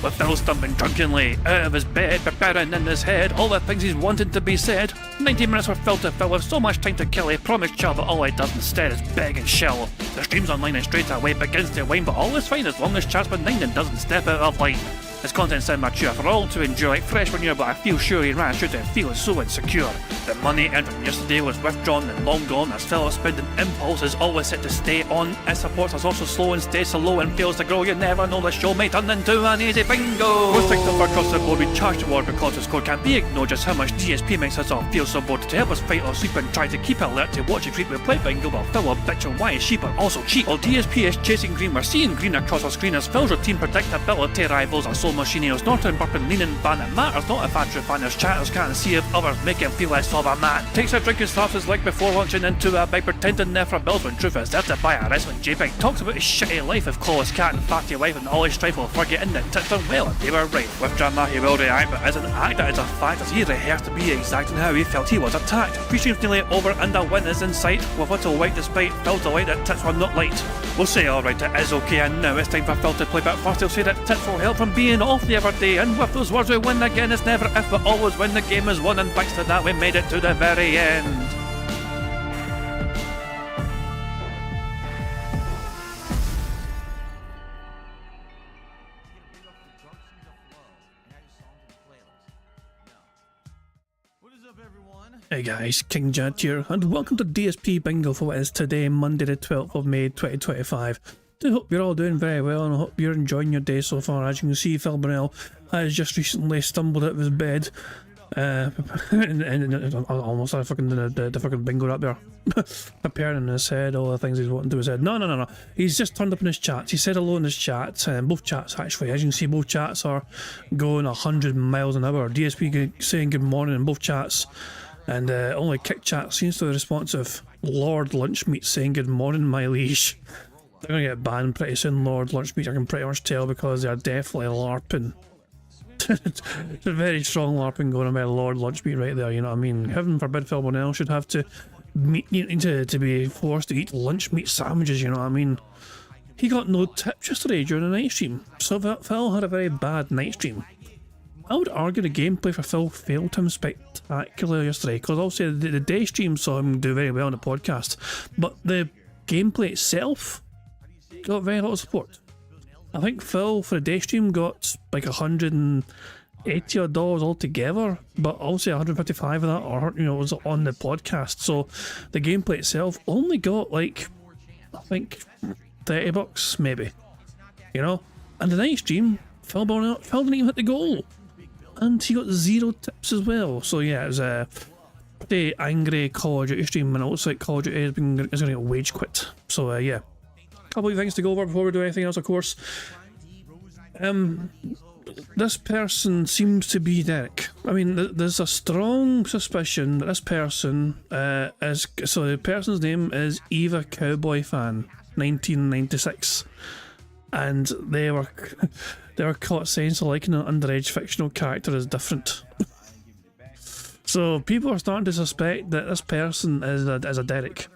with Phil stumbling drunkenly out of his bed, preparing in his head all the things he's wanted to be said. 90 minutes for Phil to fill with so much time to kill. He promised Char that all he does instead is beg and shell. The stream's online and straight away begins to wane, but all is fine as long as Char's benign and doesn't step out of line. His content's immature for all to enjoy, like fresh manure, but I feel sure he ran through to feel so insecure. The money earned from yesterday was withdrawn and long gone, as Phil's spending impulse is always set to stay on. His support is also slow and stays so low and fails to grow. You never know, the show may turn into an easy bingo. Most things up across the board we charge toward because his code can't be ignored. Just how much DSP makes us all feel so bored. To help us fight or sleep and try to keep alert to watch it creep, we play bingo while Phil will bitch on why his sheep are also cheap. While DSP is chasing green, we're seeing green across our screen as Phil's routine predictability rivals our soul machine. He's not in burping, leaning, ban. It matters not if Andrew Fanner's chatters can't see if others make him feel less of a man. Takes a drink and slaps his leg before launching into a bike, pretending there for bills when truth is there to buy a wrestling JPEG. Talks about his shitty life of Clawless Cat and fatty wife and all his strife while forgetting that tits are well and they were right. With drama he will react, but as an actor it's a fact as he rehearsed to be exact in how he felt he was attacked. Three streams nearly over and a win is in sight, with little white despite Phil's delight that tits were not light. We'll say alright, it is okay, and now it's time for Phil to play, but first he'll say that tits will help from being off the other day, and with those words we win again. It's never if but always when the game is won, and thanks to that we made it to the very end. Hey guys, King Jet here, and welcome to DSP Bingo for what is today, Monday the 12th of May 2025. I hope you're all doing very well, and I hope you're enjoying your day so far. As you can see, Phil Burnell has just recently stumbled out of his bed, and almost had the fucking bingo up there, preparing in his head all the things he's wanting to his head. No. He's just turned up in his chats. He said hello in his chats, and both chats actually, as you can see, both chats are going 100 miles an hour. DSP saying good morning in both chats. And only Kick Chat seems to be responsive. Lord Lunchmeat saying good morning, my liege. They're going to get banned pretty soon, Lord Lunchmeat, I can pretty much tell, because they're definitely LARPing. It's a very strong LARPing going on by Lord Lunchmeat right there, you know what I mean? Heaven forbid Phil Bonnell should have to be forced to eat lunch meat sandwiches, you know what I mean? He got no tips yesterday during the night stream, so Phil had a very bad night stream. I would argue the gameplay for Phil failed him spectacularly yesterday, because obviously the day stream saw him do very well on the podcast, but the gameplay itself got very little support. I think Phil for the day stream got like $180 odd altogether, but obviously 155 of that, or was on the podcast. So the gameplay itself only got like, I think, $30 maybe, And the night stream, Phil didn't even hit the goal. And he got 0 tips as well. So yeah, it was a pretty angry Call of Duty stream, and it looks like Call of Duty is going to get wage quit. So yeah, a couple of things to go over before we do anything else, of course. This person seems to be Derek. I mean, there's a strong suspicion that this person is... So the person's name is Eva Cowboy Fan 1996. And they were caught saying so liking an underage fictional character is different. So people are starting to suspect that this person is a Derek.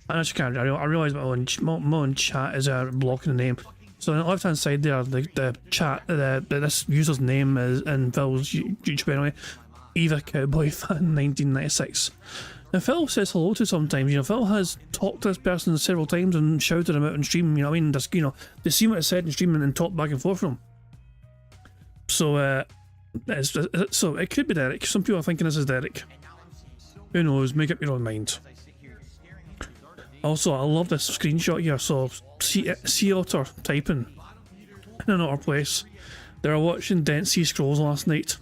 And I just can't. I realise my own chat is blocking the name. So on the left hand side there, the chat, this user's name is in Phil's YouTube anyway, Eva Cowboy Fan 1996. Now Phil says hello to sometimes, Phil has talked to this person several times and shouted him out in stream, I mean, just, they see what it said in stream and talk back and forth from him. So, so it could be Derek. Some people are thinking this is Derek. Who knows, make up your own mind. Also, I love this screenshot here, so Sea Otter typing in another place. They were watching Dead Sea Scrolls last night.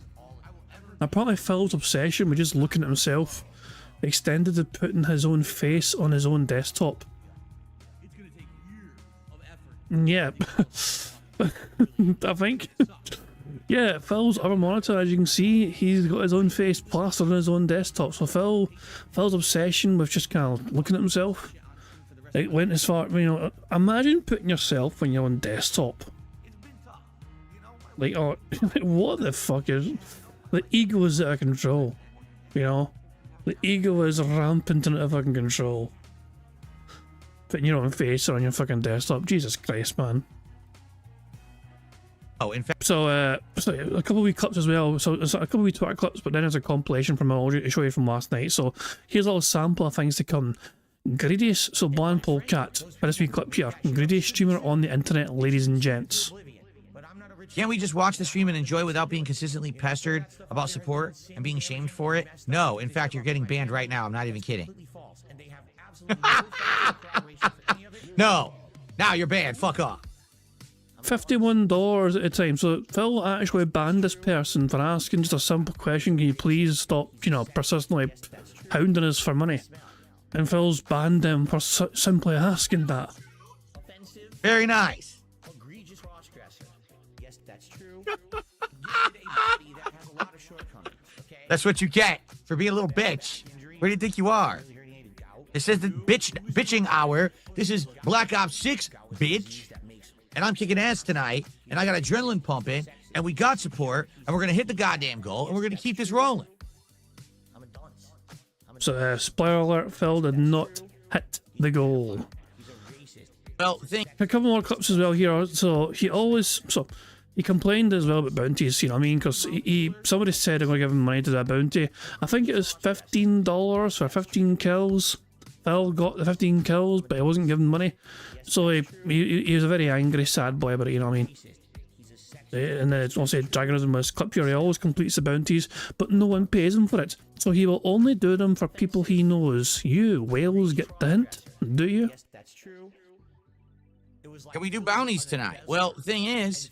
Apparently Phil's obsession with just looking at himself extended to putting his own face on his own desktop. Yeah. I think. Yeah, Phil's other monitor, as you can see, he's got his own face plastered on his own desktop. So Phil's obsession with just kind of looking at himself, it went as far, imagine putting yourself on your own desktop. Like, oh, what the fuck is... The ego is out of control, The ego is rampant and out of fucking control. Putting your own face on your fucking desktop. Jesus Christ, man. Oh, in fact. so a couple of wee clips as well. So it's a couple of wee Twitter clips, but then there's a compilation from all to show you from last night. So here's a little sample of things to come. Greediest, so Bland Polecat, for this wee clip here. Greediest streamer on the internet, ladies and gents. Can't we just watch the stream and enjoy without being consistently pestered about support and being shamed for it? No, in fact, you're getting banned right now. I'm not even kidding. No, now you're banned. Fuck off. $51 at a time. So Phil actually banned this person for asking just a simple question. Can you please stop, you know, persistently hounding us for money? And Phil's banned him for simply asking that. Very nice. That's what you get for being a little bitch. Where do you think you are? This is the bitching hour. This is Black Ops 6, bitch. And I'm kicking ass tonight, and I got adrenaline pumping, and we got support, and we're gonna hit the goddamn goal, and we're gonna keep this rolling. So, spoiler alert, Phil did not hit the goal. Well, a couple more clips as well here. So he complained as well about bounties, you know what I mean? Because somebody said they're going to give him money to do a bounty. I think it was $15 for 15 kills. Phil got the 15 kills, but he wasn't given money. So he was a very angry, sad boy about it, you know what I mean? And then I'll say Dragonism was clip here. He always completes the bounties, but no one pays him for it. So he will only do them for people he knows. You whales get the hint, do you? Can we do bounties tonight? Well, the thing is,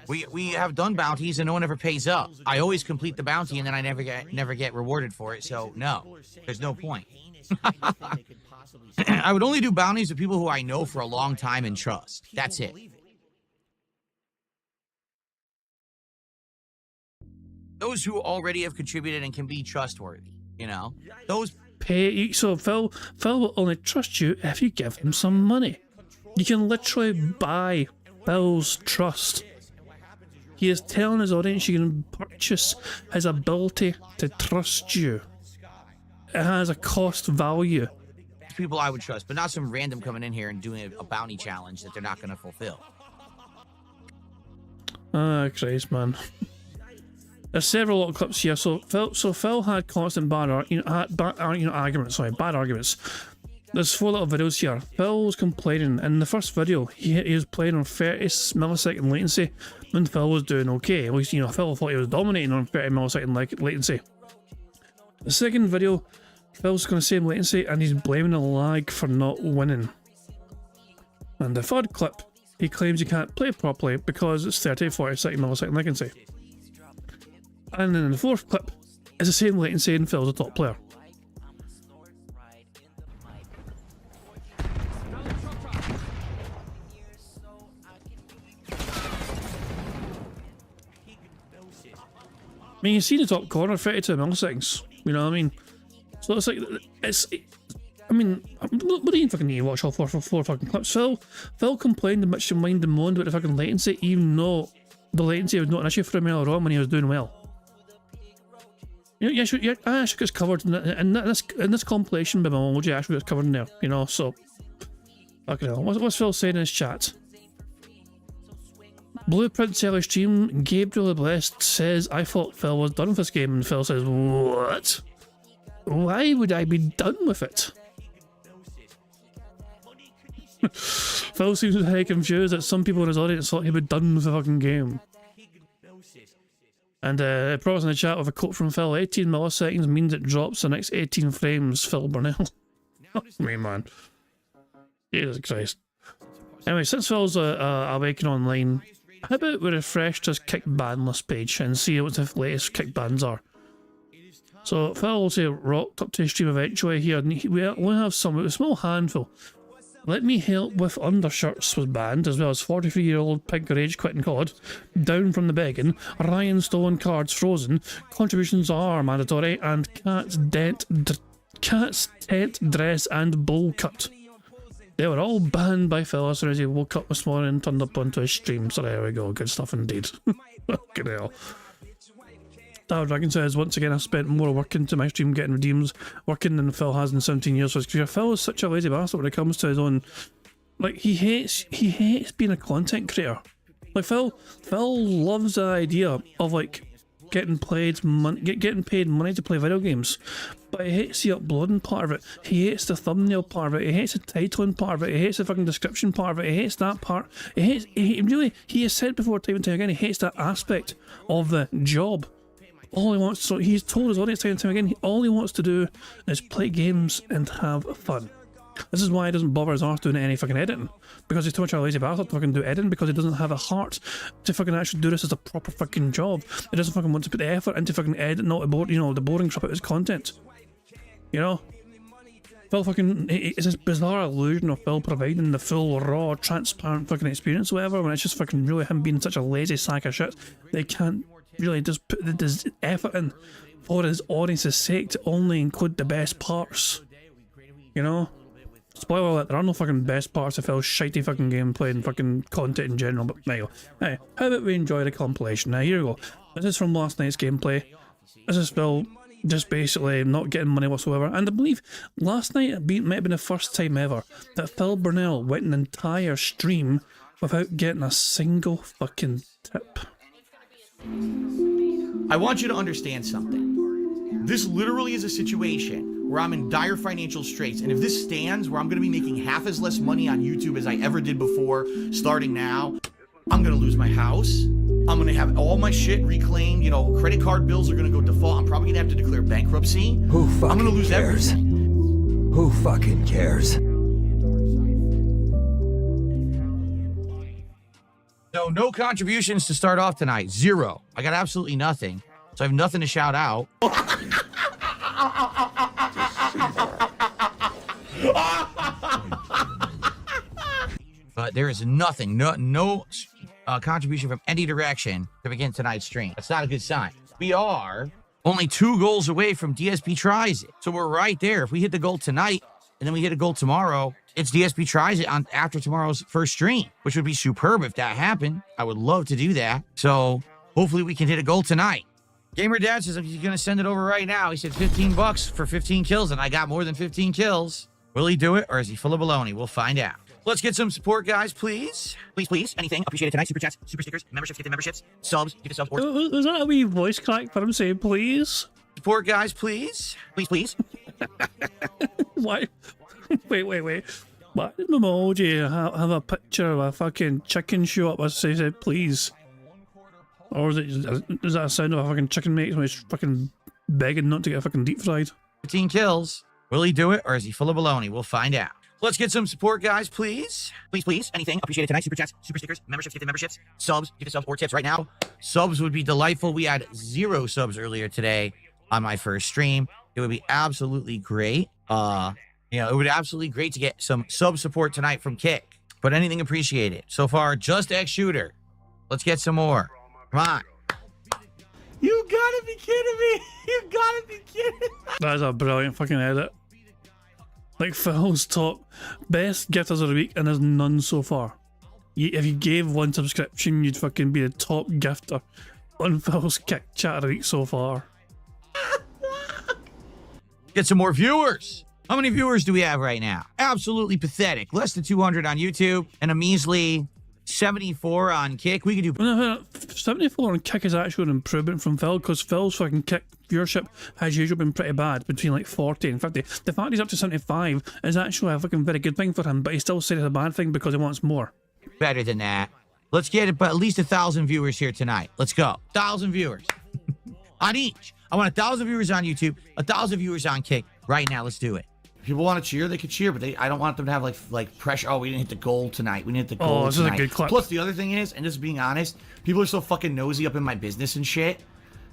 we have done bounties and no one ever pays up. I always complete the bounty and then I never get rewarded for it. So no, there's no point. I would only do bounties with people who I know for a long time and trust. That's it. Those who already have contributed and can be trustworthy, you know? Those pay. So Phil will only trust you if you give him some money. You can literally buy Phil's trust. He is telling his audience you can purchase his ability to trust you. It has a cost value. People I would trust, but not some random coming in here and doing a bounty challenge that they're not going to fulfill. Ah, Christ, man. There's several little clips here. So Phil had constant bad arguments. There's 4 little videos here. Phil was complaining. In the first video, he was playing on 30 millisecond latency when Phil was doing okay. At least, you know, Phil thought he was dominating on 30 millisecond latency. The second video, Phil's got the same latency and he's blaming the lag for not winning. And the third clip, he claims he can't play properly because it's 40 millisecond latency. And then in the fourth clip, it's the same latency and Phil's a top player. I mean, you see the top corner, 32 milliseconds, you know what I mean? So it's like, I mean, what do you fucking need to watch all four fucking clips? Phil complained and bitched and whined and moaned about the fucking latency, even though the latency was not an issue for him earlier on when he was doing well. Yeah, actually gets covered in this compilation by my emoji, actually gets covered in there, you know, so. Fucking hell. What's Phil saying in his chat? Blueprint Seller Stream, Gabriel the Blessed says, I thought Phil was done with this game, and Phil says, what? Why would I be done with it? Phil seems very confused that some people in his audience thought he'd be done with the fucking game. And it brought us in the chat with a quote from Phil, 18 milliseconds means it drops the next 18 frames, Phil Burnell. Me, man. Jesus Christ. Anyway, since Phil's awakening online, how about we refresh this kick ban list page and see what the latest kick bans are? So Phil will say rocked up to his stream eventually here, and we only have a small handful. Let Me Help With Undershirts was banned, as well as 43-year-old Pink Rage quitting COD, Down From The Begging, Ryan Stolen Cards Frozen, Contributions Are Mandatory, and Cat's Tent Dress and Bowl Cut. They were all banned by Phil as soon as he woke up this morning and turned up onto his stream, so there we go, good stuff indeed. Fucking hell. Tower Dragon says, once again I've spent more work into my stream getting redeems, working than Phil has in 17 years for his career. Phil is such a lazy bastard when it comes to his own, like, he hates being a content creator. Like Phil loves the idea of like getting paid money to play video games, but he hates the uploading part of it. He hates the thumbnail part of it. He hates the titling part of it. He hates the fucking description part of it. He hates that part. He has said before time and time again, he hates that aspect of the job. All he wants, so he's told his audience time and time again, all he wants to do is play games and have fun. This is why he doesn't bother his arse doing any fucking editing, because he's too much of a lazy bastard to fucking do editing, because he doesn't have a heart to fucking actually do this as a proper fucking job. He doesn't fucking want to put the effort into fucking editing, not the boring crap out his content. You know? Phil fucking, it's this bizarre illusion of Phil providing the full, raw, transparent fucking experience or whatever, when it's just fucking really him being such a lazy sack of shit. They can't really just put this effort in for his audience's sake to only include the best parts. You know? Spoiler alert, there are no fucking best parts of Phil's shitey fucking gameplay and fucking content in general, but there you go. Hey, how about we enjoy the compilation? Now, here we go. This is from last night's gameplay. This is Phil just basically not getting money whatsoever, and I believe last night might have been the first time ever that Phil Burnell went an entire stream without getting a single fucking tip. I want you to understand something. This literally is a situation where I'm in dire financial straits, and if this stands where I'm going to be making half as less money on YouTube as I ever did before, starting now, I'm going to lose my house. I'm going to have all my shit reclaimed. You know, credit card bills are going to go default. I'm probably going to have to declare bankruptcy. Who fucking I'm going to lose cares? everything. Who fucking cares? So no contributions to start off tonight. Zero. I got absolutely nothing. So I have nothing to shout out. But there is nothing, no contribution from any direction to begin tonight's stream. That's not a good sign. We are only 2 goals away from DSP Tries It. So we're right there. If we hit the goal tonight and then we hit a goal tomorrow, it's DSP Tries It on after tomorrow's first stream, which would be superb if that happened. I would love to do that. So hopefully we can hit a goal tonight. Gamer Dad says he's going to send it over right now. He said $15 for 15 kills, and I got more than 15 kills. Will he do it, or is he full of baloney? We'll find out. Let's get some support, guys, please. Please, please. Anything. Appreciate it tonight. Super chats, super stickers, memberships, get the memberships, subs, get the subs. Was that a wee voice crack for him saying please? Support, guys, please. Please, please. Why? Wait. Why did Memoji have a picture of a fucking chicken show up as they said please? Or is that a sound of a fucking chicken mate when he's fucking begging not to get fucking deep fried? 15 kills. Will he do it, or is he full of baloney? We'll find out. Let's get some support, guys, please. Please, please. Anything. Appreciate it tonight. Super chats, super stickers, memberships, get the memberships, subs, get the subs or tips right now. Subs would be delightful. We had 0 subs earlier today on my first stream. It would be absolutely great. It would be absolutely great to get some sub support tonight from Kick. But anything appreciated. So far, just X Shooter. Let's get some more. Come on. You gotta be kidding me. You gotta be kidding me. That is a brilliant fucking edit. Like Phil's top best gifters of the week, and there's none so far. If you gave 1 subscription, you'd fucking be the top gifter on Phil's Kick chat of the week so far. Get some more viewers. How many viewers do we have right now? Absolutely pathetic. Less than 200 on YouTube and a measly 74 on Kick. We could do 74 on Kick is actually an improvement from Phil, because Phil's fucking Kick viewership has usually been pretty bad, between like 40 and 50. The fact he's up to 75 is actually a fucking very good thing for him, but he still said it's a bad thing because he wants more. better than that. Let's get it, but at least 1,000 viewers here tonight. Let's go. 1,000 viewers on each. I want 1,000 viewers on YouTube, 1,000 viewers on Kick right now. Let's do it. If people want to cheer, they could cheer, but I don't want them to have like pressure. Oh, we didn't hit the goal tonight. We didn't hit the goal this tonight. is a good clip. Plus, the other thing is, and just being honest, people are so fucking nosy up in my business and shit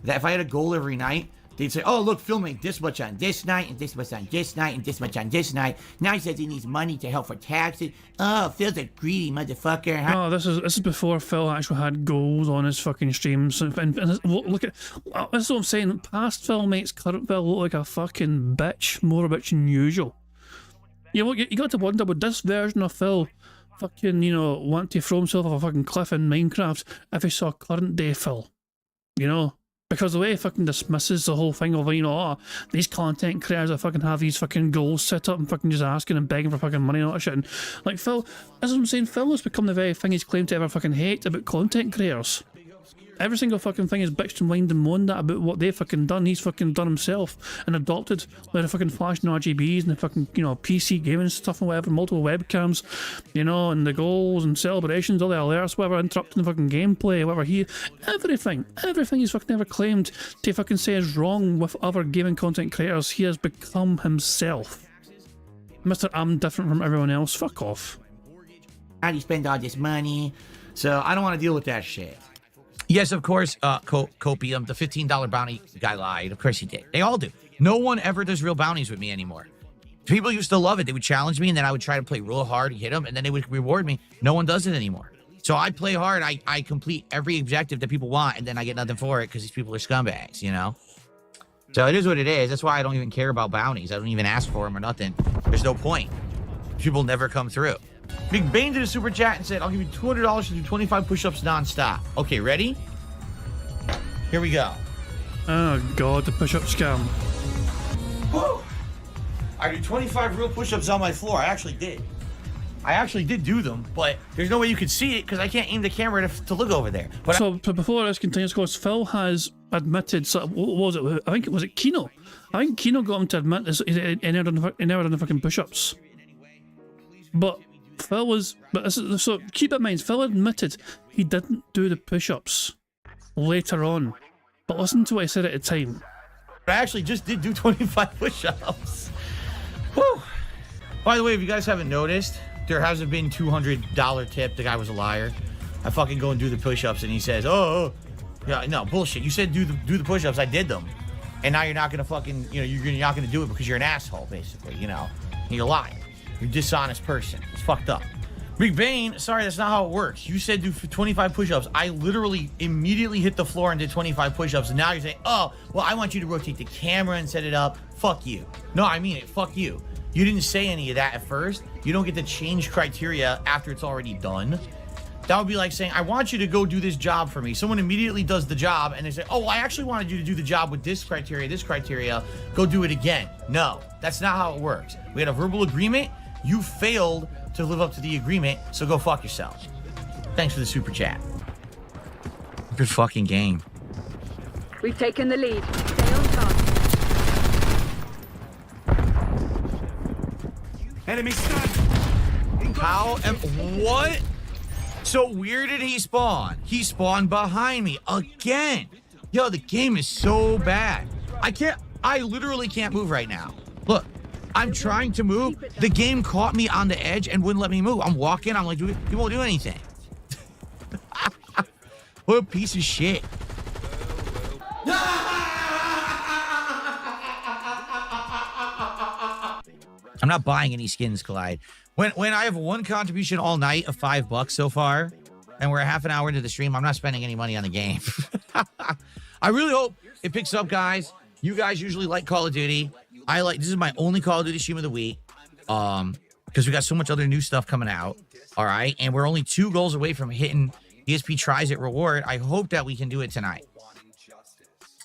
that if I had a goal every night, they'd say, oh, look, Phil made this much on this night, and this much on this night, and this much on this night. Now he says he needs money to help for taxes. Oh, Phil's a greedy motherfucker. Huh? No, this is before Phil actually had goals on his fucking streams. And look at, this is what I'm saying. Past Phil makes current Phil look like a fucking bitch, more a bitch than usual. You know, you got to wonder, would this version of Phil fucking, want to throw himself off a fucking cliff in Minecraft if he saw current day Phil? You know? Because the way he fucking dismisses the whole thing of, you know, oh, these content creators that fucking have these fucking goals set up and fucking just asking and begging for fucking money and all that shit. And, like, Phil, as I'm saying, Phil has become the very thing he's claimed to ever fucking hate about content creators. Every single fucking thing is bitched and whined and moaned at about what they've fucking done. He's fucking done himself and adopted like the fucking flashing RGBs and the fucking, you know, PC gaming stuff and whatever, multiple webcams, you know, and the goals and celebrations, all the alerts, whatever, interrupting the fucking gameplay, whatever everything he's fucking ever claimed to fucking say is wrong with other gaming content creators, he has become himself. Mr. I'm different from everyone else, fuck off. How do you spend all this money? So I don't want to deal with that shit. Yes, of course, Copium, the $15 bounty guy lied. Of course he did. They all do. No one ever does real bounties with me anymore. People used to love it. They would challenge me, and then I would try to play real hard and hit them, and then they would reward me. No one does it anymore. So I play hard. I complete every objective that people want, and then I get nothing for it because these people are scumbags, you know? So it is what it is. That's why I don't even care about bounties. I don't even ask for them or nothing. There's no point. People never come through. Big Bane did a super chat and said, I'll give you $200 to do 25 push-ups non-stop. Okay, ready? Here we go. Oh god, the push-up scam. Woo! I did 25 real push-ups on my floor. I actually did. I actually did do them, but there's no way you could see it because I can't aim the camera to look over there. But so before this continues, of course, Phil has admitted, so what was it? I think it was Kino. I think Kino got him to admit this. He never done the fucking push-ups. But Phil was, so keep in mind, Phil admitted he didn't do the push-ups later on. But listen to what he said at the time. I actually just did do 25 push-ups. Whew. By the way, if you guys haven't noticed, there hasn't been $200 tip. The guy was a liar. I fucking go and do the push-ups and he says, oh, yeah, no, bullshit. You said do the push-ups. I did them. And now you're not going to fucking, you know, you're not going to do it because you're an asshole, basically, you know. You're lying. You're a dishonest person. It's fucked up. Big Bane, sorry, that's not how it works. You said do 25 push-ups. I literally immediately hit the floor and did 25 push-ups. And now you're saying, oh, well, I want you to rotate the camera and set it up. Fuck you. No, I mean it. Fuck you. You didn't say any of that at first. You don't get to change criteria after it's already done. That would be like saying, I want you to go do this job for me. Someone immediately does the job and they say, oh, I actually wanted you to do the job with this criteria. Go do it again. No, that's not how it works. We had a verbal agreement. You failed to live up to the agreement, so go fuck yourself. Thanks for the super chat. Good fucking game. We've taken the lead. Stay on target. Enemy stun. What? So where did he spawn? He spawned behind me again. Yo, the game is so bad. I literally can't move right now. Look, I'm trying to move. The game caught me on the edge and wouldn't let me move. I'm walking. I'm like, you won't do anything. What a piece of shit. I'm not buying any skins, Clyde. When I have one contribution all night of $5 so far, and we're half an hour into the stream, I'm not spending any money on the game. I really hope it picks up, guys. You guys usually like Call of Duty. This is my only Call of Duty stream of the week, because we got so much other new stuff coming out. All right, and we're only 2 goals away from hitting DSP Tries It reward. I hope that we can do it tonight.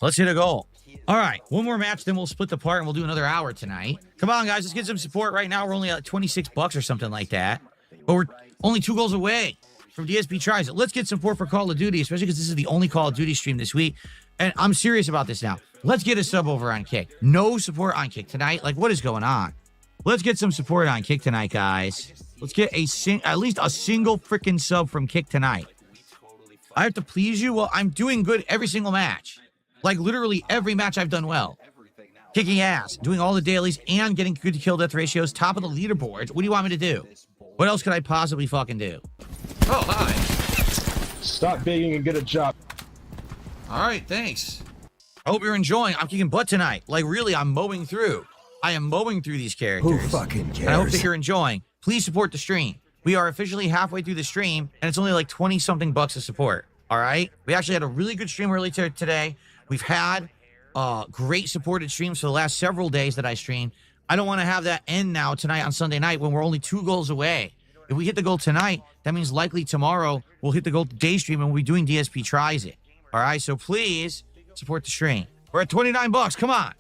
Let's hit a goal. All right, one more match, then we'll split the part and we'll do another hour tonight. Come on, guys, let's get some support. Right now, we're only at $26 or something like that, but we're only 2 goals away from DSP Tries It. Let's get support for Call of Duty, especially because this is the only Call of Duty stream this week, and I'm serious about this now. Let's get a sub over on Kick. No support on Kick tonight. Like, what is going on? Let's get some support on Kick tonight, guys. Let's get at least a single freaking sub from Kick tonight. I have to please you? Well, I'm doing good every single match. Like, literally every match I've done well. Kicking ass, doing all the dailies, and getting good kill-death ratios, top of the leaderboards. What do you want me to do? What else could I possibly fucking do? Oh, hi. Stop begging and get a job. All right, thanks. I hope you're enjoying. I'm kicking butt tonight. Like, really, I'm mowing through. I am mowing through these characters. Who fucking cares? And I hope that you're enjoying. Please support the stream. We are officially halfway through the stream, and it's only like 20-something bucks to support. All right? We actually had a really good stream earlier today. We've had great supported streams for the last several days that I streamed. I don't want to have that end now tonight on Sunday night when we're only 2 goals away. If we hit the goal tonight, that means likely tomorrow we'll hit the goal day stream and we'll be doing DSP Tries It. All right? So please support the stream. We're at 29 bucks. Come on.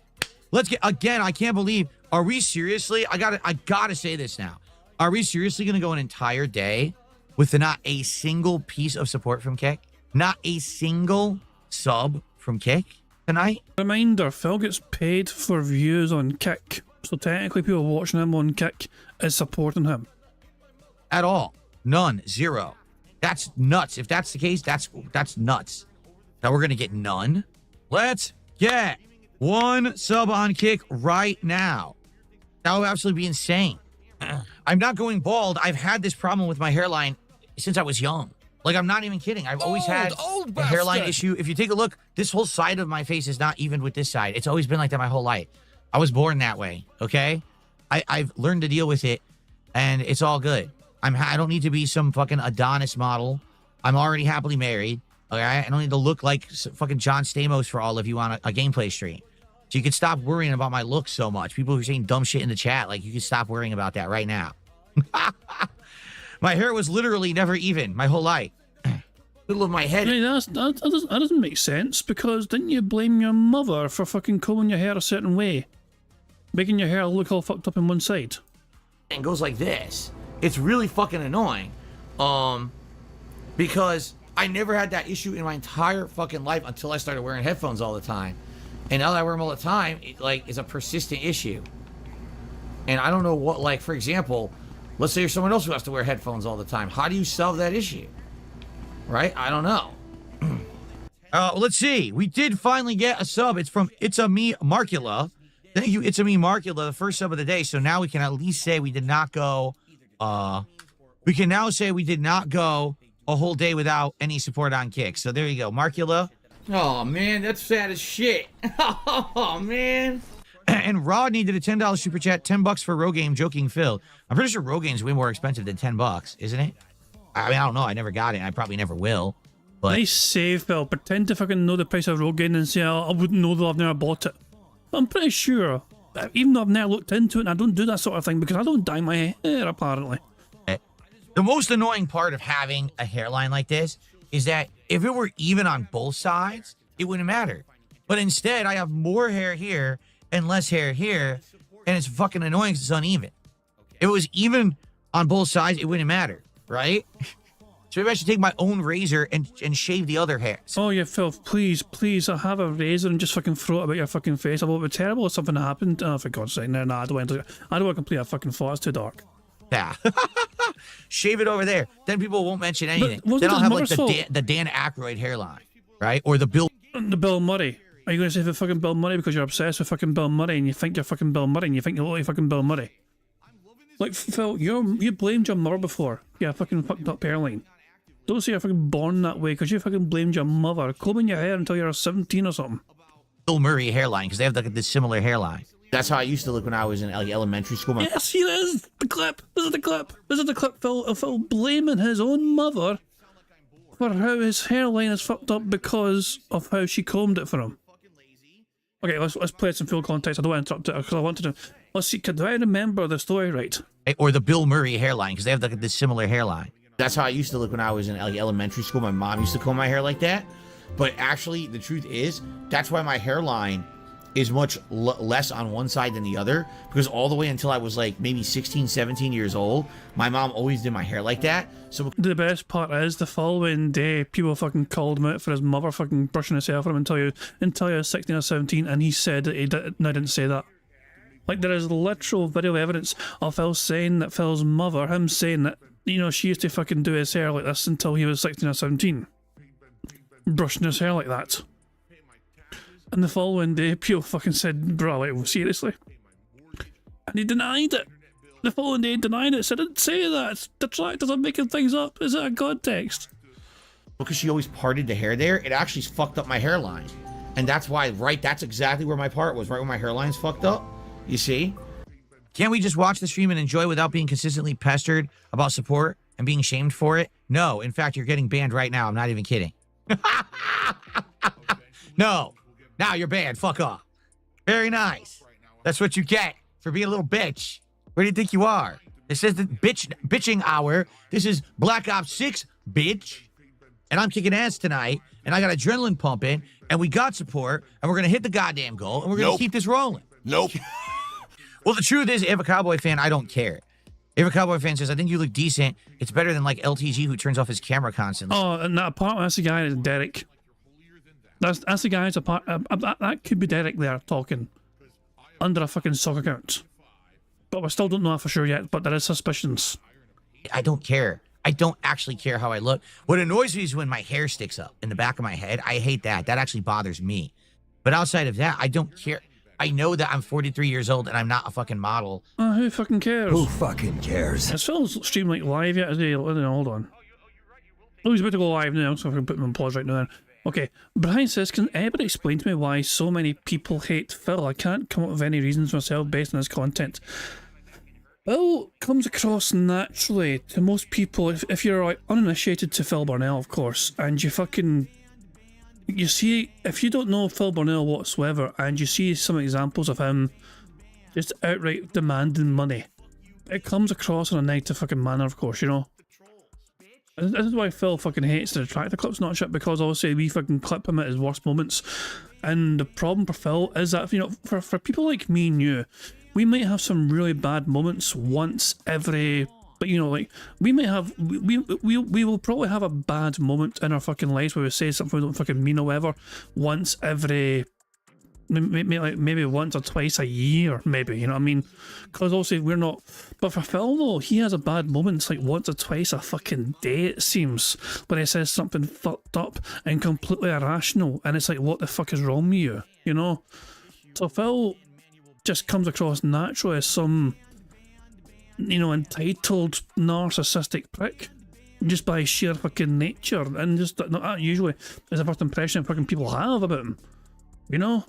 Let's get, again, I can't believe, are we seriously, I gotta say this now. Are we seriously going to go an entire day with not a single piece of support from Kick? Not a single sub from Kick tonight? Reminder, Phil gets paid for views on Kick. So technically people watching him on Kick is supporting him. At all. None. Zero. That's nuts. If that's the case, that's nuts. Now we're going to get none. Let's get one sub on Kick right now. That would absolutely be insane. I'm not going bald. I've had this problem with my hairline since I was young. Like, I'm not even kidding. I've always had a hairline issue. If you take a look, this whole side of my face is not even with this side. It's always been like that my whole life. I was born that way, okay? I've learned to deal with it, and it's all good. I don't need to be some fucking Adonis model. I'm already happily married, okay? I don't need to look like fucking John Stamos for all of you on a gameplay stream. So you can stop worrying about my looks so much. People who are saying dumb shit in the chat, like, you can stop worrying about that right now. My hair was literally never even my whole life. Middle of my head. Hey, that doesn't make sense, because didn't you blame your mother for fucking combing your hair a certain way? Making your hair look all fucked up in one side. And goes like this. It's really fucking annoying. Because I never had that issue in my entire fucking life until I started wearing headphones all the time. And now that I wear them all the time, it, like, is a persistent issue. And I don't know what, like, for example, let's say you're someone else who has to wear headphones all the time. How do you solve that issue? Right? I don't know. Let's see. We did finally get a sub. It's from It's a Me Marcula. Thank you, It's a Me Marcula, the first sub of the day. So now we can at least say we did not go, we can now say we did not go a whole day without any support on Kick. So there you go, Marcula. Oh, man, that's sad as shit. Oh, man. And Rod needed a $10 super chat, 10 bucks for Rogaine, joking Phil. I'm pretty sure Rogaine's way more expensive than 10 bucks, isn't it? I mean, I don't know. I never got it. I probably never will. But Nice save, Bill. Pretend to fucking know the price of Rogaine and say, oh, I wouldn't know though, I've never bought it. I'm pretty sure, even though I've never looked into it, and I don't do that sort of thing because I don't dye my hair, apparently. the most annoying part of having a hairline like this is that if it were even on both sides, it wouldn't matter. But instead, I have more hair here and less hair here, and it's fucking annoying because it's uneven. If it was even on both sides, it wouldn't matter, right? So maybe I should take my own razor and shave the other hairs. Oh yeah, Phil, please, I have a razor and just fucking throw it about your fucking face. Although it would be terrible if something happened. Oh, for God's sake, no, I don't want to complete a fucking thought. It's too dark. Yeah. Shave it over there. Then people won't mention anything. Then I'll have like the Dan Aykroyd hairline, right? Or the Bill Murray. Are you going to say the fucking Bill Murray because you're obsessed with fucking Bill Murray and you think you're fucking Bill Murray and you think you look like fucking Bill Murray? Like, Phil, you blamed your mother before. Yeah, fucking fucked up hairline. Don't say you're fucking born that way because you fucking blamed your mother combing your hair until you're 17 or something. Bill Murray hairline because they have like this similar hairline. That's how I used to look when I was in like elementary school. Yeah, see, this is the clip. This is the clip. Phil blaming his own mother for how his hairline is fucked up because of how she combed it for him. Okay, let's play it some full context. I don't want to interrupt it because I wanted to. Let's see. Do I remember the story right? Or the Bill Murray hairline because they have like this similar hairline. That's how I used to look when I was in like elementary school. My mom used to comb my hair like that. But actually, the truth is, that's why my hairline is much less on one side than the other. Because all the way until I was like maybe 16, 17 years old, my mom always did my hair like that. So the best part is the following day, people fucking called him out for his mother fucking brushing his hair for him until you were 16 or 17, and he said that he didn't say that. Like, there is literal video evidence of Phil saying that Phil's mother, him saying that, you know, she used to fucking do his hair like this until he was 16 or 17. Brushing his hair like that. And the following day, people fucking said, bro, like, seriously? And he denied it. The following day, he denied it. Said, I didn't say that. It's detractors are making things up. Is it a context? because she always parted the hair there, it actually fucked up my hairline. And that's why, right, that's exactly where my part was, right where my hairline's fucked up. You see? Can't we just watch the stream and enjoy without being consistently pestered about support and being shamed for it? No, in fact, you're getting banned right now. I'm not even kidding. No, now you're banned. Fuck off. Very nice. That's what you get for being a little bitch. Where do you think you are? It says the bitching hour. This is Black Ops 6, bitch. and I'm kicking ass tonight, and I got adrenaline pumping, and we got support, and we're gonna hit the goddamn goal, and we're gonna keep this rolling. Nope. Well, the truth is, if a Cowboy fan, I don't care. If a Cowboy fan says, I think you look decent, it's better than like LTG who turns off his camera constantly. Oh, and that part, that's the guy that's Derek. That's the guy that's a part, that could be Derek there talking under a fucking sock account. But we still don't know that for sure yet, but there is suspicions. I don't care. I don't actually care how I look. What annoys me is when my hair sticks up in the back of my head. I hate that. That actually bothers me. But outside of that, I don't care. I know that I'm 43 years old and I'm not a fucking model. Who fucking cares? Who fucking cares? Is Phil's stream like live yet? Is he? Hold on. Oh, he's about to go live now, so I can put him on pause right now then. Okay, Brian says, can anybody explain to me why so many people hate Phil? I can't come up with any reasons myself based on his content. Phil comes across naturally to most people, if you're like, uninitiated to Phil Burnell, of course, and you see, if you don't know Phil Burnell whatsoever, and you see some examples of him just outright demanding money, it comes across in a negative fucking manner, of course, you know. This is why Phil fucking hates the tractor clips, not shit, because obviously we fucking clip him at his worst moments. And the problem for Phil is that, you know, for people like me and you, we might have some really bad moments once every, but you know, like, we might have, we will probably have a bad moment in our fucking lives where we say something we don't fucking mean or whatever, once every, maybe once or twice a year, maybe, you know what I mean? Because obviously we're not, but for Phil though, he has a bad moment, it's like once or twice a fucking day it seems, where he says something fucked up and completely irrational, and it's like, what the fuck is wrong with you, you know? So Phil just comes across naturally as some, you know, entitled narcissistic prick, just by sheer fucking nature, and just that usually is the first impression fucking people have about him, you know?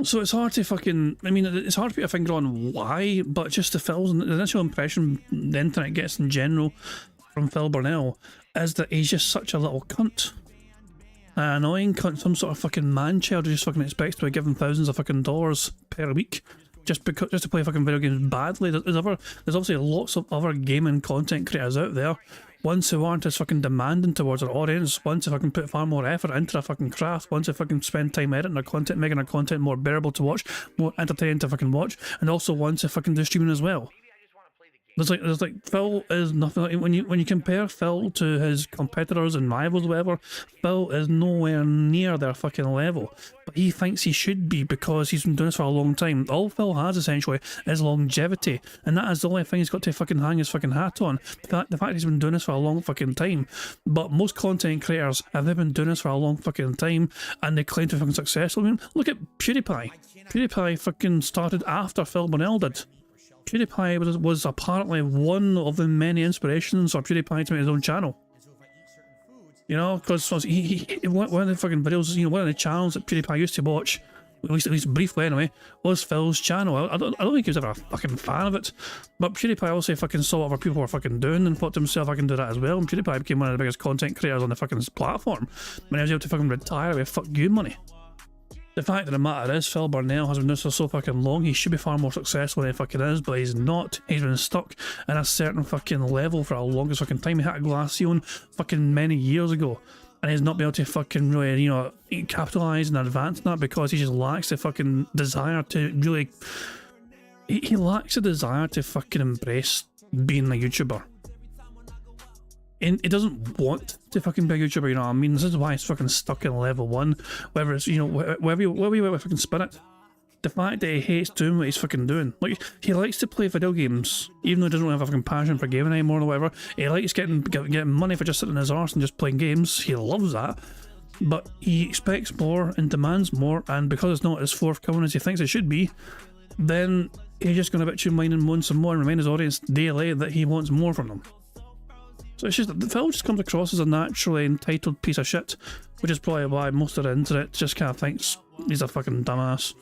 So it's hard to fucking, I mean, it's hard to put a finger on why, but just the initial impression the internet gets in general from Phil Burnell is that he's just such a little cunt. An annoying cunt, some sort of fucking man-child who just fucking expects to be given thousands of fucking dollars per week just to play fucking video games badly. There's obviously lots of other gaming content creators out there, ones who aren't as fucking demanding towards their audience, ones who fucking put far more effort into their fucking craft, ones who fucking spend time editing their content, making their content more bearable to watch, more entertaining to fucking watch, and also ones who fucking do streaming as well. There's like Phil is nothing like, when you compare Phil to his competitors and rivals or whatever, Phil is nowhere near their fucking level. But he thinks he should be because he's been doing this for a long time. All Phil has essentially is longevity, and that is the only thing he's got to fucking hang his fucking hat on. The fact he's been doing this for a long fucking time. But most content creators have been doing this for a long fucking time and they claim to be fucking successful. I mean, look at PewDiePie. PewDiePie fucking started after Phil Burnell did. PewDiePie was apparently one of the many inspirations for PewDiePie to make his own channel. You know, because one of the fucking videos, you know, one of the channels that PewDiePie used to watch, at least briefly anyway, was Phil's channel. I don't think he was ever a fucking fan of it, but PewDiePie also fucking saw what other people were fucking doing and thought to himself, I can do that as well, and PewDiePie became one of the biggest content creators on the fucking platform when he was able to fucking retire with fuck you money. The fact of the matter is, Phil Burnell has been doing this for so fucking long, he should be far more successful than he fucking is, but he's not. He's been stuck in a certain fucking level for a longest fucking time. He hit a glass ceiling fucking many years ago, and he's not been able to fucking really, you know, capitalise and advance that because he just lacks the fucking desire to really... He lacks the desire to fucking embrace being a YouTuber. And he doesn't want to fucking be a YouTuber, you know what I mean? This is why he's fucking stuck in level 1, whether it's, you know, wherever you fucking spin it. The fact that he hates doing what he's fucking doing. Like, he likes to play video games, even though he doesn't really have a fucking passion for gaming anymore or whatever. He likes getting money for just sitting in his arse and just playing games. He loves that. But he expects more and demands more, and because it's not as forthcoming as he thinks it should be, then he's just going to bitch and whine and moan some more and remind his audience daily that he wants more from them. So it's just that Phil just comes across as a naturally entitled piece of shit, which is probably why most of the internet just kind of thinks he's a fucking dumbass.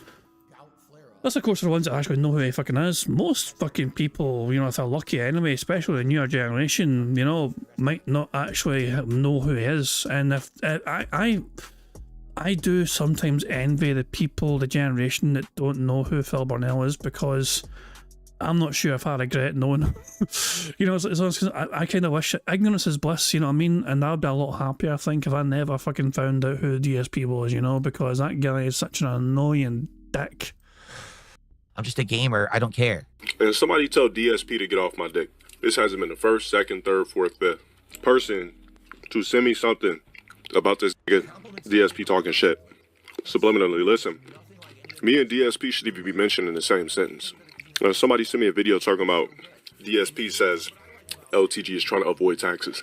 That's of course for the ones that actually know who he fucking is. Most fucking people, you know, if they're lucky anyway, especially the newer generation, you know, might not actually know who he is. And if I do sometimes envy the people, the generation that don't know who Phil Burnell is, because I'm not sure if I regret knowing. You know, I kind of wish ignorance is bliss, you know what I mean? And I'd be a lot happier, I think, if I never fucking found out who DSP was, you know, because that guy is such an annoying dick. I'm just a gamer. I don't care. And somebody tell DSP to get off my dick. This hasn't been the first, second, third, fourth, fifth person to send me something about this nigga DSP talking shit. Subliminally, listen. Me and DSP should even be mentioned in the same sentence. Somebody sent me a video talking about DSP says LTG is trying to avoid taxes.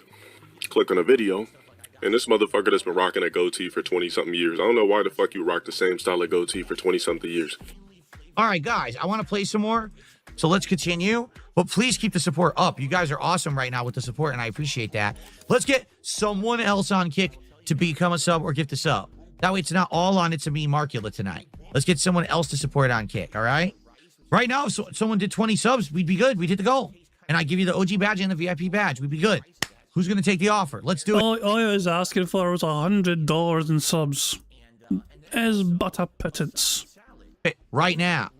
Click on a video, and this motherfucker that's been rocking a goatee for 20-something years. I don't know why the fuck you rock the same style of goatee for 20-something years. All right, guys, I want to play some more, so let's continue. But please keep the support up. You guys are awesome right now with the support, and I appreciate that. Let's get someone else on Kick to become a sub or gift a sub. That way it's not all on It's a Me Markula tonight. Let's get someone else to support on Kick, all right? Right now, if someone did 20 subs, we'd be good. We'd hit the goal. And I give you the OG badge and the VIP badge. We'd be good. Who's going to take the offer? Let's do it. All I was asking for was $100 in subs. Is but a pittance. Right now.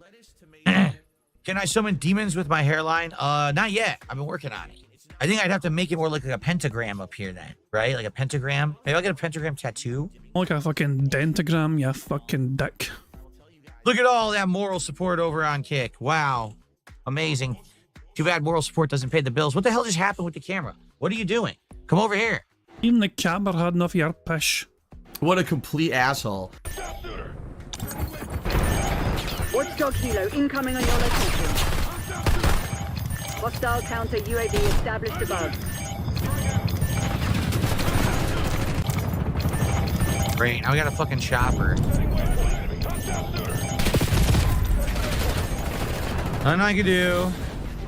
Can I summon demons with my hairline? Not yet. I've been working on it. I think I'd have to make it more like a pentagram up here then, right? Like a pentagram. Maybe I'll get a pentagram tattoo. Like a fucking dentagram, you fucking dick. Look at all that moral support over on Kick. Wow. Amazing. Too bad moral support doesn't pay the bills. What the hell just happened with the camera? What are you doing? Come over here. Even the camera had enough of your pish. What a complete asshole. Watchdog Hilo incoming on your location. Hostile counter UAV established above. Great. Now we got a fucking chopper. Nothing I could do.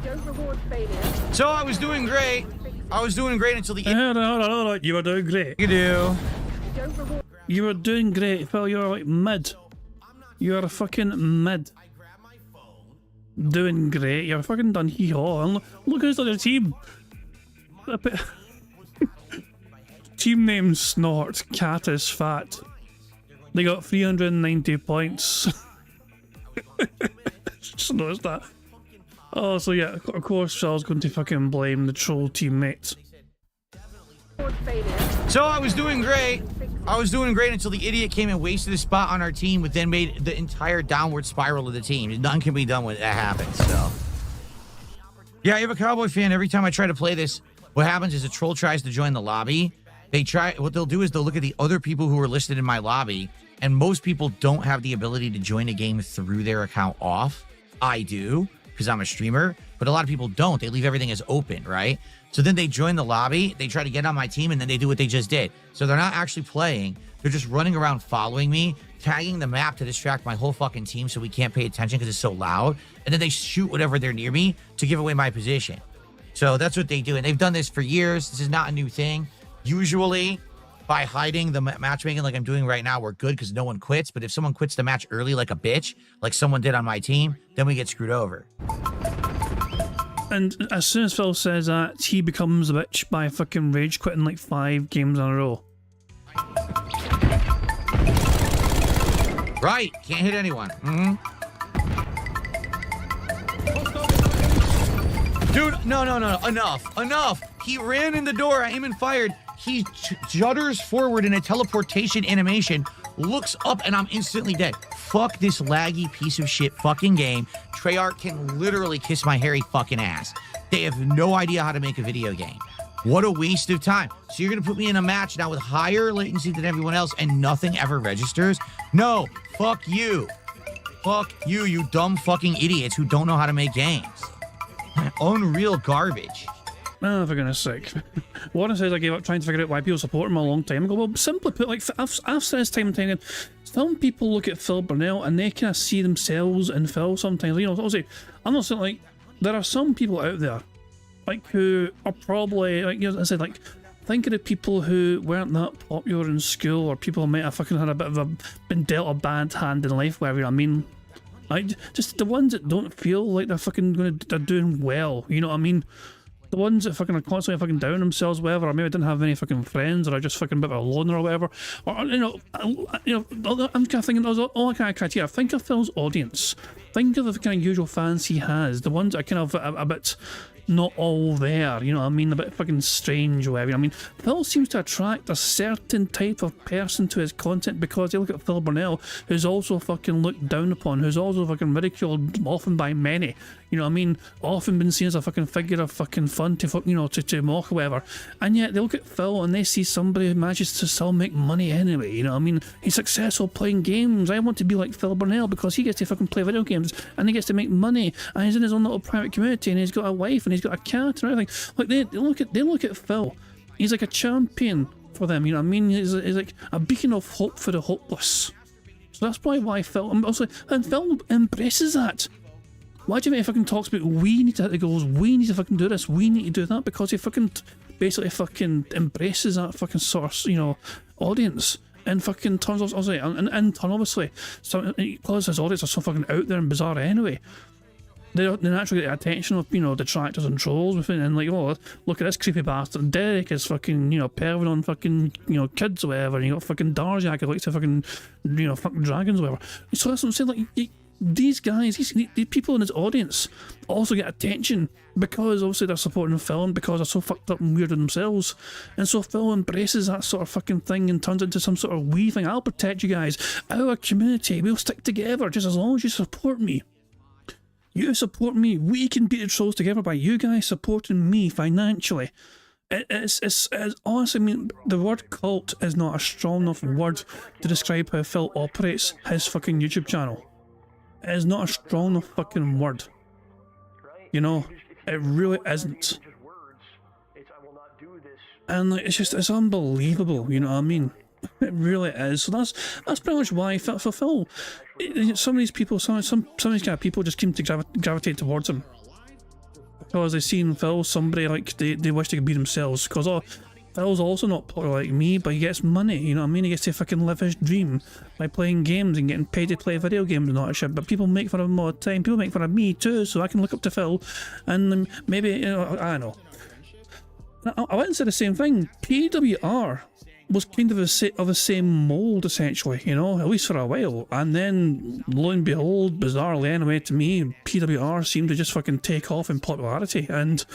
Don't reward failure. So I was doing great. I was doing great until the No, you were doing great. you do. Don't reward. You were doing great, Phil. You were like mid. You were fucking mid. Doing great. You're fucking done hee-haw. And look who's on your team. Team name Snort. Cat is fat. They got 390 points. Just noticed that. Oh, so yeah, of course I was going to fucking blame the troll teammates. So I was doing great. I was doing great until the idiot came and wasted a spot on our team, but then made the entire downward spiral of the team. Nothing can be done when that happens, so. Yeah, I have a Cowboy fan. Every time I try to play this, what happens is a troll tries to join the lobby. What they'll do is they'll look at the other people who are listed in my lobby, and most people don't have the ability to join a game through their account off. I do, because I'm a streamer, but a lot of people don't. They leave everything as open, right? So then they join the lobby, they try to get on my team, and then they do what they just did. So they're not actually playing. They're just running around following me, tagging the map to distract my whole fucking team so we can't pay attention because it's so loud. And then they shoot whatever they're near me to give away my position. So that's what they do. And they've done this for years. This is not a new thing. Usually, by hiding the matchmaking like I'm doing right now, we're good because no one quits. But if someone quits the match early like a bitch, like someone did on my team, then we get screwed over. And as soon as Phil says that, he becomes a bitch by fucking rage quitting like 5 games in a row. Right. Can't hit anyone. Dude, no. Enough. He ran in the door. I aim and fired. He judders forward in a teleportation animation, looks up, and I'm instantly dead. Fuck this laggy piece of shit fucking game. Treyarch can literally kiss my hairy fucking ass. They have no idea how to make a video game. What a waste of time. So you're gonna put me in a match now with higher latency than everyone else and nothing ever registers? No, fuck you. Fuck you, you dumb fucking idiots who don't know how to make games. Unreal garbage. Oh, for goodness sake. Warren says I gave up trying to figure out why people support him a long time ago. Well, simply put, like, I've said this time and time again, some people look at Phil Burnell and they kind of see themselves in Phil sometimes. You know, obviously, I'm not saying, like, there are some people out there, like, who are probably, like, you know, I said, like, think of the people who weren't that popular in school, or people who might have fucking had a bit of been dealt a bad hand in life, whatever I mean. Like, just the ones that don't feel like they're fucking they're doing well, you know what I mean? The ones that fucking are constantly fucking down themselves, whatever, or maybe didn't have any fucking friends, or are just fucking a bit of a loner or whatever, or I'm kind of thinking, all kind of criteria. Think of Phil's audience. Think of the kind of usual fans he has. The ones that are kind of a bit not all there, you know what I mean, a bit fucking strange or whatever. I mean, Phil seems to attract a certain type of person to his content because they look at Phil Burnell, who's also fucking looked down upon, who's also fucking ridiculed often by many, you know what I mean, often been seen as a fucking figure of fucking fun to, you know, to mock or whatever, and yet they look at Phil and they see somebody who manages to still make money anyway, you know what I mean, he's successful playing games. I want to be like Phil Burnell because he gets to fucking play video games and he gets to make money and he's in his own little private community and he's got a wife and he's got a cat and everything. Like they look at Phil. He's like a champion for them, you know what I mean? He's like a beacon of hope for the hopeless. So that's probably why Phil, and Phil embraces that. Why do you think he fucking talks about we need to hit the goals, we need to fucking do this, we need to do that? Because he fucking basically fucking embraces that fucking source, you know, audience. And fucking turns obviously, and obviously, because his audience are so fucking out there and bizarre anyway, they naturally get the attention of, you know, detractors and trolls and like, oh, look at this creepy bastard. Derek is fucking, you know, perving on fucking, you know, kids or whatever. And you got fucking Darjak who likes to fucking, you know, fucking dragons or whatever. So that's what I'm saying. Like, these guys, these people in his audience also get attention because obviously they're supporting the film because they're so fucked up and weird in themselves. And so Phil embraces that sort of fucking thing and turns into some sort of we thing. I'll protect you guys. Our community, we'll stick together just as long as you support me. You support me. We can beat the trolls together by you guys supporting me financially. It's honestly, I mean, the word cult is not a strong enough word to describe how Phil operates his fucking YouTube channel. It is not a strong enough fucking word. You know, it really isn't. And like, it's unbelievable, you know what I mean? It really is. So that's pretty much why for Phil, some of these people, some of these kind of people just seem to gravitate towards him because they see in Phil somebody like they wish they could be themselves. Because Phil's also not popular like me, but he gets money. You know what I mean? He gets to fucking live his dream by playing games and getting paid to play video games and all that shit. But people make fun of him all the time. People make fun of me too, so I can look up to Phil and maybe, you know, I don't know. I wouldn't say the same thing. PWR was kind of the same mould, essentially, you know, at least for a while. And then, lo and behold, bizarrely anyway, to me, PWR seemed to just fucking take off in popularity. And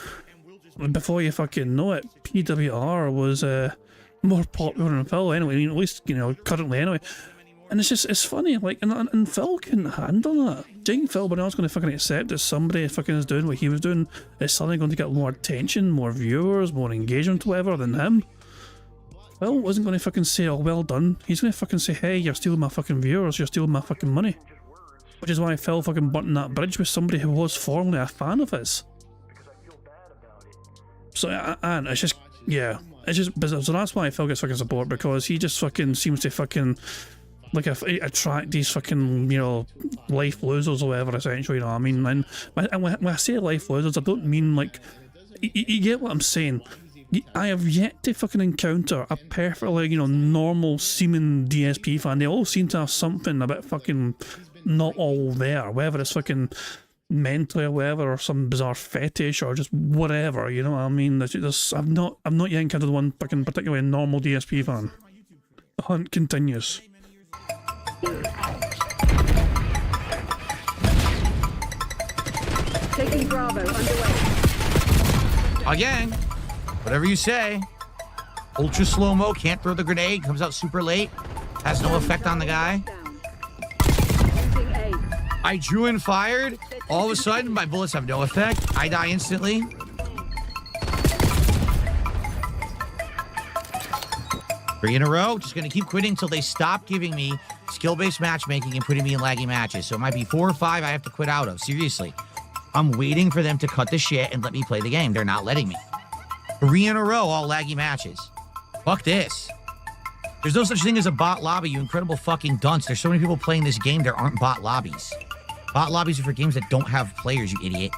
before you fucking know it, PWR was more popular than Phil anyway, I mean, at least, you know, currently anyway. And it's funny, like, and Phil couldn't handle that. Do you think Phil Burnell's going to fucking accept that somebody fucking is doing what he was doing is suddenly going to get more attention, more viewers, more engagement, whatever, than him? Phil wasn't going to fucking say, oh, well done. He's going to fucking say, hey, you're stealing my fucking viewers, you're stealing my fucking money. Which is why Phil fucking burnt that bridge with somebody who was formerly a fan of his. So, and it's just, yeah, it's just bizarre. So that's why Phil gets fucking support, because he just fucking seems to fucking, like, attract these fucking, you know, life losers or whatever, essentially, you know what I mean? And when I say life losers, I don't mean, like, you get what I'm saying. I have yet to fucking encounter a perfectly, you know, normal seeming DSP fan. They all seem to have something a bit fucking not all there, whether it's fucking mentally or whatever, or some bizarre fetish or just whatever, you know what I mean? I've not yet encountered one fucking particularly normal DSP fan. The hunt continues. Taking Bravo underway. Again, whatever you say. Ultra slow-mo, can't throw the grenade, comes out super late, has no effect on the guy. Ending A. I drew and fired. All of a sudden, my bullets have no effect. I die instantly. 3 in a row. Just going to keep quitting until they stop giving me skill-based matchmaking and putting me in laggy matches. So it might be 4 or 5 I have to quit out of. Seriously. I'm waiting for them to cut the shit and let me play the game. They're not letting me. 3 in a row, all laggy matches. Fuck this. There's no such thing as a bot lobby, you incredible fucking dunce. There's so many people playing this game, there aren't bot lobbies. Bot lobbies are for games that don't have players, you idiot.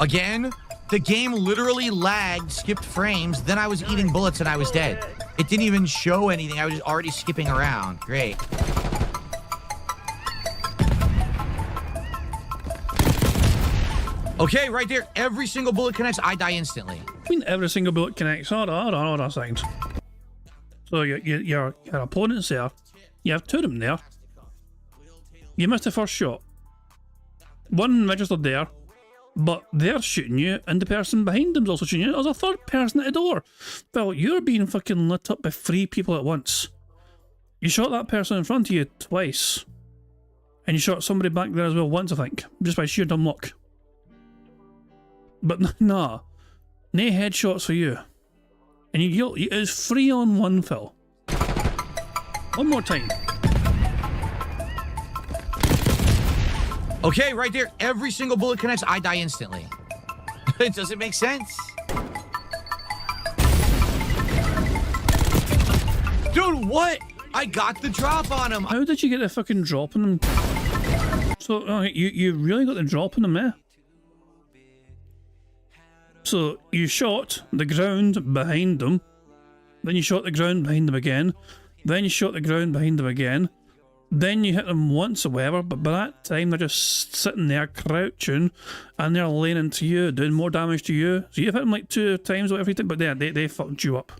Again, the game literally lagged, skipped frames, then I was eating bullets and I was dead. It didn't even show anything, I was just already skipping around. Great. Okay, right there. Every single bullet connects. I die instantly. I mean, every single bullet connects. Hold on a second. So your opponent's there. You have two of them there. You missed the first shot. One registered there, but they're shooting you, and the person behind them's also shooting you. There's a third person at the door. Well, you're being fucking lit up by 3 people at once. You shot that person in front of you twice. And you shot somebody back there as well once, I think. Just by sheer dumb luck. But nah. No headshots for you. And it's 3-on-1, Phil. One more time. Okay, right there. Every single bullet connects. I die instantly. Does it make sense? Dude, what? I got the drop on him. How did you get the fucking drop on them? So, you really got the drop on them, eh? So, you shot the ground behind them, then you shot the ground behind them again, then you shot the ground behind them again, then you hit them once or whatever, but by that time they're just sitting there crouching, and they're laying into you, doing more damage to you. So you've hit them like 2 times or everything, but they fucked you up.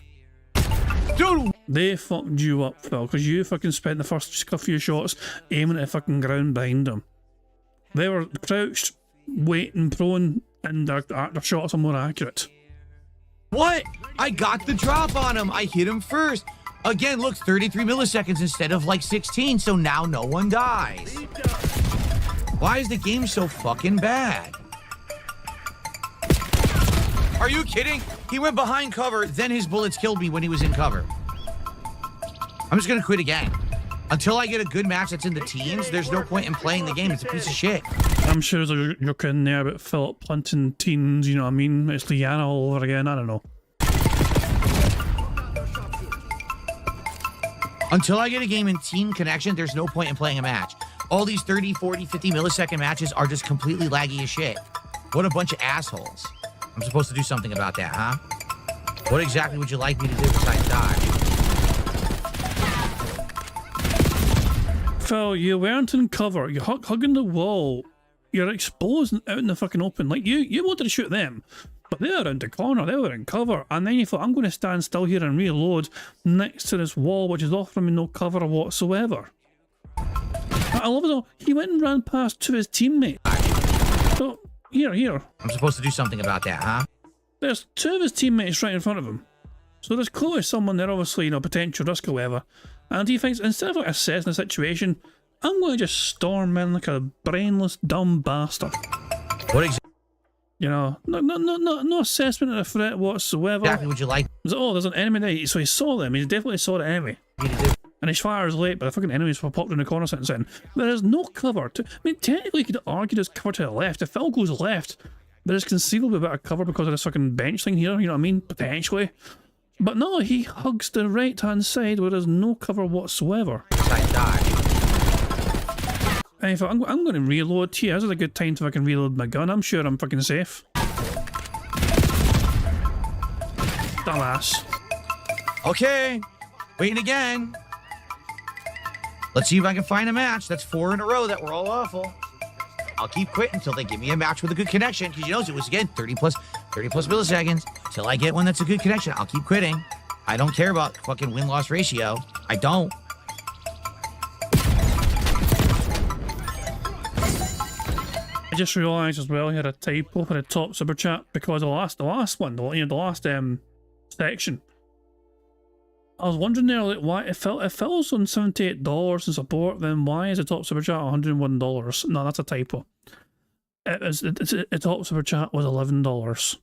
Dude! They fucked you up, Phil, because you fucking spent the first few shots aiming at the fucking ground behind them. They were crouched, waiting, prone, and their shots are more accurate. What? I got the drop on him. I hit him first. Again, look, 33 milliseconds instead of like 16, so now no one dies. Why is the game so fucking bad? Are you kidding? He went behind cover, then his bullets killed me when he was in cover. I'm just gonna quit again. Until I get a good match that's in the teens, there's no point in playing the game. It's a piece of shit. I'm sure there's a joke in there about Philip punting teens, you know what I mean? It's Liana all over again, I don't know. Until I get a game in team connection, there's no point in playing a match. All these 30, 40, 50 millisecond matches are just completely laggy as shit. What a bunch of assholes. I'm supposed to do something about that, huh? What exactly would you like me to do besides die? Phil, you weren't in cover. You're hugging the wall. You're exposed out in the fucking open. Like, you wanted to shoot them, but they were around the corner. They were in cover. And then you thought, I'm going to stand still here and reload next to this wall, which is offering me no cover whatsoever. I love it though. He went and ran past to his teammates. So, here. I'm supposed to do something about that, huh? There's 2 of his teammates right in front of him. So there's clearly someone there, obviously, you know, potential risk or whatever. And he thinks, instead of like assessing the situation, I'm going to just storm in like a brainless, dumb bastard. What exactly? You know, no assessment of the threat whatsoever. Exactly would you like? Oh, there's an enemy there. So he saw them. He definitely saw the enemy. And his fire is late, but the fucking enemies were popped in the corner since then. There is no cover. I mean, technically, you could argue there's cover to the left. If Phil goes left, there is conceivably a bit of cover because of this fucking bench thing here. You know what I mean? Potentially. But no, he hugs the right-hand side where there's no cover whatsoever. I die. And if I'm going to reload here. This is a good time to fucking reload my gun. I'm sure I'm fucking safe. Dumbass. Okay, waiting again. Let's see if I can find a match. That's 4 in a row that were all awful. I'll keep quitting until they give me a match with a good connection, because you know it was, again, 30 plus milliseconds. Till I get one that's a good connection, I'll keep quitting. I don't care about fucking win-loss ratio. I don't. I just realised as well he had a typo for the top super chat because the last one, the last section. I was wondering there, like, why if Phil's on $78 in support, then why is the top super chat $101? No, that's a typo. The top super chat was $11.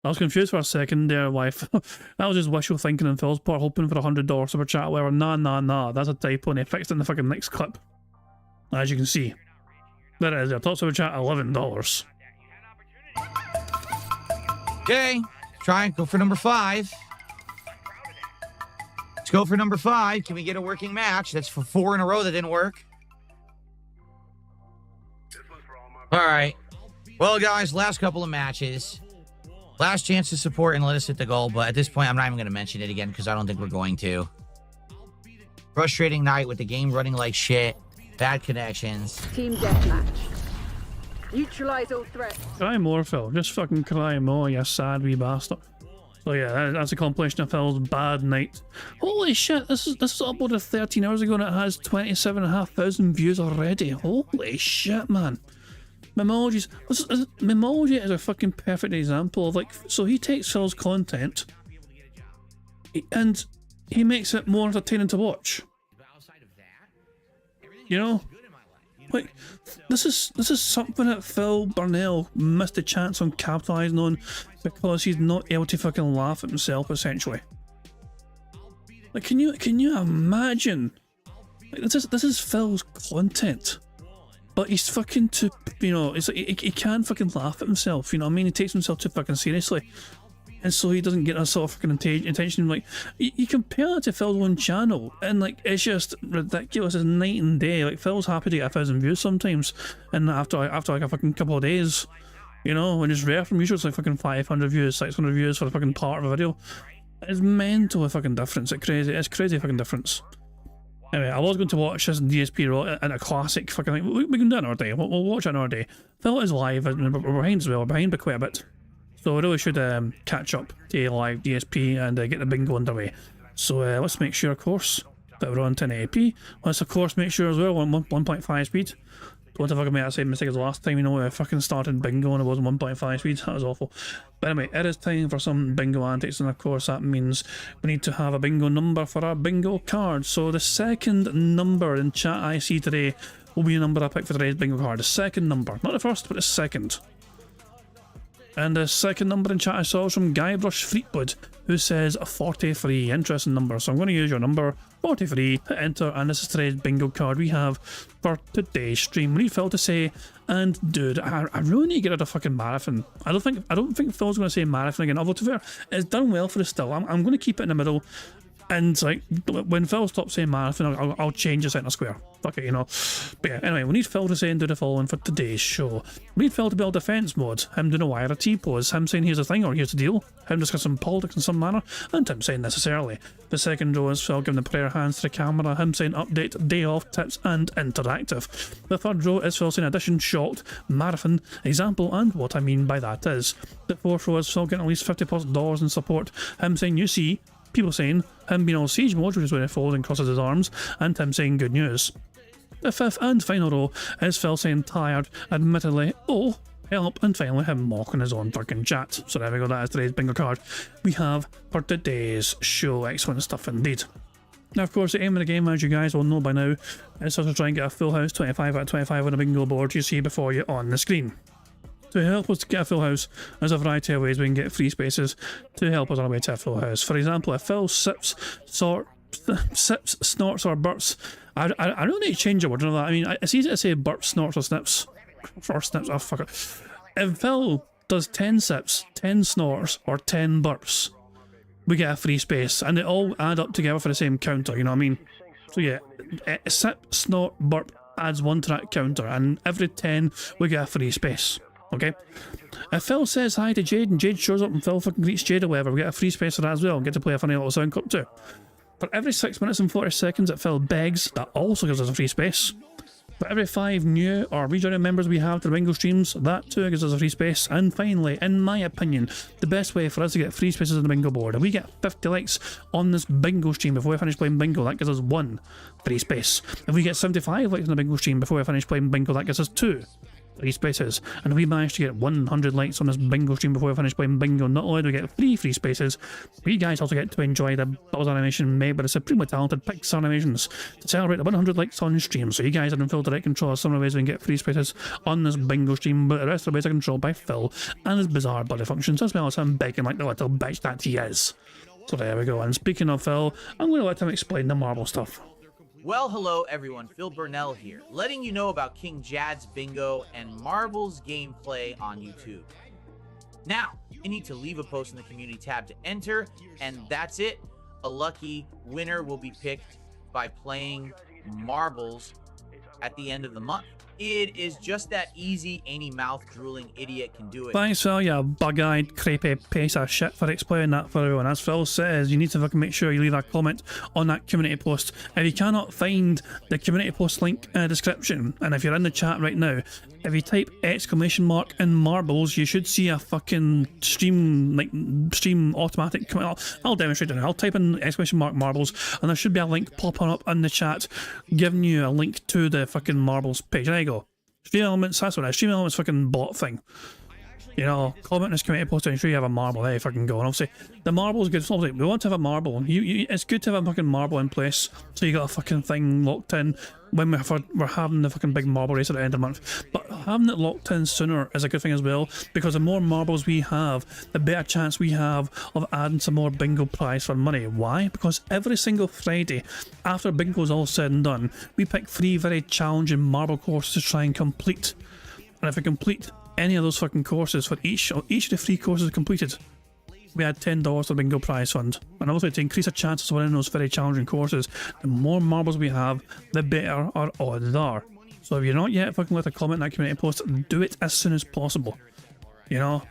I was confused for a second there, wife. That was just wishful thinking on Phil's part, hoping for $100 super chat. Whatever. Nah, that's a typo, and he fixed it in the fucking next clip. As you can see, there it is. The top super chat $11. Okay, try and go for number 5. Let's go for number 5. Can we get a working match? That's for 4 in a row that didn't work. All right. Well, guys, last couple of matches. Last chance to support and let us hit the goal, but at this point, I'm not even going to mention it again because I don't think we're going to. Frustrating night with the game running like shit. Bad connections. Team deathmatch. Neutralize all threats. Cry more, Phil. Just fucking cry more, you sad wee bastard. So yeah, that's a compilation of Phil's bad night. Holy shit, this is uploaded 13 hours ago and it has 27,500 views already. Holy shit, man. Memology is a fucking perfect example of, like, so he takes Phil's content and he makes it more entertaining to watch. You know? Like, this is something that Phil Burnell missed a chance on capitalising on because he's not able to fucking laugh at himself, essentially. Like, can you imagine? Like, this is Phil's content, but he's fucking too, you know, it's like he can't fucking laugh at himself. You know what I mean? He takes himself too fucking seriously. And so he doesn't get that sort of fucking attention. Like, you compare it to Phil's own channel, and like, it's just ridiculous. It's night and day. Like, Phil's happy to get 1,000 views sometimes, and after like a fucking couple of days, you know, when it's rare from usually it's like fucking 500 views, 600 views for a fucking part of a video. It's mental a fucking difference. It's crazy fucking difference. Anyway, I was going to watch this DSP Raw in a classic fucking thing. We can do it another day. We'll watch it another day. Phil is live, and we're behind as well. We're behind by quite a bit. So we really should catch up to live DSP and get the bingo underway. So let's make sure, of course, that we're on 1080p. Let's, of course, make sure as well we're on 1.5 speed. Don't fucking make that same mistake as last time, you know, I fucking started bingo and it wasn't 1.5 speed. That was awful. But anyway, it is time for some bingo antics, and of course that means we need to have a bingo number for our bingo card. So the second number in chat I see today will be the number I picked for today's bingo card. The second number. Not the first, but the second. And the second number in chat I saw was from Guybrush Fleetwood, who says 43. Interesting number. So I'm going to use your number 43, hit enter, and this is today's bingo card we have for today's stream. We need Phil to say, and dude, I really need to get out of fucking marathon. I don't think Phil's going to say marathon again. Although to be fair, it's done well for us still. I'm going to keep it in the middle. And like, when Phil stops saying marathon, I'll change the centre square. Fuck it, you know. But yeah, anyway, we need Phil to say and do the following for today's show. We need Phil to build defence mode, him doing a wire, a T-pose, him saying here's the thing or here's the deal, him discussing politics in some manner, and him saying necessarily. The second row is Phil giving the prayer hands to the camera, him saying update, day off, tips, and interactive. The third row is Phil saying addition, shocked, marathon, example, and what I mean by that is. The fourth row is Phil getting at least $50+ in support, him saying you see, people saying him being on siege mode, which is when he folds and crosses his arms, and him saying good news. The fifth and final row is Phil saying tired, admittedly, oh, help, and finally him mocking his own fucking chat. So there we go, that is today's bingo card we have for today's show. Excellent stuff indeed. Now, of course, the aim of the game, as you guys will know by now, is to try and get a full house 25 out of 25 on a bingo board you see before you on the screen. To help us to get a full house, there's a variety of ways we can get free spaces to help us on our way to a full house. For example, if Phil sips, snorts, or burps, I don't need to change a word on that. I mean, it's easy to say burps, snorts, or snips. Or snips, oh fuck it. If Phil does 10 sips, 10 snorts, or 10 burps, we get a free space, and they all add up together for the same counter, you know what I mean? So yeah, sip, snort, burp adds 1 to that counter, and every 10 we get a free space. Okay? If Phil says hi to Jade and Jade shows up and Phil fucking greets Jade or whatever, we get a free space for that as well and get to play a funny little sound clip too. For every 6 minutes and 40 seconds that Phil begs, that also gives us a free space. For every 5 new or rejoining members we have to the bingo streams, that too gives us a free space. And finally, in my opinion, the best way for us to get free spaces on the bingo board, if we get 50 likes on this bingo stream before we finish playing bingo, that gives us 1 free space. If we get 75 likes on the bingo stream before we finish playing bingo, that gives us 2 free spaces. And if we manage to get 100 likes on this bingo stream before we finish playing bingo, not only do we get 3 free spaces, but you guys also get to enjoy the Bubbles animation made by the supremely talented Pixar Animations to celebrate the 100 likes on stream. So you guys are in full direct control of some of the ways we can get free spaces on this bingo stream, but the rest of the ways are controlled by Phil and his bizarre body functions, as well as him begging like the little bitch that he is. So there we go. And speaking of Phil, I'm going to let him explain the marble stuff. Well, hello everyone, Phil Burnell here, letting you know about King Jad's Bingo and Marbles gameplay on YouTube. Now, you need to leave a post in the community tab to enter, and that's it. A lucky winner will be picked by playing Marbles at the end of the month. It is just that easy, any mouth-drooling idiot can do it. Thanks, Phil, you bug-eyed, creepy piece of shit, for explaining that for everyone. As Phil says, you need to fucking make sure you leave a comment on that community post. If you cannot find the community post link in the description, and if you're in the chat right now, if you type exclamation mark and marbles, you should see a fucking stream automatic. I'll demonstrate it. I'll type in exclamation mark marbles, and there should be a link popping up in the chat, giving you a link to the fucking marbles page. There you go. Stream Elements, that's what it is. Stream Elements fucking bot thing. You know, comment in this community post and ensure you have a marble. There you fucking go. And obviously, the marble is good. So obviously, we want to have a marble. It's good to have a fucking marble in place, so you got a fucking thing locked in when we're having the fucking big marble race at the end of the month. But having it locked in sooner is a good thing as well, because the more marbles we have, the better chance we have of adding some more bingo prize for money. Why? Because every single Friday, after bingo's all said and done, we pick 3 very challenging marble courses to try and complete. And if we complete any of those fucking courses, for each of the 3 courses completed, we had $10 to the bingo prize fund. And also to increase our chances of winning those very challenging courses, the more marbles we have, the better our odds are. So if you're not yet fucking left a comment in that community post, do it as soon as possible. You know?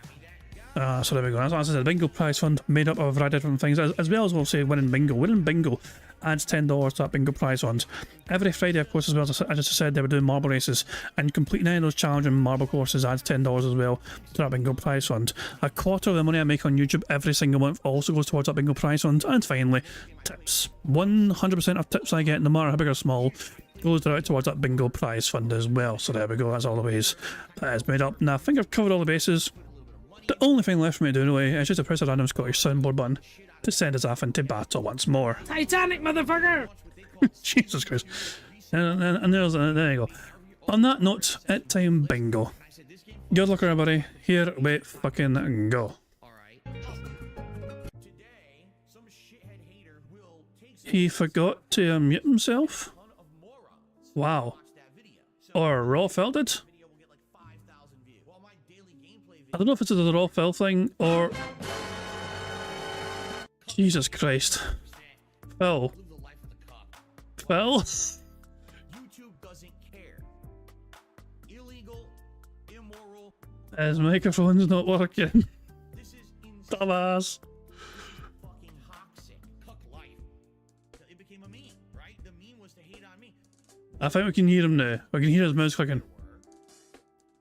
So there we go. As I said, the bingo prize fund made up of a variety of different things, as well as we'll say winning bingo. Winning bingo adds $10 to that bingo prize fund. Every Friday, of course, as well, as I just said, they were doing marble races, and completing any of those challenging marble courses adds $10 as well to that bingo prize fund. A quarter of the money I make on YouTube every single month also goes towards that bingo prize fund. And finally, tips. 100% of tips I get, no matter how big or small, goes right towards that bingo prize fund as well. So there we go. That's all the ways that is made up. Now, I think I've covered all the bases. The only thing left for me to do anyway is just to press a random Scottish soundboard button to send us off into battle once more. Titanic, motherfucker! Jesus Christ. And there you go. On that note, it's time bingo. Good luck everybody. Here we fucking go. He forgot to unmute himself? Wow. Or Raw felt it? I don't know if it's a raw fill thing or... Jesus Christ. Phil. Phil? YouTube doesn't care. Illegal, immoral. His microphone's not working. This is insane. Dumbass. Fucking toxic. Cuck life. It became a meme, right? The meme was to hate on me. I think we can hear him now. We can hear his mouse clicking.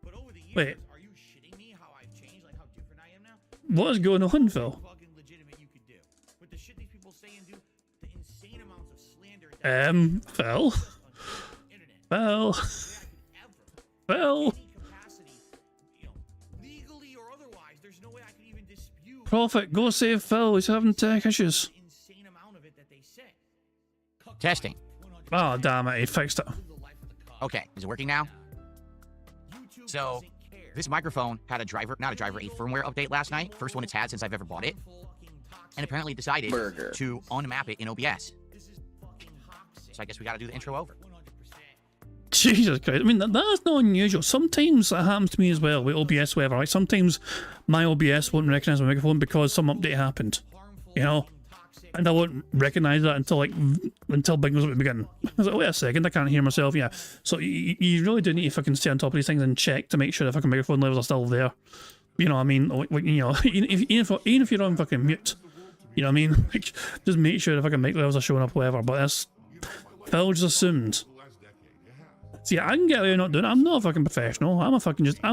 But over the years, Wait. are you shitting me how I've changed, like how different I am now? What is going on, Phil? Fucking legitimate you could do. With the shit these people say and do, the insane amounts of slander Phil? Phil? Phil? legally or otherwise, there's no way I could even dispute Prophet, go save Phil. He's having tech issues. the insane amount of it that they say. Testing. Oh, damn it. He fixed it. Okay, is it working now? So, this microphone had a firmware update last night. First one it's had since I've ever bought it. And apparently it decided to unmap it in OBS. So I guess we gotta do the intro over. Jesus Christ. I mean, that's not unusual. Sometimes that happens to me as well with OBS, whatever. Like, sometimes my OBS won't recognize my microphone because some update happened. You know? And I won't recognize that until Bingo's at the beginning. I was like, wait a second, I can't hear myself. Yeah. So you really do need to fucking stay on top of these things and check to make sure the fucking microphone levels are still there. You know what I mean? Like, you know, even if you're on fucking mute, you know what I mean? Like, just make sure the fucking mic levels are showing up, whatever. But that's Phil just assumed. See, I can get away with not doing it. I'm not a fucking professional. I'm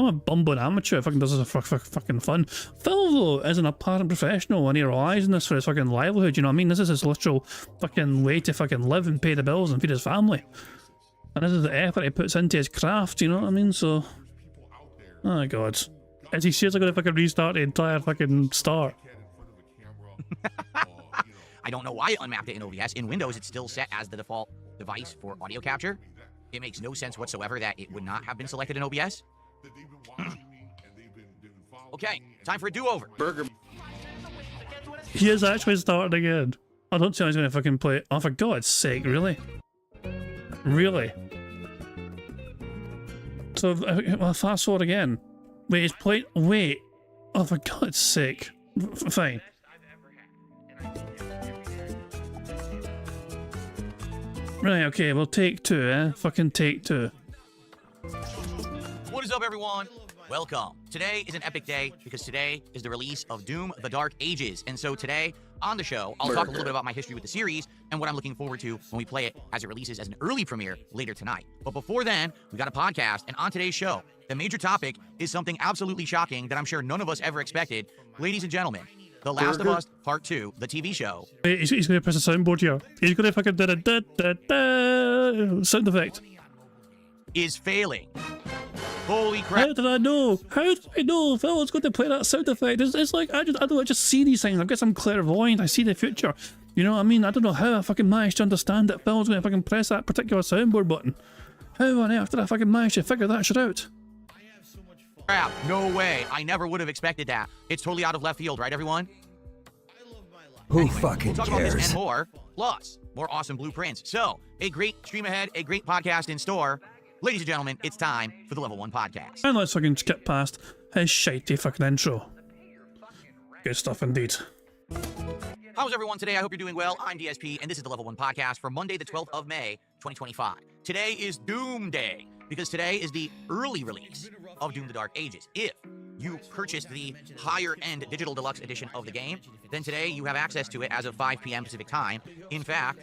a bumbling amateur. Fucking does this for fucking fun. Phil, though, is an apparent professional and he relies on this for his fucking livelihood. You know what I mean? This is his literal fucking way to fucking live and pay the bills and feed his family. And this is the effort he puts into his craft. You know what I mean? So, oh god, is he seriously going to fucking restart the entire fucking start? I don't know why it unmapped it in OBS. In Windows, it's still set as the default device for audio capture. It makes no sense whatsoever that it would not have been selected in OBS. Okay, time for a do-over. Burger. He is actually starting again. I don't see how he's going to fucking play it. Oh, for God's sake, really? Really? So, well, fast forward again. Wait, he's playing... Wait. Oh, for God's sake. Fine. Right, okay, well, take two, eh? Fucking take two. What is up, everyone? Welcome. Today is an epic day because today is the release of Doom: The Dark Ages. And so today on the show, I'll talk a little bit about my history with the series and what I'm looking forward to when we play it as it releases as an early premiere later tonight. But before then, we got a podcast, and on today's show, the major topic is something absolutely shocking that I'm sure none of us ever expected. Ladies and gentlemen, The Last of Us Part 2, the TV show. He's going to press a soundboard here. He's going to fucking da-da-da-da-da sound effect. Is failing. Holy crap. How did I know? How did I know Phil was going to play that sound effect? It's like, I just see these things. I guess I'm clairvoyant. I see the future. You know what I mean? I don't know how I fucking managed to understand that Phil was going to fucking press that particular soundboard button. How on earth did I fucking manage to figure that shit out? Crap, no way. I never would have expected that. It's totally out of left field, right, everyone? Who fucking we'll talk about this cares? and more, plus more awesome blueprints. So, a great stream ahead, a great podcast in store. Ladies and gentlemen, it's time for the Level 1 podcast. And let's fucking skip past his shitey fucking intro. Good stuff indeed. How's everyone today? I hope you're doing well. I'm DSP, and this is the Level 1 podcast for Monday, the 12th of May, 2025. Today is Doom Day, because today is the early release of Doom: The Dark Ages. If you purchased the higher-end digital deluxe edition of the game, then today you have access to it as of 5 p.m. Pacific time. In fact,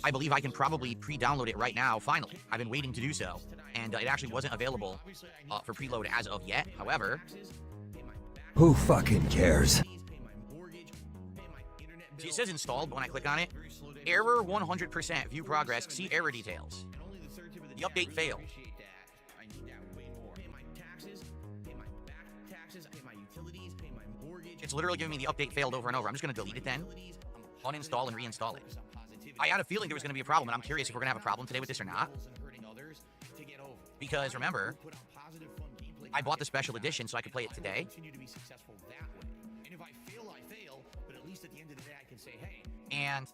I believe I can probably pre-download it right now, finally. I've been waiting to do so, and it actually wasn't available for preload as of yet. However, Who fucking cares? see, it says installed, but when I click on it, error 100%, view progress, see error details. The update failed. It's literally giving me the update failed over and over. I'm just going to delete it then, uninstall and reinstall it. I had a feeling there was going to be a problem, and I'm curious if we're going to have a problem today with this or not. Because remember, I bought the special edition so I could play it today. And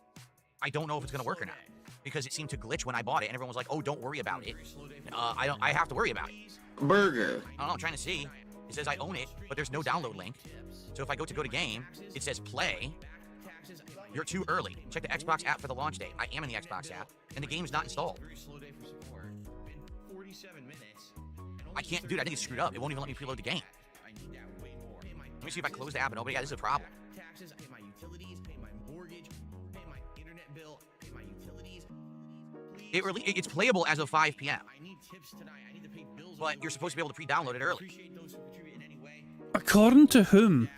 I don't know if it's going to work or not, because it seemed to glitch when I bought it, and everyone was like, "Oh, don't worry about it." I have to worry about it. Burger. I don't know. I'm trying to see. It says I own it, but there's no download link. So if I go to game, it says play. You're too early. Check the Xbox app for the launch date. I am in the Xbox app, and the game's not installed. I can't, dude. I think it's screwed up. It won't even let me preload the game. Let me see if I close the app and open it. Yeah, this is a problem. It's playable as of 5 p.m. But you're supposed to be able to pre-download it early. According to whom?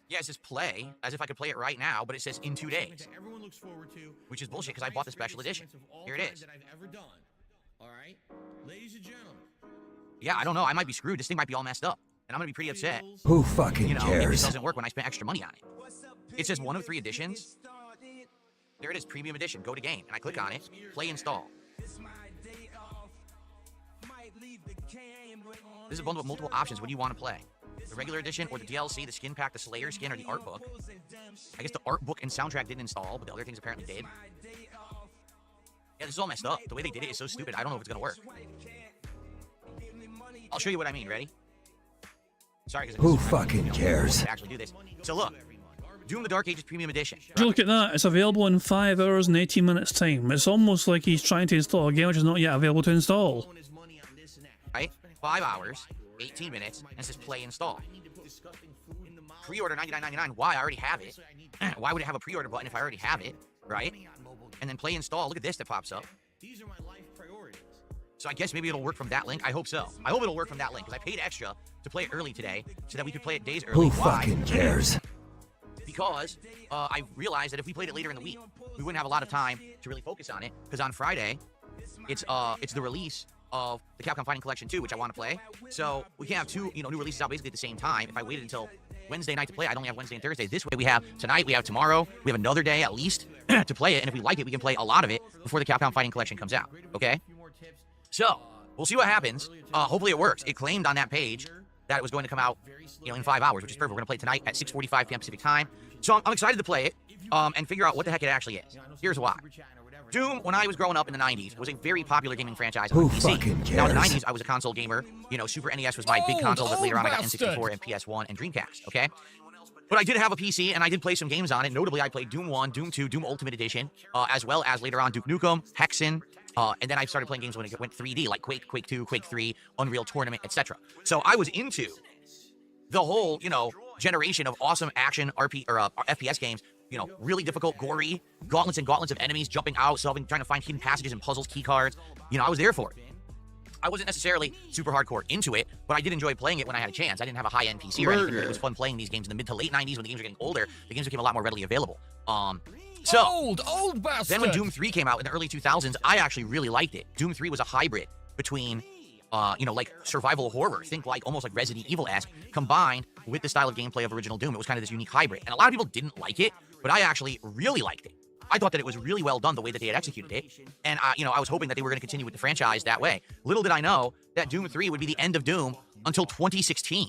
Yeah, it says play, as if I could play it right now, but it says in 2 days. Which is bullshit, because I bought the special edition. Here it is. Yeah, I don't know. I might be screwed. This thing might be all messed up. And I'm going to be pretty upset. Who fucking If it cares? doesn't work when I spent extra money on it. It says 1 of 3 editions. There it is, premium edition. Go to game. And I click on it. Play install. This is a bundle with multiple options. What do you want to play? The regular edition or the DLC, the skin pack, the Slayer skin, or the art book? I guess the art book and soundtrack didn't install, but the other things apparently did. Yeah, this is all messed up. The way they did it is so stupid. I don't know if it's going to work. I'll show you what I mean. Ready? Sorry, because Who fucking cares? actually do this. So look, Doom: The Dark Ages Premium Edition. Look at that. It's available in 5 hours and 18 minutes time. It's almost like he's trying to install a game which is not yet available to install. Right? 5 hours, 18 minutes, and it says play install. Pre-order $99.99. Why? I already have it. Why would it have a pre-order button if I already have it? Right? And then play install. Look at this that pops up. So I guess maybe it'll work from that link. I hope so. I hope it'll work from that link, because I paid extra to play it early today so that we could play it days early. Who Why? fucking cares? Because I realized that if we played it later in the week, we wouldn't have a lot of time to really focus on it. Because on Friday, it's the release of the Capcom Fighting Collection 2, which I want to play. So we can't have two new releases out basically at the same time. If I waited until Wednesday night to play, I'd only have Wednesday and Thursday. This way we have tonight, we have tomorrow, we have another day at least to play it. And if we like it, we can play a lot of it before the Capcom Fighting Collection comes out. Okay? So we'll see what happens. Hopefully it works. It claimed on that page that it was going to come out in 5 hours, which is perfect. We're going to play it tonight at 6:45 p.m. Pacific time. So I'm excited to play it and figure out what the heck it actually is. Here's why. Doom, when I was growing up in the 90s, was a very popular gaming franchise on Who PC. fucking Now, in the cares? 90s, I was a console gamer. Super NES was my big console, but later on I got N64 and PS1 and Dreamcast, okay? But I did have a PC, and I did play some games on it. Notably, I played Doom 1, Doom 2, Doom Ultimate Edition, as well as later on Duke Nukem, Hexen, and then I started playing games when it went 3D, like Quake, Quake 2, Quake 3, Unreal Tournament, etc. So I was into the whole, generation of awesome action FPS games. Really difficult, gory, gauntlets and gauntlets of enemies, jumping out, trying to find hidden passages and puzzles, key cards. I was there for it. I wasn't necessarily super hardcore into it, but I did enjoy playing it when I had a chance. I didn't have a high-end PC or anything, but it was fun playing these games in the mid to late 90s when the games were getting older. The games became a lot more readily available. Old bastard! Then when Doom 3 came out in the early 2000s, I actually really liked it. Doom 3 was a hybrid between, like survival horror, think like almost like Resident Evil-esque, combined with the style of gameplay of original Doom. It was kind of this unique hybrid. And a lot of people didn't like it, but I actually really liked it. I thought that it was really well done the way that they had executed it. And, I was hoping that they were going to continue with the franchise that way. Little did I know that Doom 3 would be the end of Doom until 2016.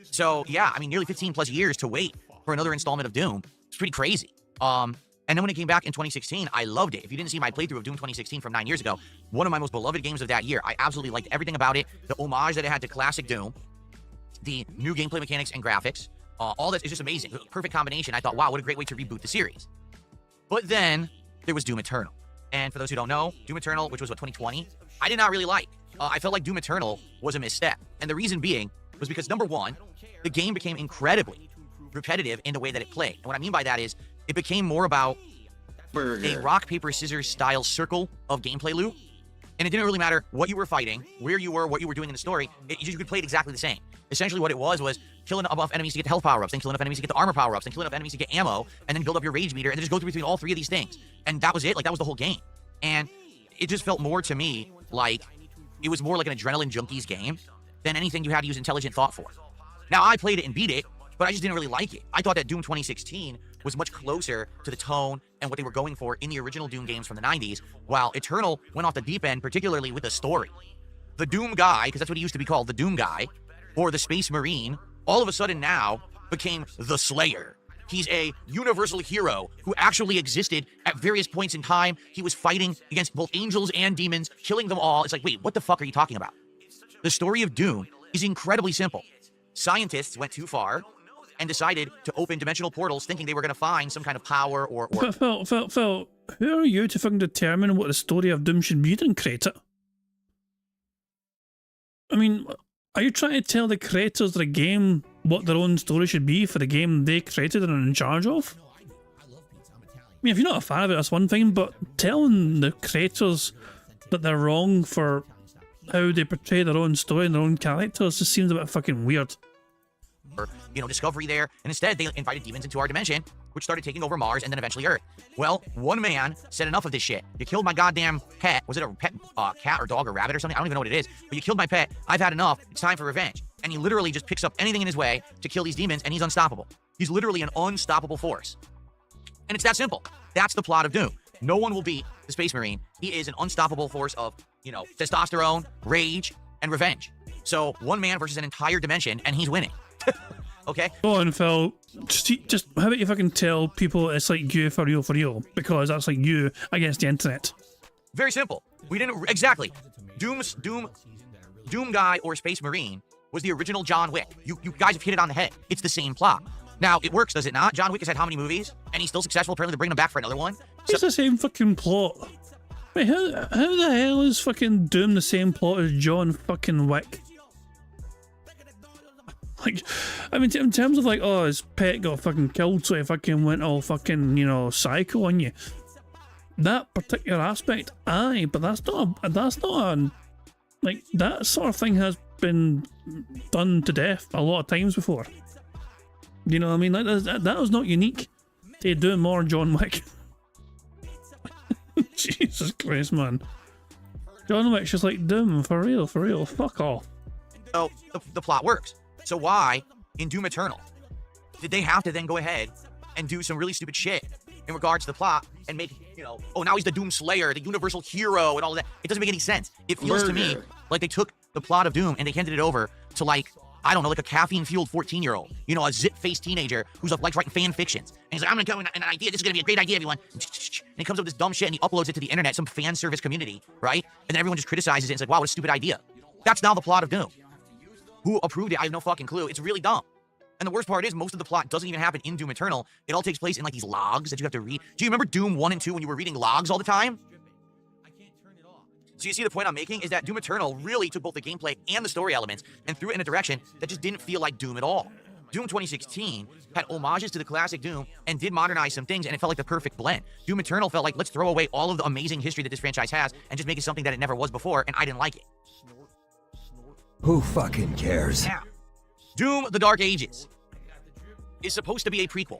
So, yeah, nearly 15 plus years to wait for another installment of Doom. It's pretty crazy. And then when it came back in 2016, I loved it. If you didn't see my playthrough of Doom 2016 from 9 years ago, one of my most beloved games of that year. I absolutely liked everything about it. The homage that it had to classic Doom, the new gameplay mechanics and graphics, all that is just amazing. Perfect combination. I thought, wow, what a great way to reboot the series. But then there was Doom Eternal. And for those who don't know, Doom Eternal, which was 2020, I did not really like. I felt like Doom Eternal was a misstep. And the reason being was because, number one, the game became incredibly repetitive in the way that it played. And what I mean by that is it became more about a rock, paper, scissors style circle of gameplay loop. And it didn't really matter what you were fighting, where you were, what you were doing in the story. You could play it exactly the same. Essentially what it was kill enough enemies to get the health power-ups, then kill enough enemies to get the armor power-ups, then kill enough enemies to get ammo, and then build up your rage meter, and then just go through between all three of these things. And that was it. Like, that was the whole game. And it just felt more to me like it was more like an adrenaline junkies game than anything you had to use intelligent thought for. Now, I played it and beat it, but I just didn't really like it. I thought that Doom 2016 was much closer to the tone and what they were going for in the original Doom games from the 90s, while Eternal went off the deep end, particularly with the story. The Doom guy, because that's what he used to be called, the Doom guy, or the Space Marine, all of a sudden now became the Slayer. He's a universal hero who actually existed at various points in time. He was fighting against both angels and demons, killing them all. It's like, wait, what the fuck are you talking about? The story of Doom is incredibly simple. Scientists went too far and decided to open dimensional portals thinking they were going to find some kind of power or... Phil, who are you to fucking determine what the story of Doom should be? You didn't create it. Are you trying to tell the creators of the game what their own story should be for the game they created and are in charge of? If you're not a fan of it, that's one thing, but telling the creators that they're wrong for how they portray their own story and their own characters just seems a bit fucking weird. Discovery there, and instead they invited demons into our dimension, which started taking over Mars and then eventually Earth. Well, one man said enough of this shit. You killed my goddamn pet. Was it a pet cat or dog or rabbit or something? I don't even know what it is, but you killed my pet. I've had enough. It's time for revenge. And he literally just picks up anything in his way to kill these demons, and he's unstoppable. He's literally an unstoppable force. And it's that simple. That's the plot of Doom. No one will beat the Space Marine. He is an unstoppable force of, testosterone, rage, and revenge. So one man versus an entire dimension, and he's winning. Okay? Go on, Phil. Just how about you fucking tell people it's like you for real, because that's like you against the internet. Very simple. We didn't... Exactly. Doom guy or Space Marine was the original John Wick. You guys have hit it on the head. It's the same plot. Now, it works, does it not? John Wick has had how many movies? And he's still successful. Apparently, they're bringing him back for another one. It's the same fucking plot. Wait, how the hell is fucking Doom the same plot as John fucking Wick? Like, in terms of like, oh, his pet got fucking killed, so he fucking went all fucking, psycho on you. That particular aspect, aye, but that's not like, that sort of thing has been done to death a lot of times before. You know what I mean? Like, that was not unique to doing more John Wick. Jesus Christ, man. John Wick's just like, Doom, for real, fuck off. So, the plot works. So why, in Doom Eternal, did they have to then go ahead and do some really stupid shit in regards to the plot and make, oh, now he's the Doom Slayer, the universal hero, and all of that? It doesn't make any sense. It feels to me like they took the plot of Doom and they handed it over to, like, I don't know, like a caffeine-fueled 14-year-old, a zit-faced teenager who's likes writing fan fictions. And he's like, I'm gonna come with an idea, this is gonna be a great idea, everyone. And he comes up with this dumb shit and he uploads it to the internet, some fan service community, right? And then everyone just criticizes it and it's like, wow, what a stupid idea. That's now the plot of Doom. Who approved it? I have no fucking clue. It's really dumb. And the worst part is most of the plot doesn't even happen in Doom Eternal. It all takes place in like these logs that you have to read. Do you remember Doom 1 and 2 when you were reading logs all the time? So you see the point I'm making is that Doom Eternal really took both the gameplay and the story elements and threw it in a direction that just didn't feel like Doom at all. Doom 2016 had homages to the classic Doom and did modernize some things, and it felt like the perfect blend. Doom Eternal felt like, let's throw away all of the amazing history that this franchise has and just make it something that it never was before, and I didn't like it. Who fucking cares? Now, Doom The Dark Ages is supposed to be a prequel.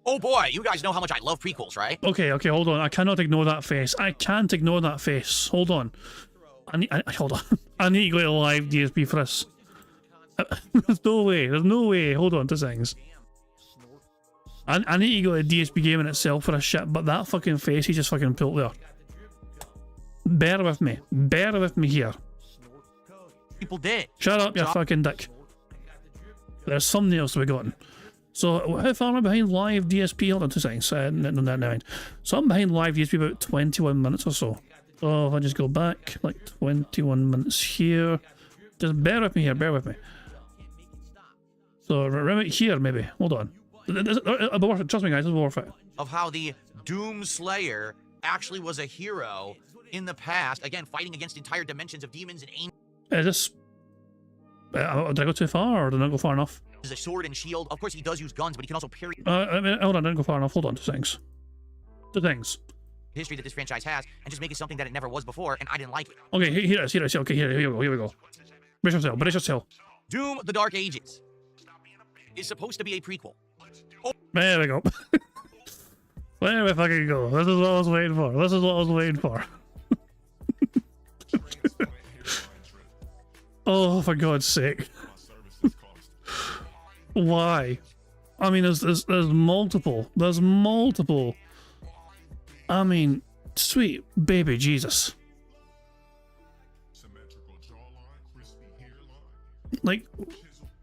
Oh boy, you guys know how much I love prequels, right? Okay, hold on. I cannot ignore that face. I can't ignore that face. Hold on. Hold on. I need to go to live DSP for this. There's no way. There's no way. Hold on to things. I need to go to DSP gaming itself for a shit, but that fucking face he just fucking pulled there. Bear with me. Bear with me here. People did. Shut up, you fucking dick. There's thumbnails to be gotten. So, how far am I behind live DSP? Hold on 2 seconds. No. So, I'm behind live DSP about 21 minutes or so. So, if I just go back, like 21 minutes here. Just bear with me here, bear with me. So, right here, maybe. Hold on. It'll be worth it. Trust me, guys, it'll be worth it. Of how the Doom Slayer actually was a hero in the past, again, fighting against entire dimensions of demons and angels. Is this... did I go too far, or did I not go far enough? A sword and shield. Of course, he does use guns, but he can also parry. I mean, hold on, I didn't go far enough. Hold on, 2 things. 2 things. History that this franchise has, and just make it something that it never was before, and I didn't like it. Okay, here it is. Okay, here we go. Brace yourself. Doom The Dark Ages is supposed to be a prequel. There we go. There we fucking go. This is what I was waiting for. Oh, for God's sake. Why? I mean, there's multiple. There's multiple. I mean, sweet baby Jesus. Like,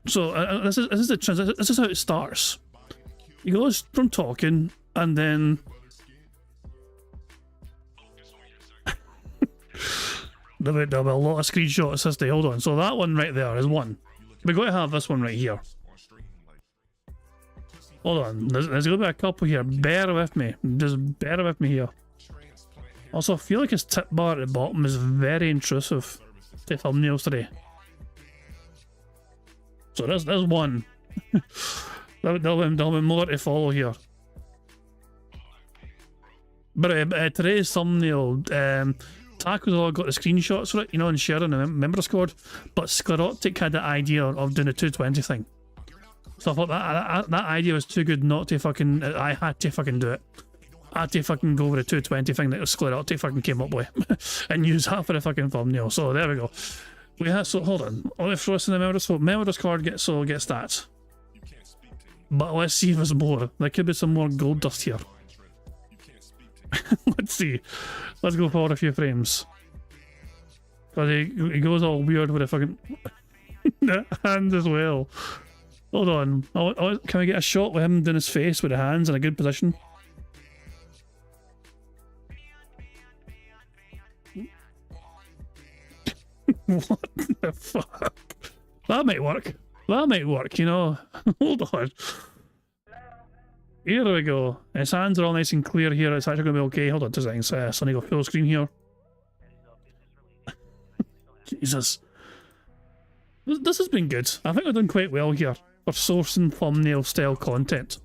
so this is how it starts. He goes from talking, and then there'll be a lot of screenshots this day. Hold on. So that one right there is one. We're going to have this one right here. Hold on. There's going to be a couple here. Bear with me. Just bear with me here. Also, I feel like his tip bar at the bottom is very intrusive to thumbnails today. So there's one. there'll be more to follow here. But today's thumbnail, Taco's all got the screenshots for it, you know, and sharing the member squad. But Sclerotic had the idea of doing the 220 thing. So I thought that idea was too good not to fucking... I had to fucking do it. I had to fucking go with the 220 thing that Sclerotic fucking came up with. And use that for the fucking thumbnail. So there we go. We have, so hold on. I'll throw this in the member. So member card gets stats. But let's see if there's more. There could be some more gold dust here. Let's see. Let's go forward a few frames. Because he goes all weird with the fucking the hand as well. Hold on. Can we get a shot with him doing his face with the hands in a good position? What the fuck? That might work. That might work, you know. Hold on. Here we go. His hands are all nice and clear here. It's actually going to be okay. Hold on 2 seconds. So I go full screen here. Jesus. This has been good. I think we've done quite well here for sourcing thumbnail style content.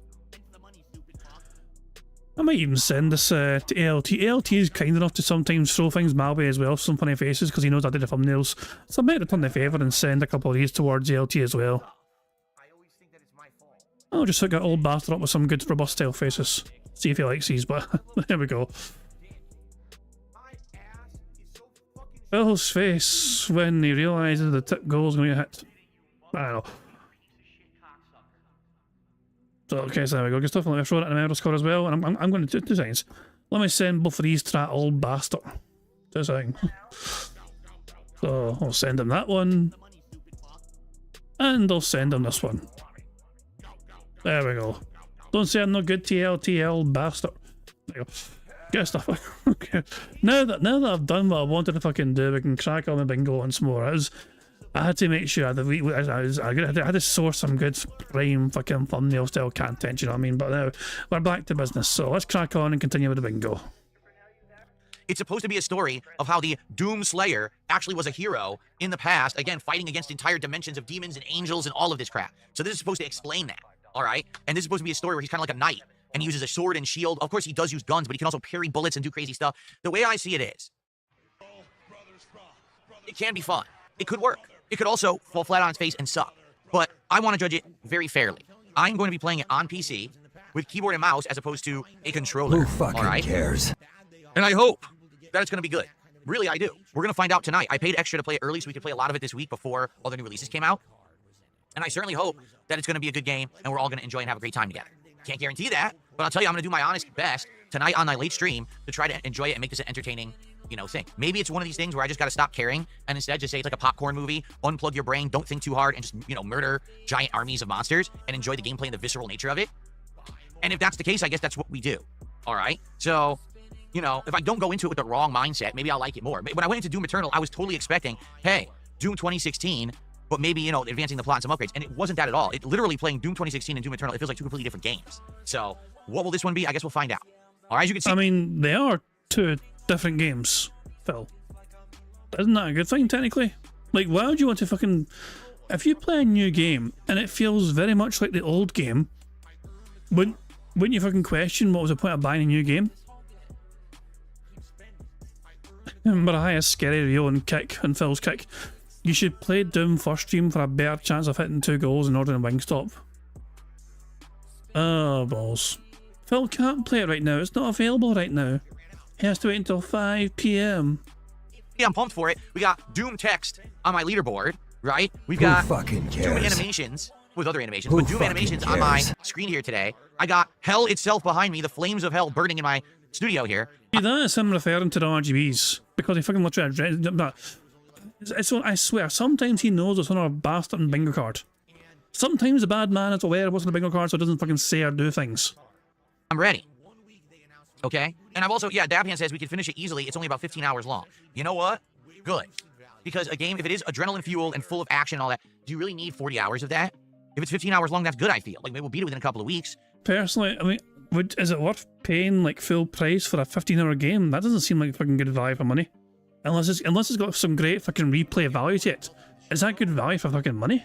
I might even send this to ALT. ALT is kind enough to sometimes throw things my way as well, some funny faces, because he knows I did the thumbnails. So I might return the favour and send a couple of these towards ALT as well. I'll just hook that old bastard up with some good robust style faces. See if he likes these, but there we go. Phil's face when he realises the tip goal is going to hit. I don't know. So, okay, so there we go. Good stuff. Let me throw that in the member score as well. And I'm going to do 2 seconds. Let me send both of these to that old bastard. 2 seconds. So, I'll send him that one. And I'll send him this one. There we go. Don't say I'm not good, TL bastard. There you go. Good stuff. Okay. Now that I've done what I wanted to fucking do, we can crack on the bingo once more. I had to make sure that I had to source some good prime fucking thumbnail style content, you know what I mean? But now we're back to business, so let's crack on and continue with the bingo. It's supposed to be a story of how the Doom Slayer actually was a hero in the past, again, fighting against entire dimensions of demons and angels and all of this crap. So this is supposed to explain that, all right? And this is supposed to be a story where he's kind of like a knight, and he uses a sword and shield. Of course, he does use guns, but he can also parry bullets and do crazy stuff. The way I see it is, it can be fun. It could work. It could also fall flat on its face and suck. But I want to judge it very fairly. I'm going to be playing it on PC with keyboard and mouse as opposed to a controller. Who fucking cares? And I hope that it's going to be good. Really, I do. We're going to find out tonight. I paid extra to play it early so we could play a lot of it this week before all the new releases came out. And I certainly hope that it's going to be a good game and we're all going to enjoy and have a great time together. Can't guarantee that, but I'll tell you, I'm going to do my honest best tonight on my late stream to try to enjoy it and make this an entertaining, you know, thing. Maybe it's one of these things where I just got to stop caring and instead just say it's like a popcorn movie, unplug your brain, don't think too hard, and just, you know, murder giant armies of monsters and enjoy the gameplay and the visceral nature of it. And if that's the case, I guess that's what we do. All right? So, you know, if I don't go into it with the wrong mindset, maybe I'll like it more. When I went into Doom Eternal, I was totally expecting, hey, Doom 2016, but maybe, you know, advancing the plot and some upgrades. And it wasn't that at all. It literally playing Doom 2016 and Doom Eternal, it feels like two completely different games. So, what will this one be? I guess we'll find out. All right, as you can see. I mean, they are two different games, Phil. Isn't that a good thing, technically? Like, why would you want to fucking... If you play a new game and it feels very much like the old game, wouldn't you fucking question what was the point of buying a new game? Mariah's scary Rio and kick and Phil's kick. You should play Doom first stream for a better chance of hitting 2 goals and ordering a Wingstop. Oh, balls. Phil can't play it right now. It's not available right now. He has to wait until 5 PM. Yeah, I'm pumped for it. We got Doom text on my leaderboard, right? We've got fucking cares? Doom animations with other animations, Who but Doom fucking animations on my cares? screen here today. I got hell itself behind me, the flames of hell burning in my studio here. See, that is him referring to the RGBs because he fucking literally. I swear, sometimes he knows it's on a bastard bingo card. Sometimes the bad man is aware of what's on the bingo card so it doesn't fucking say or do things. I'm ready. Okay? And I've also, yeah, Dabhan says we can finish it easily. It's only about 15 hours long. You know what? Good. Because a game, if it is adrenaline fueled and full of action and all that, do you really need 40 hours of that? If it's 15 hours long, that's good, I feel. Like, maybe we'll beat it within a couple of weeks. Personally, I mean, is it worth paying like full price for a 15-hour game? That doesn't seem like fucking good value for money. Unless it's got some great fucking replay value to it. Is that good value for fucking money?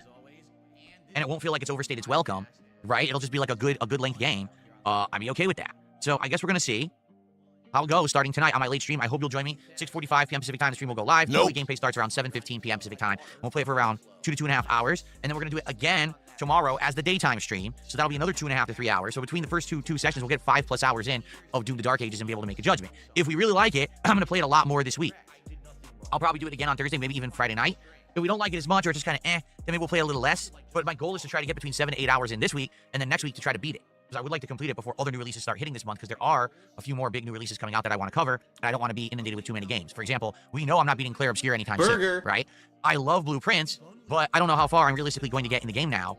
And it won't feel like it's overstayed its welcome, right? It'll just be like a good length game. I'd be okay with that. So I guess we're gonna see how it goes starting tonight on my late stream. I hope you'll join me. 6:45 p.m. Pacific time, the stream will go live. Nope. Gameplay starts around 7:15 p.m. Pacific time. We'll play for around 2 to 2.5 hours, and then we're gonna do it again tomorrow as the daytime stream. So that'll be another 2.5 to 3 hours. So between the first two sessions, we'll get 5+ hours in of Doom: The Dark Ages and be able to make a judgment. If we really like it, I'm gonna play it a lot more this week. I'll probably do it again on Thursday, maybe even Friday night. If we don't like it as much or it's just kind of then maybe we'll play a little less. But my goal is to try to get between 7 to 8 hours in this week, and then next week to try to beat it. Because I would like to complete it before other new releases start hitting this month, because there are a few more big new releases coming out that I want to cover, and I don't want to be inundated with too many games. For example, we know I'm not beating Claire Obscure anytime soon, right? I love Blueprints, but I don't know how far I'm realistically going to get in the game now,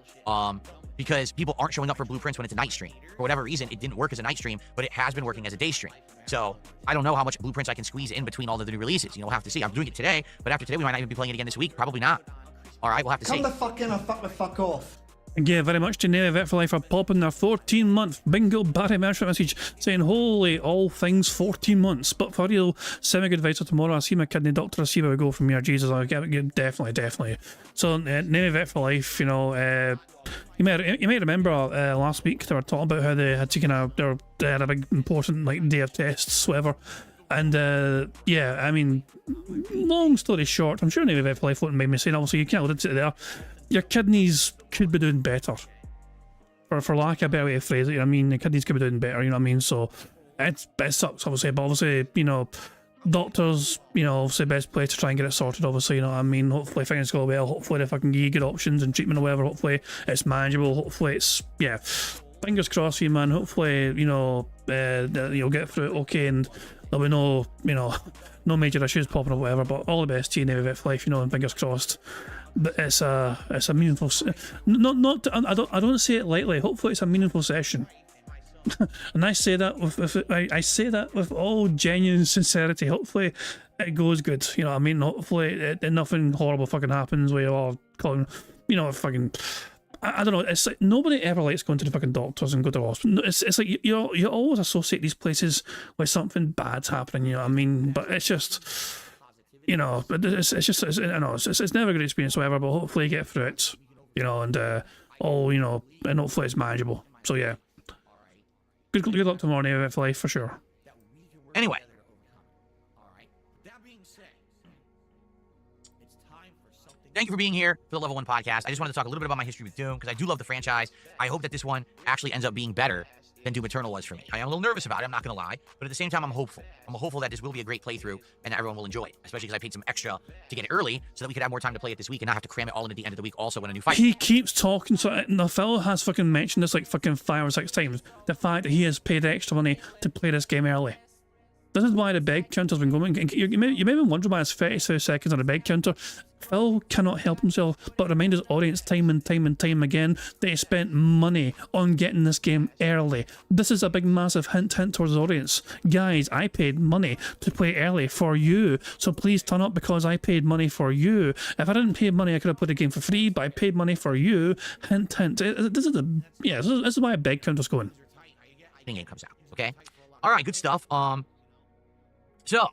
because people aren't showing up for Blueprints when it's a night stream. For whatever reason, it didn't work as a night stream, but it has been working as a day stream. So I don't know how much Blueprints I can squeeze in between all of the new releases. You know, we'll have to see. I'm doing it today, but after today, we might not even be playing it again this week. Probably not. All right, we'll have to see. Come the fuck in or fuck the fuck off. Thank you very much to Navy Vet for Life for popping their 14-month bingo Barry Merchant message saying, holy all things 14 months. But for real, semi-good advice for tomorrow. I see my kidney doctor, I see where we go from here. Jesus, I'll get it, definitely. So, Navy Vet for Life, you know, you may remember last week they were talking about how they had to kind of, they had a big important like day of tests, whatever. And yeah, I mean, long story short, I'm sure Navy Vet for Life wouldn't mind me saying, obviously you can't alluded to it there, your kidneys could be doing better. For lack of a better way to phrase it, you know what I mean? Your kidneys could be doing better, you know what I mean? So it sucks, obviously, but obviously, you know, doctors, you know, obviously best place to try and get it sorted, obviously, you know what I mean? Hopefully things go well, hopefully if I can give you good options and treatment or whatever, hopefully it's manageable, hopefully it's, yeah, fingers crossed for you, man. Hopefully, you know, you'll get through it okay and there'll be no, you know, no major issues popping or whatever, but all the best to you, Navy Vet for Life, you know, and fingers crossed. But it's a meaningful, I don't say it lightly. Hopefully it's a meaningful session. And I say that with all genuine sincerity. Hopefully it goes good. You know what I mean? Hopefully nothing horrible fucking happens where you're all calling, you know, fucking... I don't know, it's like nobody ever likes going to the fucking doctors and go to the hospital. It's like you always associate these places with something bad's happening, you know what I mean? But it's just, you know, I know, it's never a good experience whatever, but hopefully you get through it, you know, and you know, and hopefully it's manageable. So yeah, good luck tomorrow, Navy for life, for sure. Anyway. Thank you for being here for the Level 1 podcast. I just wanted to talk a little bit about my history with Doom, because I do love the franchise. I hope that this one actually ends up being better than Doom Eternal was for me. I am a little nervous about it, I'm not going to lie, but at the same time, I'm hopeful. I'm hopeful that this will be a great playthrough and that everyone will enjoy it, especially because I paid some extra to get it early so that we could have more time to play it this week and not have to cram it all into the end of the week also when a new fight. He keeps talking, so the fellow has fucking mentioned this like fucking 5 or 6 times, the fact that he has paid extra money to play this game early. This is why the beg counter's been going. You may even wonder why it's 32 seconds on the beg counter. Phil cannot help himself but remind his audience time and time again that he spent money on getting this game early. This is a big massive hint towards his audience. Guys, I paid money to play early for you, so please turn up because I paid money for you. If I didn't pay money, I could have played the game for free, but I paid money for you. Hint. This is why a beg counter's going. Game comes out, okay? All right, good stuff. So, I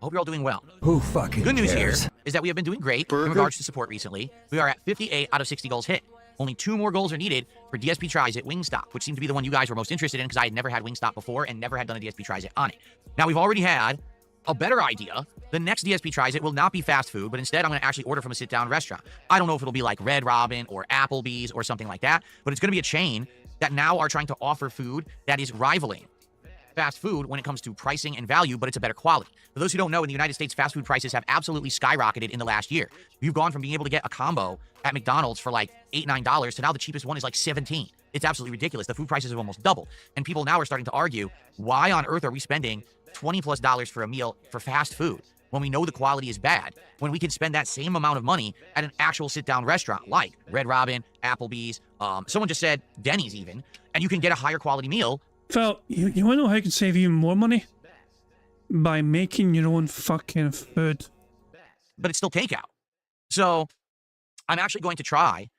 hope you're all doing well. Who fucking Good news cares? here is that we have been doing great in regards to support recently. We are at 58 out of 60 goals hit. Only 2 more goals are needed for DSP Tries It Wingstop, which seemed to be the one you guys were most interested in because I had never had Wingstop before and never had done a DSP Tries It on it. Now, we've already had a better idea. The next DSP Tries It will not be fast food, but instead I'm going to actually order from a sit-down restaurant. I don't know if it'll be like Red Robin or Applebee's or something like that, but it's going to be a chain that now are trying to offer food that is rivaling fast food when it comes to pricing and value, but it's a better quality. For those who don't know, in the United States, fast food prices have absolutely skyrocketed in the last year. You've gone from being able to get a combo at McDonald's for like $8, $9 to now the cheapest one is like $17. It's absolutely ridiculous. The food prices have almost doubled. And people now are starting to argue, why on earth are we spending $20+ for a meal for fast food when we know the quality is bad, when we can spend that same amount of money at an actual sit-down restaurant like Red Robin, Applebee's, someone just said Denny's even, and you can get a higher quality meal. Phil, you want to know how you can save even more money? By making your own fucking food. But it's still takeout. So I'm actually going to try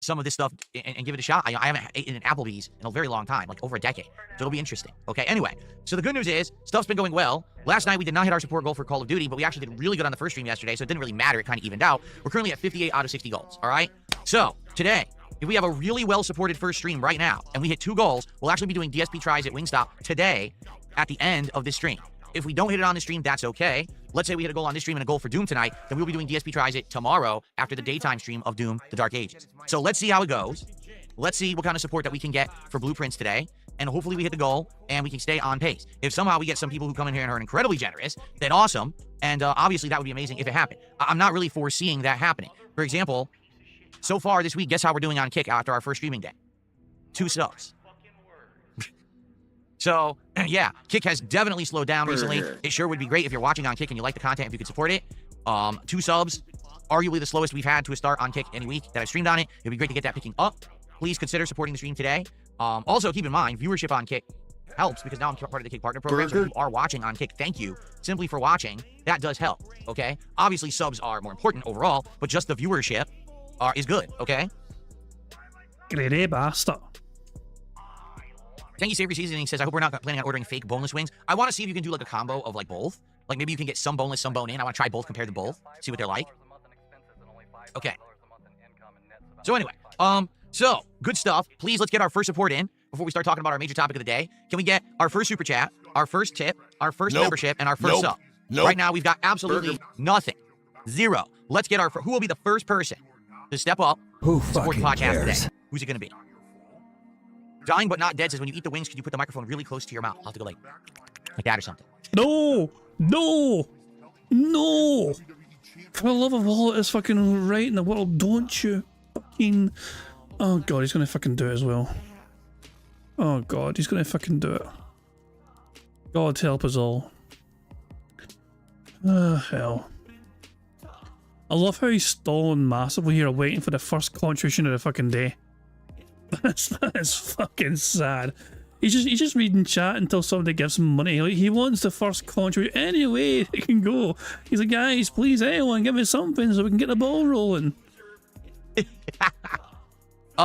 some of this stuff and give it a shot. I haven't eaten an Applebee's in a very long time, like over a decade. So it'll be interesting. Okay, anyway. So the good news is, stuff's been going well. Last night we did not hit our support goal for Call of Duty, but we actually did really good on the first stream yesterday, so it didn't really matter. It kind of evened out. We're currently at 58 out of 60 goals, all right? So today, if we have a really well-supported first stream right now, and we hit 2 goals, we'll actually be doing DSP Tries at Wingstop today at the end of this stream. If we don't hit it on the stream, that's okay. Let's say we hit a goal on this stream and a goal for Doom tonight, then we'll be doing DSP Tries It tomorrow after the daytime stream of Doom, The Dark Ages. So let's see how it goes. Let's see what kind of support that we can get for Blueprints today, and hopefully we hit the goal and we can stay on pace. If somehow we get some people who come in here and are incredibly generous, then awesome, and obviously that would be amazing if it happened. I'm not really foreseeing that happening. For example, so far this week, guess how we're doing on Kick after our first streaming day? 2 subs. So, yeah, Kick has definitely slowed down recently. It sure would be great if you're watching on Kick and you like the content, if you could support it. 2 subs, arguably the slowest we've had to a start on Kick any week that I've streamed on it. It'd be great to get that picking up. Please consider supporting the stream today. Also, keep in mind, viewership on Kick helps because now I'm part of the Kick Partner Program. So if you are watching on Kick, thank you simply for watching. That does help, okay? Obviously, subs are more important overall, but just the viewership is good, okay? Greedy bastard. Thank you, Savory Seasoning says, I hope we're not planning on ordering fake boneless wings. I want to see if you can do like a combo of like both. Like maybe you can get some boneless, some bone in. I want to try both, compare them both, see what they're like. Okay. So anyway, so good stuff. Please, let's get our first support in before we start talking about our major topic of the day. Can we get our first super chat, our first tip, our first membership, and our first sub? Right now, we've got absolutely nothing. 0. Let's get who will be the first person to step up, support the podcast today? Who's it going to be? Dying but not dead says, when you eat the wings, could you put the microphone really close to your mouth? I'll have to go like that or something. No! No! No! For the love of all that is fucking right in the world, don't you fucking... Oh god, he's gonna fucking do it as well. Oh god, he's gonna fucking do it. God help us all. Hell. I love how he's stalling massively here, waiting for the first contribution of the fucking day. That is fucking sad. He's just reading chat until somebody gives him money. Like, he wants to first contribute any way he can go. He's like, guys, please, anyone, give me something so we can get the ball rolling.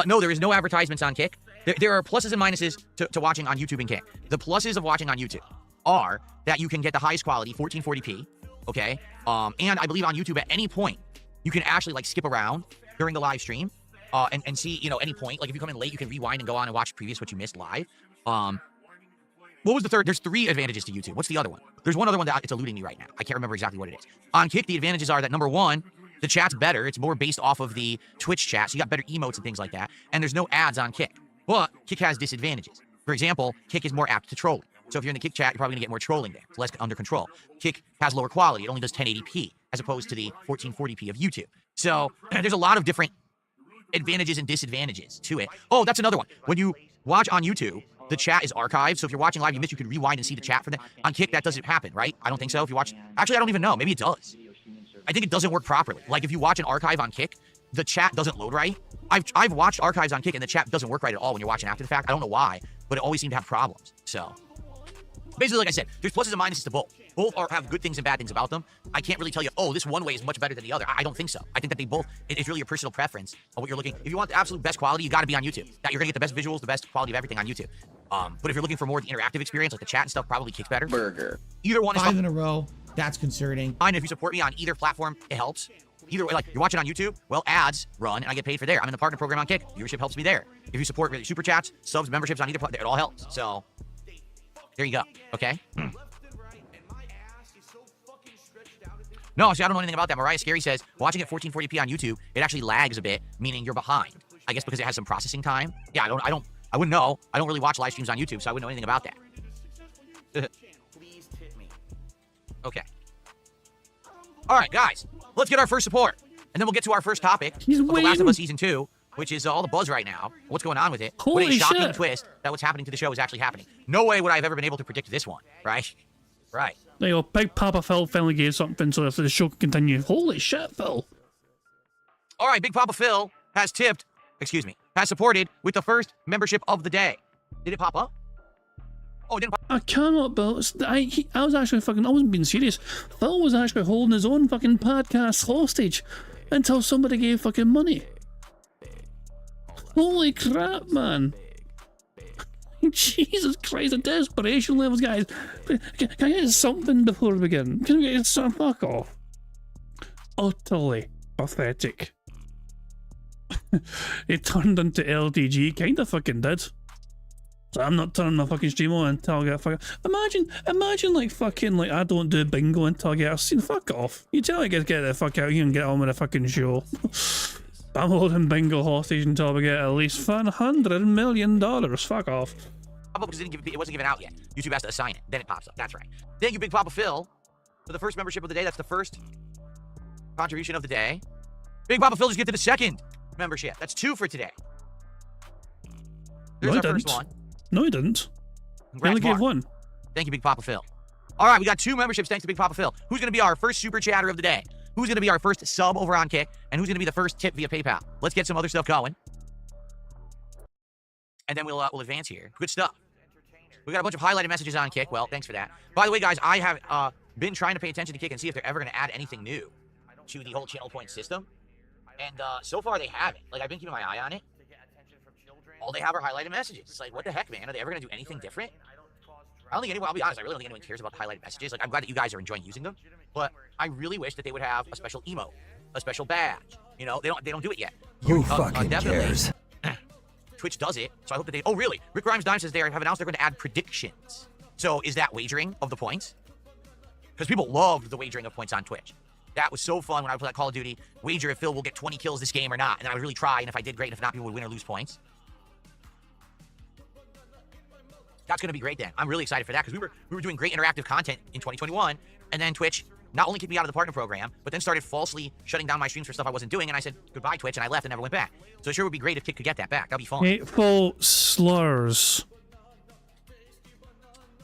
No, there is no advertisements on Kick. There are pluses and minuses to watching on YouTube and Kick. The pluses of watching on YouTube are that you can get the highest quality, 1440p, okay? And I believe on YouTube at any point, you can actually like skip around during the live stream and see, you know, any point. Like if you come in late, you can rewind and go on and watch previous what you missed live. What was the third? There's 3 advantages to YouTube. What's the other one? There's one other one that it's eluding me right now. I can't remember exactly what it is. On Kick, the advantages are that number 1, the chat's better. It's more based off of the Twitch chat, so you got better emotes and things like that. And there's no ads on Kick. But Kick has disadvantages. For example, Kick is more apt to trolling. So if you're in the Kick chat, you're probably gonna get more trolling there. It's less under control. Kick has lower quality. It only does 1080p as opposed to the 1440p of YouTube. So there's a lot of different advantages and disadvantages to it. Oh, that's another one. When you watch on YouTube, the chat is archived. So if you're watching live, you miss, you can rewind and see the chat for that. On Kick, that doesn't happen, right? I don't think so. If you watch, actually, I don't even know. Maybe it does. I think it doesn't work properly. Like if you watch an archive on Kick, the chat doesn't load right. I've watched archives on Kick and the chat doesn't work right at all when you're watching after the fact. I don't know why, but it always seemed to have problems. So basically, like I said, there's pluses and minuses to both. Both have good things and bad things about them. I can't really tell you, oh, this one way is much better than the other. I don't think so. I think that they both, it's really your personal preference of what you're looking. If you want the absolute best quality, you got to be on YouTube. That you're going to get the best visuals, the best quality of everything on YouTube. But if you're looking for more of the interactive experience, like the chat and stuff, probably Kick's better. Burger. Either one is 5 in a row. That's concerning. fine. If you support me on either platform, it helps. Either way, like you're watching on YouTube, well, ads run and I get paid for there. I'm in the partner program on Kick. Viewership helps me there. If you support really super chats, subs, memberships on either platform, it all helps. So there you go. Okay. No, see, I don't know anything about that. Mariah Scary says, watching at 1440p on YouTube, it actually lags a bit, meaning you're behind. I guess because it has some processing time. Yeah, I wouldn't know. I don't really watch live streams on YouTube, so I wouldn't know anything about that. Please tip me. Okay. All right, guys, let's get our first support, and then we'll get to our first topic of The Last of Us Season 2, which is all the buzz right now. What's going on with it? Holy what a shocking shit. twist that what's happening to the show is actually happening. No way would I have ever been able to predict this one, right? Right. There you go. Big Papa Phil finally gave something so if the show can continue. Holy shit, Phil. All right, Big Papa Phil has supported with the first membership of the day. Did it pop up? Oh, it didn't pop. I cannot believe. I was actually fucking. I wasn't being serious. Phil was actually holding his own fucking podcast hostage until somebody gave fucking money. Holy crap, man. Jesus Christ, the desperation levels, guys. Can I get something before we begin? Can we get some fuck off? Utterly pathetic. It turned into LDG, kinda fucking did. So I'm not turning my fucking stream on until I get fucking. Imagine like fucking like I don't do bingo until I get a scene. Fuck off. You tell me to get the fuck out here and get on with the fucking show. I'm holding bingo hostage until we get at least $100 million. Fuck off. Because it wasn't given out yet. YouTube has to assign it. Then it pops up. That's right. Thank you, Big Papa Phil, for the first membership of the day. That's the first contribution of the day. Big Papa Phil just get to the second membership. That's 2 for today. There's our first one. No, he didn't. Congrats, He only gave Mark. 1. Thank you, Big Papa Phil. All right, we got 2 memberships thanks to Big Papa Phil. Who's going to be our first super chatter of the day? Who's going to be our first sub over on Kick? And who's going to be the first tip via PayPal? Let's get some other stuff going. And then we'll advance here. Good stuff. We got a bunch of highlighted messages on Kick. Well, thanks for that. By the way, guys, I have been trying to pay attention to Kick and see if they're ever going to add anything new to the whole channel point system. And so far, they haven't. Like, I've been keeping my eye on it. All they have are highlighted messages. It's like, what the heck, man? Are they ever going to do anything different? I don't think anyone, I'll be honest, I really don't think anyone cares about the highlighted messages. Like, I'm glad that you guys are enjoying using them, but I really wish that they would have a special emote, a special badge. You know, they don't do it yet. Who fucking cares? Twitch does it, so I hope that they... Oh, really? Rick Grimes Dime says they have announced they're going to add predictions. So is that wagering of the points? Because people loved the wagering of points on Twitch. That was so fun when I would play Call of Duty. Wager if Phil will get 20 kills this game or not. And I would really try, and if I did, great. And if not, people would win or lose points. That's going to be great then. I'm really excited for that because we were doing great interactive content in 2021, and then Twitch not only kicked me out of the partner program, but then started falsely shutting down my streams for stuff I wasn't doing, and I said, goodbye, Twitch, and I left and never went back. So it sure would be great if Kick could get that back. That'd be fun. Hateful slurs.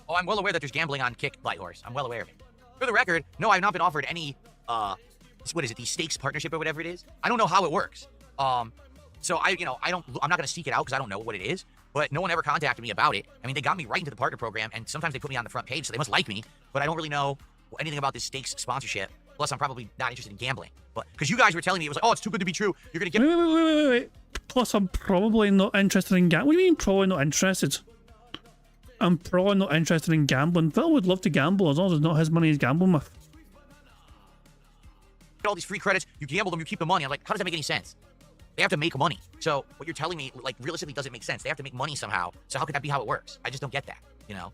Oh, I'm well aware that there's gambling on Kick, Lighthorse. I'm well aware of it. For the record, no, I've not been offered any, what is it, the stakes partnership or whatever it is. I don't know how it works. So I'm not going to seek it out because I don't know what it is. but no one ever contacted me about it. I mean, they got me right into the partner program, and sometimes they put me on the front page, so they must like me, but I don't really know anything about this stakes sponsorship. Plus, I'm probably not interested in gambling. But because you guys were telling me, it was like, oh, it's too good to be true. You're going to get... Wait. Plus, I'm probably not interested in gambling. What do you mean probably not interested? I'm probably not interested in gambling. Phil would love to gamble as long as it's not his money he's gambling with. all these free credits, you gamble them, you keep the money. I'm like, how does that make any sense? They have to make money. So what you're telling me, like, realistically doesn't make sense. They have to make money somehow. So how could that be how it works? I just don't get that, you know?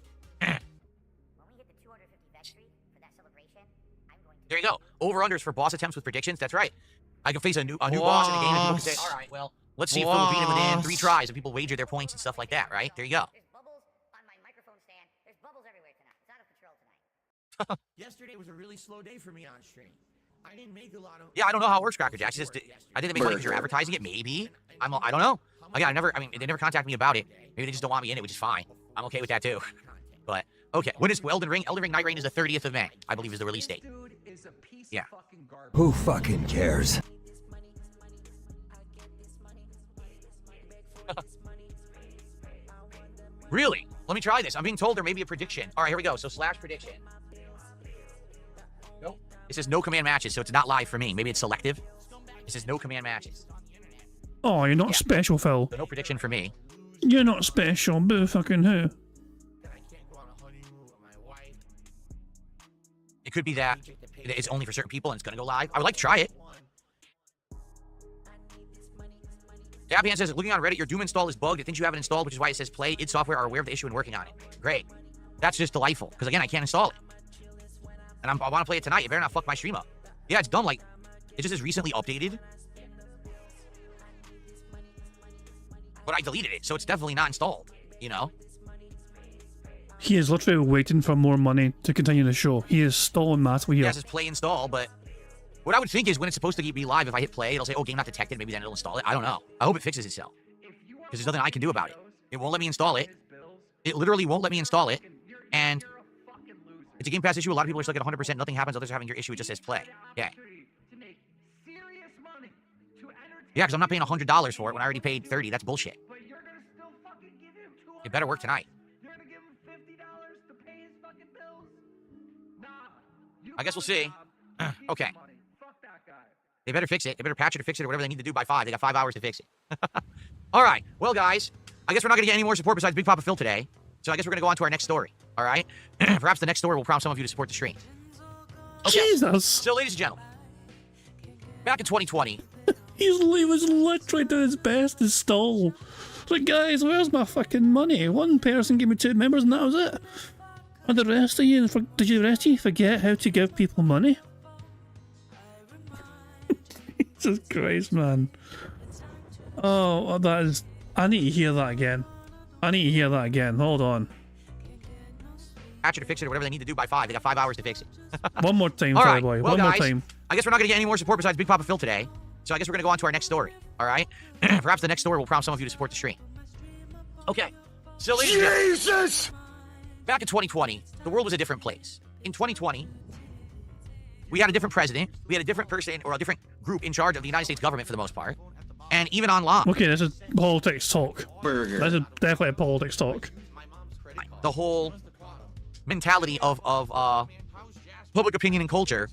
There you go. Over-unders for boss attempts with predictions. That's right. I can face a new boss in a game and people can say, all right, well, let's see if Phil will beat him within 3 tries, and people wager their points and stuff like that, right? There you go. There's bubbles on my microphone stand. There's bubbles everywhere tonight. It's out of control tonight. Yesterday was a really slow day for me on stream. I didn't make a lot of... Yeah, I don't know how it works, Cracker Jack. I didn't make money because you're advertising it, maybe. I don't know. Again, they never contacted me about it. Maybe they just don't want me in it, which is fine. I'm okay with that too. But, okay. When is Elden Ring? Elden Ring Night Reign is the 30th of May, I believe is the release date. Yeah. Who fucking cares? Really? Let me try this. I'm being told there may be a prediction. All right, here we go. So / prediction. Nope. It says no command matches, so it's not live for me. Maybe it's selective. It says no command matches. Oh, you're not special, Phil. So no prediction for me. You're not special, boo fucking who? It could be that it's only for certain people and it's going to go live. I would like to try it. Dabhan says, looking on Reddit, your Doom install is bugged. It thinks you have it installed, which is why it says play. id Software are aware of the issue and working on it. Great. That's just delightful. Because again, I can't install it. And I want to play it tonight. You better not fuck my stream up. Yeah, it's done like, it just is recently updated. But I deleted it, so it's definitely not installed, you know? He is literally waiting for more money to continue the show. He is stalling massively here. Yes, it's play install, but what I would think is when it's supposed to be live, if I hit play, it'll say, oh, game not detected. Maybe then it'll install it. I don't know. I hope it fixes itself. Because there's nothing I can do about it. It won't let me install it. It literally won't let me install it. And it's a Game Pass issue. A lot of people are stuck at 100%. Nothing happens. Others are having your issue. It just says play. Yeah. Yeah, because I'm not paying $100 for it when I already paid $30. That's bullshit. It better work tonight. I guess we'll see. Okay. They better fix it. They better patch it or fix it or whatever they need to do by 5. They got 5 hours to fix it. All right. Well, guys, I guess we're not going to get any more support besides Big Papa Phil today. So I guess we're going to go on to our next story. All right? Perhaps the next story will prompt some of you to support the stream. Okay. Jesus. So, ladies and gentlemen, back in 2020... He was literally doing his best to stall. Like, guys, where's my fucking money? One person gave me 2 members and that was it. And the rest of you, did the rest of you forget how to give people money? Jesus Christ, man. Oh, that is... I need to hear that again. Hold on. Patch it or fix it or whatever they need to do by 5. They got 5 hours to fix it. One more time, all right. boy. Well, One guys, more time. I guess we're not going to get any more support besides Big Papa Phil today. So I guess we're going to go on to our next story. All right? Perhaps the next story will prompt some of you to support the stream. Okay. So, ladies and gentlemen, Jesus! back in 2020, the world was a different place. In 2020, we had a different president. We had a different person or a different group in charge of the United States government for the most part. And even online. Okay, this is politics talk. This is definitely a politics talk. The whole mentality of public opinion and culture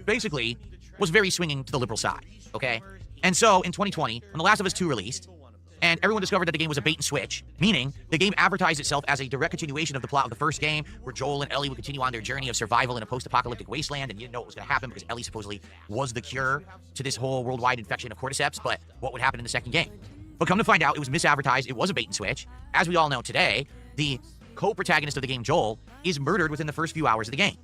basically was very swinging to the liberal side, okay? And so in 2020, when The Last of Us 2 released, and everyone discovered that the game was a bait and switch, meaning the game advertised itself as a direct continuation of the plot of the first game, where Joel and Ellie would continue on their journey of survival in a post-apocalyptic wasteland, and you didn't know what was going to happen because Ellie supposedly was the cure to this whole worldwide infection of cordyceps, but what would happen in the second game? But come to find out, it was misadvertised, it was a bait and switch. As we all know today, the co-protagonist of the game, Joel, is murdered within the first few hours of the game.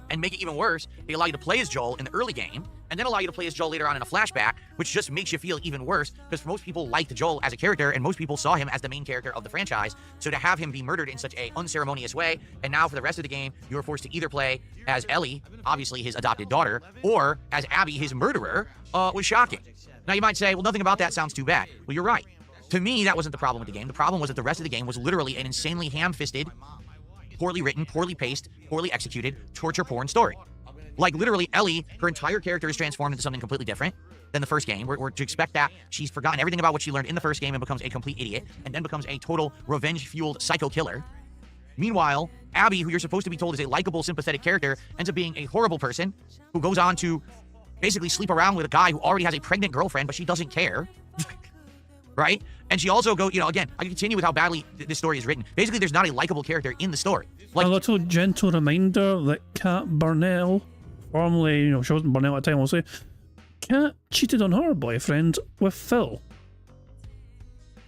And make it even worse, they allow you to play as Joel in the early game, and then allow you to play as Joel later on in a flashback, which just makes you feel even worse, because most people liked Joel as a character, and most people saw him as the main character of the franchise. So to have him be murdered in such a unceremonious way, and now for the rest of the game, you are forced to either play as Ellie, obviously his adopted daughter, or as Abby, his murderer, was shocking. Now you might say, well, nothing about that sounds too bad. Well, you're right. To me, that wasn't the problem with the game. The problem was that the rest of the game was literally an insanely ham-fisted, poorly written, poorly paced, poorly executed, torture porn story. Like, literally, Ellie, her entire character is transformed into something completely different. than the first game. We're to expect that she's forgotten everything about what she learned in the first game and becomes a complete idiot, and then becomes a total revenge-fueled psycho killer. Meanwhile, Abby, who you're supposed to be told is a likable, sympathetic character, ends up being a horrible person who goes on to basically sleep around with a guy who already has a pregnant girlfriend, but she doesn't care. Right? And she also goes, again, I can continue with how badly this story is written. Basically, there's not a likable character in the story. Like, a little gentle reminder that Kat Burnell, formerly, she wasn't Burnell at the time, I'll say, Kat cheated on her boyfriend with Phil.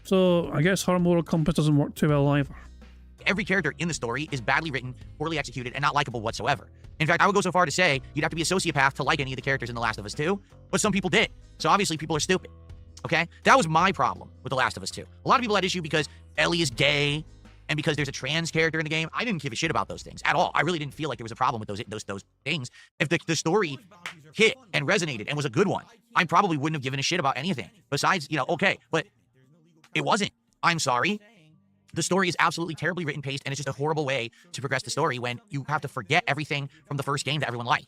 So I guess her moral compass doesn't work too well either. Every character in the story is badly written, poorly executed, and not likable whatsoever. In fact, I would go so far to say you'd have to be a sociopath to like any of the characters in The Last of Us 2, but some people did. So obviously people are stupid. Okay? That was my problem with The Last of Us 2. A lot of people had issue because Ellie is gay and because there's a trans character in the game. I didn't give a shit about those things at all. I really didn't feel like there was a problem with those things. If the story hit and resonated and was a good one, I probably wouldn't have given a shit about anything. Besides, okay, but it wasn't. I'm sorry. The story is absolutely terribly written, paced, and it's just a horrible way to progress the story when you have to forget everything from the first game that everyone liked.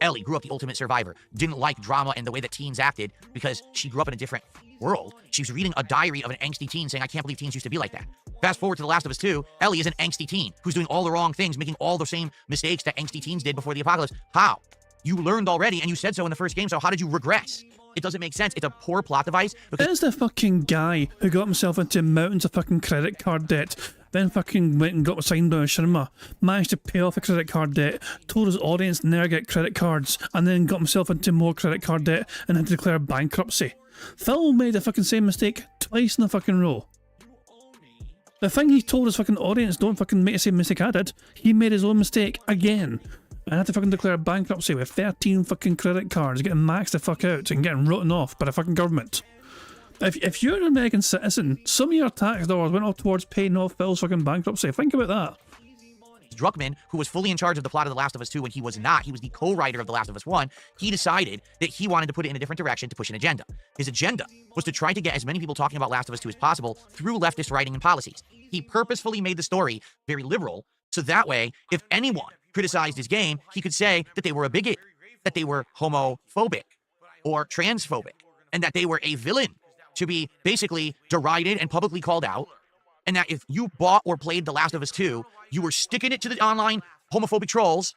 Ellie grew up the ultimate survivor, didn't like drama and the way that teens acted because she grew up in a different world. She was reading a diary of an angsty teen saying, I can't believe teens used to be like that. Fast forward to The Last of Us 2, Ellie is an angsty teen who's doing all the wrong things, making all the same mistakes that angsty teens did before the apocalypse. How? You learned already, and you said so in the first game, so how did you regress? It doesn't make sense. It's a poor plot device. There's the fucking guy who got himself into mountains of fucking credit card debt, then fucking went and got signed by a Sharma, managed to pay off a credit card debt, told his audience never get credit cards, and then got himself into more credit card debt and had to declare bankruptcy. Phil made the fucking same mistake twice in a fucking row. The thing he told his fucking audience, don't fucking make the same mistake I did, he made his own mistake again. I had to fucking declare bankruptcy with 13 fucking credit cards, getting maxed the fuck out and getting written off by the fucking government. If you're an American citizen, some of your tax dollars went off towards paying off Phil's fucking bankruptcy. Think about that. Druckmann, who was fully in charge of the plot of The Last of Us 2 when he was not, he was the co-writer of The Last of Us 1, he decided that he wanted to put it in a different direction to push an agenda. His agenda was to try to get as many people talking about Last of Us 2 as possible through leftist writing and policies. He purposefully made the story very liberal, so that way, if anyone criticized his game, he could say that they were a bigot, that they were homophobic or transphobic, and that they were a villain to be basically derided and publicly called out, and that if you bought or played The Last of Us 2, you were sticking it to the online homophobic trolls,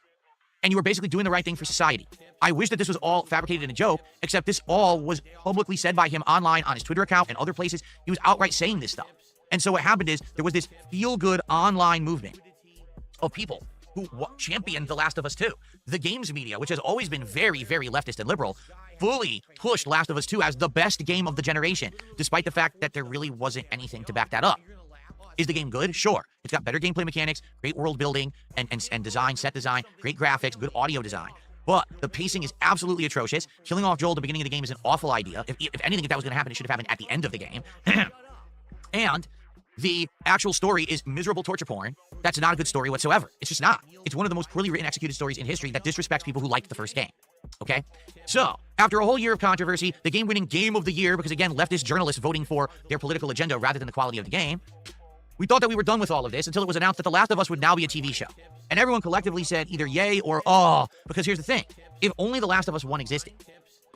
and you were basically doing the right thing for society. I wish that this was all fabricated in a joke, except this all was publicly said by him online on his Twitter account and other places. He was outright saying this stuff. And so what happened is there was this feel-good online movement of people who championed The Last of Us 2. The games media, which has always been very, very leftist and liberal, fully pushed Last of Us 2 as the best game of the generation, despite the fact that there really wasn't anything to back that up. Is the game good? Sure. It's got better gameplay mechanics, great world building and design, set design, great graphics, good audio design. But the pacing is absolutely atrocious. Killing off Joel at the beginning of the game is an awful idea. If anything, if that was going to happen, it should have happened at the end of the game. And the actual story is miserable torture porn. That's not a good story whatsoever. It's just not. It's one of the most poorly written, executed stories in history that disrespects people who liked the first game. Okay? So, after a whole year of controversy, the game-winning Game of the Year, because again, leftist journalists voting for their political agenda rather than the quality of the game, we thought that we were done with all of this until it was announced that The Last of Us would now be a TV show. And everyone collectively said either yay or oh, because here's the thing. If only The Last of Us 1 existed,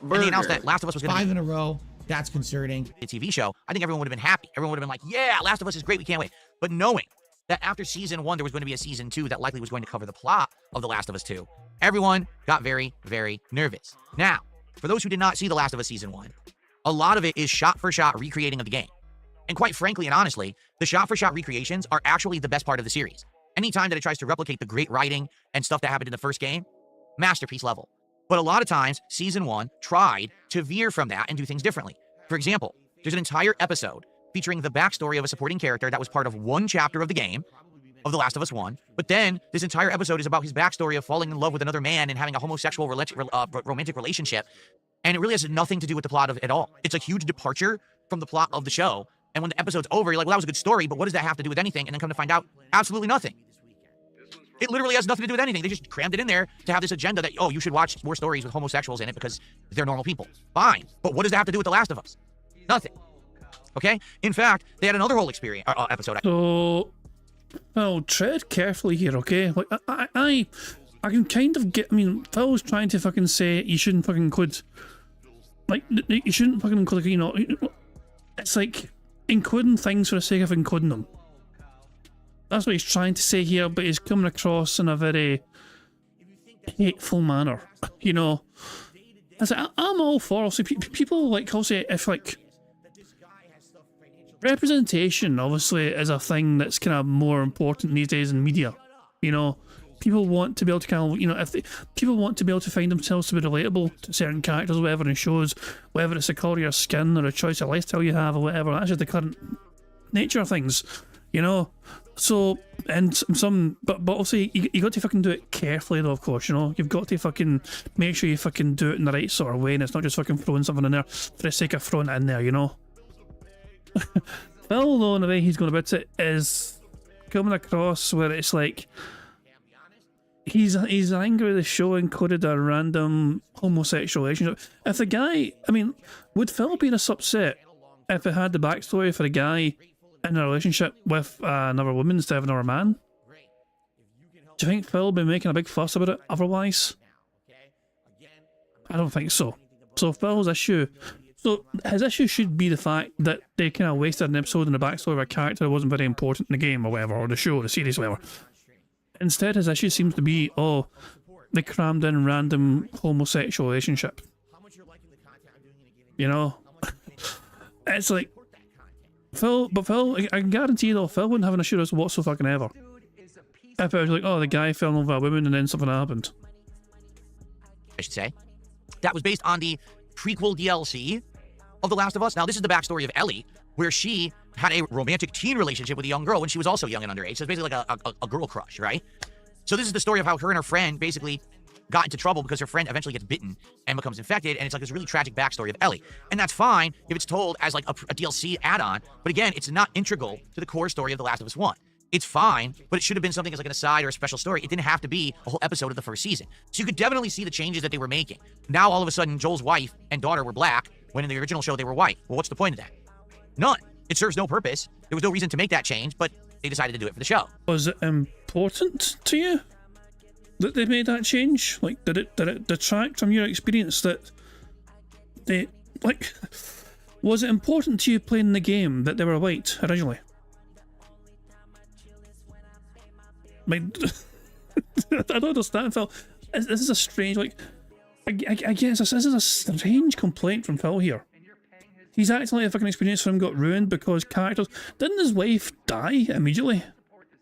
and they announced that Last of Us was going to be 5 in a row, that's concerning. a TV show, I think everyone would have been happy. Everyone would have been like, yeah, Last of Us is great, we can't wait. But knowing that after season 1, there was going to be a season 2 that likely was going to cover the plot of The Last of Us 2, everyone got very, very nervous. Now, for those who did not see The Last of Us season 1, a lot of it is shot-for-shot recreating of the game. And quite frankly and honestly, the shot-for-shot recreations are actually the best part of the series. Anytime that it tries to replicate the great writing and stuff that happened in the first game, masterpiece level. But a lot of times, season 1 tried to veer from that and do things differently. For example, there's an entire episode featuring the backstory of a supporting character that was part of one chapter of the game, of The Last of Us 1, but then this entire episode is about his backstory of falling in love with another man and having a homosexual romantic relationship, and it really has nothing to do with the plot of it at all. It's a huge departure from the plot of the show, and when the episode's over, you're like, well, that was a good story, but what does that have to do with anything? And then come to find out, absolutely nothing. It literally has nothing to do with anything. They just crammed it in there to have this agenda that, oh, you should watch more stories with homosexuals in it because they're normal people. Fine. But what does that have to do with The Last of Us? Nothing. Okay? In fact, they had another whole episode. So, well, tread carefully here, okay? Like, I can kind of get, I mean, Phil's trying to fucking say you shouldn't fucking include Like, you shouldn't fucking include, you know, it's like encoding things for the sake of encoding them. That's what he's trying to say here, but he's coming across in a very hateful manner, you know. I'm all for, so people, like, I'll say, if, like, representation, obviously, is a thing that's kind of more important these days in media, you know. People want to be able to kind of, you know, people want to be able to find themselves to be relatable to certain characters, whatever, in shows, whether it's the colour of your skin or a choice of lifestyle you have or whatever. That's just the current nature of things, you know. So, and but obviously you got to fucking do it carefully though, of course, you know. You've got to fucking make sure you fucking do it in the right sort of way, and it's not just fucking throwing something in there for the sake of throwing it in there, you know. Phil, though, in the way he's going about it is coming across where it's like he's angry the show included a random homosexual relationship. If the guy, I mean, would Phil be this upset if it had the backstory for a guy in a relationship with another woman instead of another man? Do you think Phil would be making a big fuss about it otherwise? I don't think so. So Phil's issue, so his issue should be the fact that they kind of wasted an episode in the backstory of a character that wasn't very important in the game or whatever, or the show, the series, whatever. Instead, his issue seems to be, oh, they crammed in random homosexual relationship. You know? It's like, Phil, I can guarantee though, Phil wouldn't have an issue with this whatsoever ever. If it was like, oh, the guy fell in love with a woman and then something happened. I should say. That was based on the prequel DLC of The Last of Us. Now, this is the backstory of Ellie, where she had a romantic teen relationship with a young girl when she was also young and underage. So it's basically like a girl crush, right? So this is the story of how her and her friend basically got into trouble because her friend eventually gets bitten and becomes infected, and it's like this really tragic backstory of Ellie. And that's fine if it's told as like a DLC add-on, but again, it's not integral to the core story of The Last of Us 1. It's fine, but it should have been something as like an aside or a special story. It didn't have to be a whole episode of the first season. So you could definitely see the changes that they were making. Now, all of a sudden, Joel's wife and daughter were black, when in the original show they were white. Well, what's the point of that? None. It serves no purpose. There was no reason to make that change, but they decided to do it for the show. Was it important to you that they made that change? Like, did it detract from your experience that they, like, was it important to you playing the game that they were white originally? Like, I don't understand, Phil. This is a strange, like, I guess this is a strange complaint from Phil here. He's acting like a fucking experience for him got ruined because characters... Didn't his wife die immediately?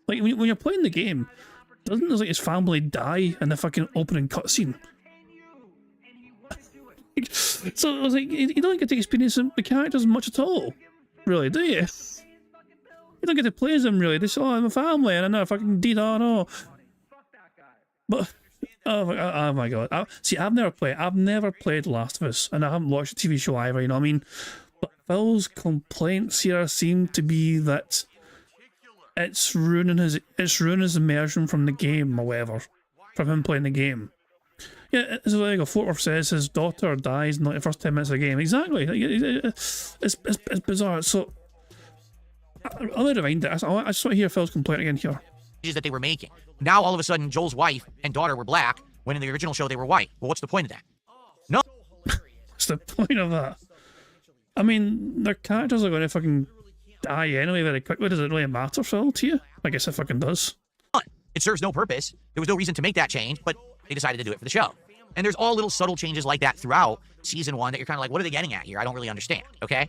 Like, when you're playing the game, doesn't his family die in the fucking opening cutscene? So I was like, you don't get to experience the characters much at all, really, do you? You don't get to play as them, really. They say, oh, I'm a family, and I know fucking did, oh no. But... Oh my god. See, I've never played Last of Us, and I haven't watched the TV show either, you know what I mean? But Phil's complaints here seem to be that it's ruining his immersion from the game or whatever, from him playing the game. Yeah, it's like a Fort Worth says his daughter dies in like the first 10 minutes of the game. Exactly. It's bizarre. So, I'll let it rewind it. I just want to hear Phil's complaint again here. That they were making. Now, all of a sudden, Joel's wife and daughter were black, when in the original show they were white. Well, what's the point of that? No. What's the point of that? I mean, their characters are going to fucking die anyway very quickly. Does it really matter, Phil, to you? I guess it fucking does. It serves no purpose. There was no reason to make that change, but they decided to do it for the show. And there's all little subtle changes like that throughout Season 1 that you're kind of like, what are they getting at here? I don't really understand, okay?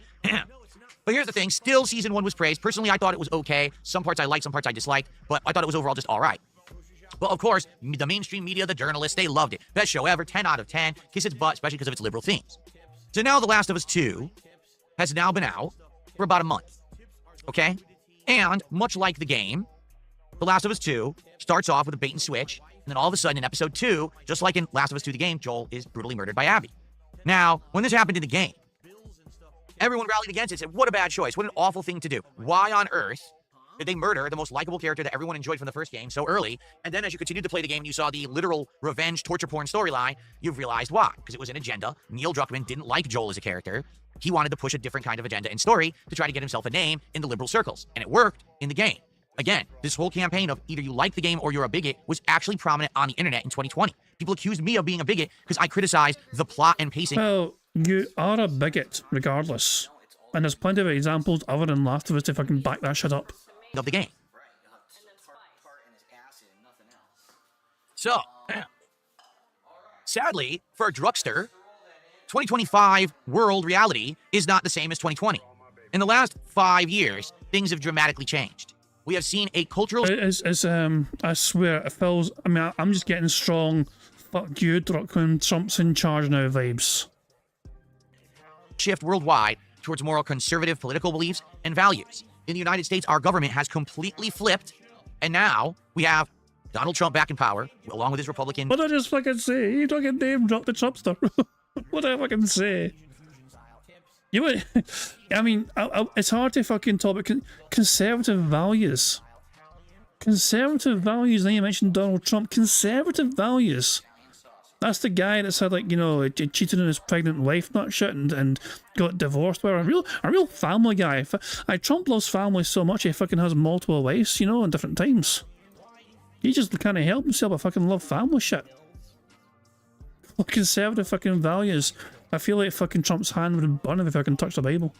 But here's the thing, still Season 1 was praised. Personally, I thought it was okay. Some parts I liked, some parts I disliked, but I thought it was overall just all right. But of course, the mainstream media, the journalists, they loved it. Best show ever, 10 out of 10. Kiss its butt, especially because of its liberal themes. So now The Last of Us 2 has now been out for about a month, okay? And much like the game, The Last of Us 2 starts off with a bait and switch, and then all of a sudden in episode 2, just like in Last of Us 2 the game, Joel is brutally murdered by Abby. Now, when this happened in the game, everyone rallied against it and said, what a bad choice. What an awful thing to do. Why on earth did they murder the most likable character that everyone enjoyed from the first game so early? And then as you continued to play the game and you saw the literal revenge torture porn storyline, you've realized why. Because it was an agenda. Neil Druckmann didn't like Joel as a character. He wanted to push a different kind of agenda and story to try to get himself a name in the liberal circles. And it worked in the game. Again, this whole campaign of either you like the game or you're a bigot was actually prominent on the internet in 2020. People accused me of being a bigot because I criticized the plot and pacing. Well, you are a bigot, regardless. And there's plenty of examples other than Last of Us to fucking back that shit up. Of the game. So, sadly, for a drugster, 2025 world reality is not the same as 2020. In the last 5 years, things have dramatically changed. We have seen a cultural... I swear, it feels... I mean, I'm just getting strong, fuck you, Trump's in charge now vibes. Shift worldwide towards more conservative political beliefs and values. In the United States, our government has completely flipped, and now we have Donald Trump back in power, along with his Republican... What did I just fucking say? You fucking name drop the Trumpster. What did I fucking say? You would... I mean, it's hard to fucking talk about conservative values. Conservative values, and then you mentioned Donald Trump. Conservative values. That's the guy that said, like, you know, cheated on his pregnant wife, not shit, and got divorced. Where a real family guy. Trump loves family so much he fucking has multiple wives, you know, in different times. He just kind of helped himself. I fucking love family shit. Conservative fucking values. I feel like fucking Trump's hand would burn if he fucking touched the Bible.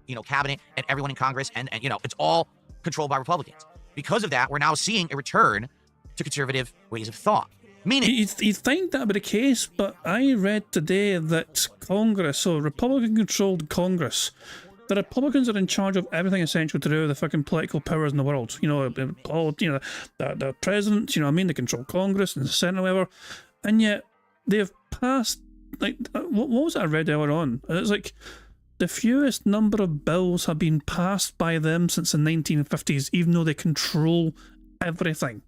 You know, cabinet and everyone in Congress, and you know, it's all controlled by Republicans. Because of that, we're now seeing a return to conservative ways of thought. Meaning, you'd think that would be the case, but I read today that Congress, so Republican-controlled Congress, the Republicans are in charge of everything essential to do with the fucking political powers in the world. You know, the president, you know what I mean? They control Congress and the Senate or whatever. And yet, they've passed, like, what was it I read earlier on? It's like, the fewest number of bills have been passed by them since the 1950s, even though they control everything.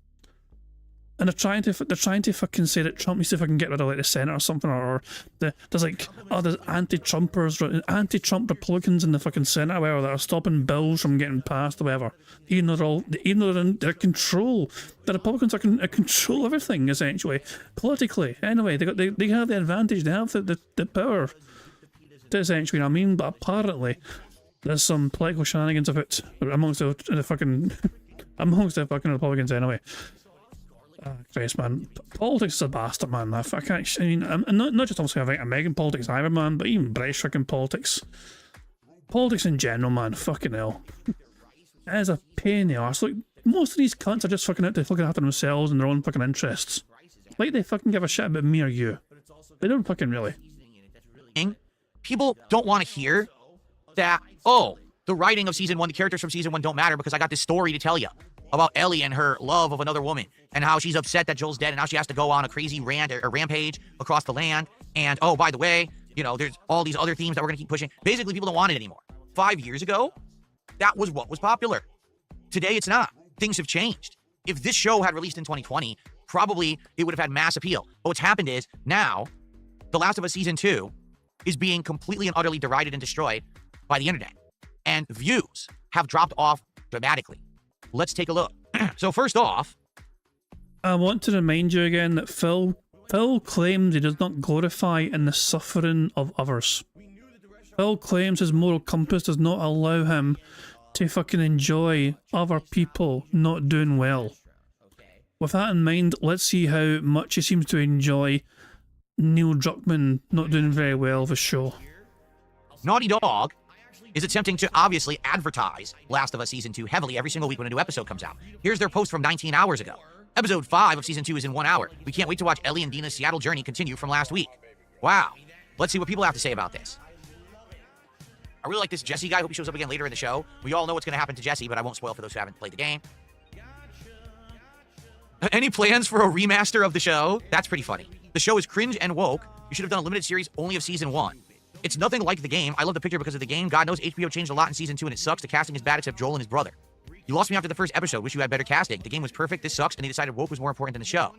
And they're trying to fucking say that Trump needs to fucking get rid of like the Senate or something, or there's like, oh, there's anti-Trumpers, anti-Trump Republicans in the fucking Senate or whatever that are stopping bills from getting passed or whatever. Even though they're in their control, the Republicans are control everything essentially politically. Anyway, they have the advantage, they have the power to essentially, you know what I mean? But apparently, there's some political shenanigans of it amongst the fucking Republicans anyway. Oh, Christ, man. Politics is a bastard, man. I mean, I'm not just obviously having American politics either, man, but even British fucking politics. Politics in general, man. Fucking hell. It is a pain in the arse. Look, most of these cunts are just fucking out to fucking after themselves and their own fucking interests. Like they fucking give a shit about me or you. They don't fucking really. People don't want to hear that, oh, the writing of season 1, the characters from season 1 don't matter because I got this story to tell you about Ellie and her love of another woman, and how she's upset that Joel's dead, and now she has to go on a crazy rampage across the land. And oh, by the way, you know, there's all these other themes that we're gonna keep pushing. Basically, people don't want it anymore. 5 years ago, that was what was popular. Today, it's not. Things have changed. If this show had released in 2020, probably it would have had mass appeal. But what's happened is now, The Last of Us Season 2 is being completely and utterly derided and destroyed by the internet, and views have dropped off dramatically. Let's take a look. So first off, I want to remind you again that Phil claims he does not glorify in the suffering of others. Phil claims his moral compass does not allow him to fucking enjoy other people not doing well. With that in mind, let's see how much he seems to enjoy Neil Druckmann not doing very well for show. Naughty Dog is attempting to obviously advertise Last of Us Season 2 heavily every single week when a new episode comes out. Here's their post from 19 hours ago. Episode 5 of Season 2 is in 1 hour. We can't wait to watch Ellie and Dina's Seattle journey continue from last week. Wow. Let's see what people have to say about this. I really like this Jesse guy. Hope he shows up again later in the show. We all know what's going to happen to Jesse, but I won't spoil for those who haven't played the game. Any plans for a remaster of the show? That's pretty funny. The show is cringe and woke. You should have done a limited series only of Season 1. It's nothing like the game. I love the picture because of the game. God knows HBO changed a lot in Season 2 and it sucks. The casting is bad except Joel and his brother. You lost me after the first episode. Wish you had better casting. The game was perfect. This sucks. And they decided woke was more important than the show.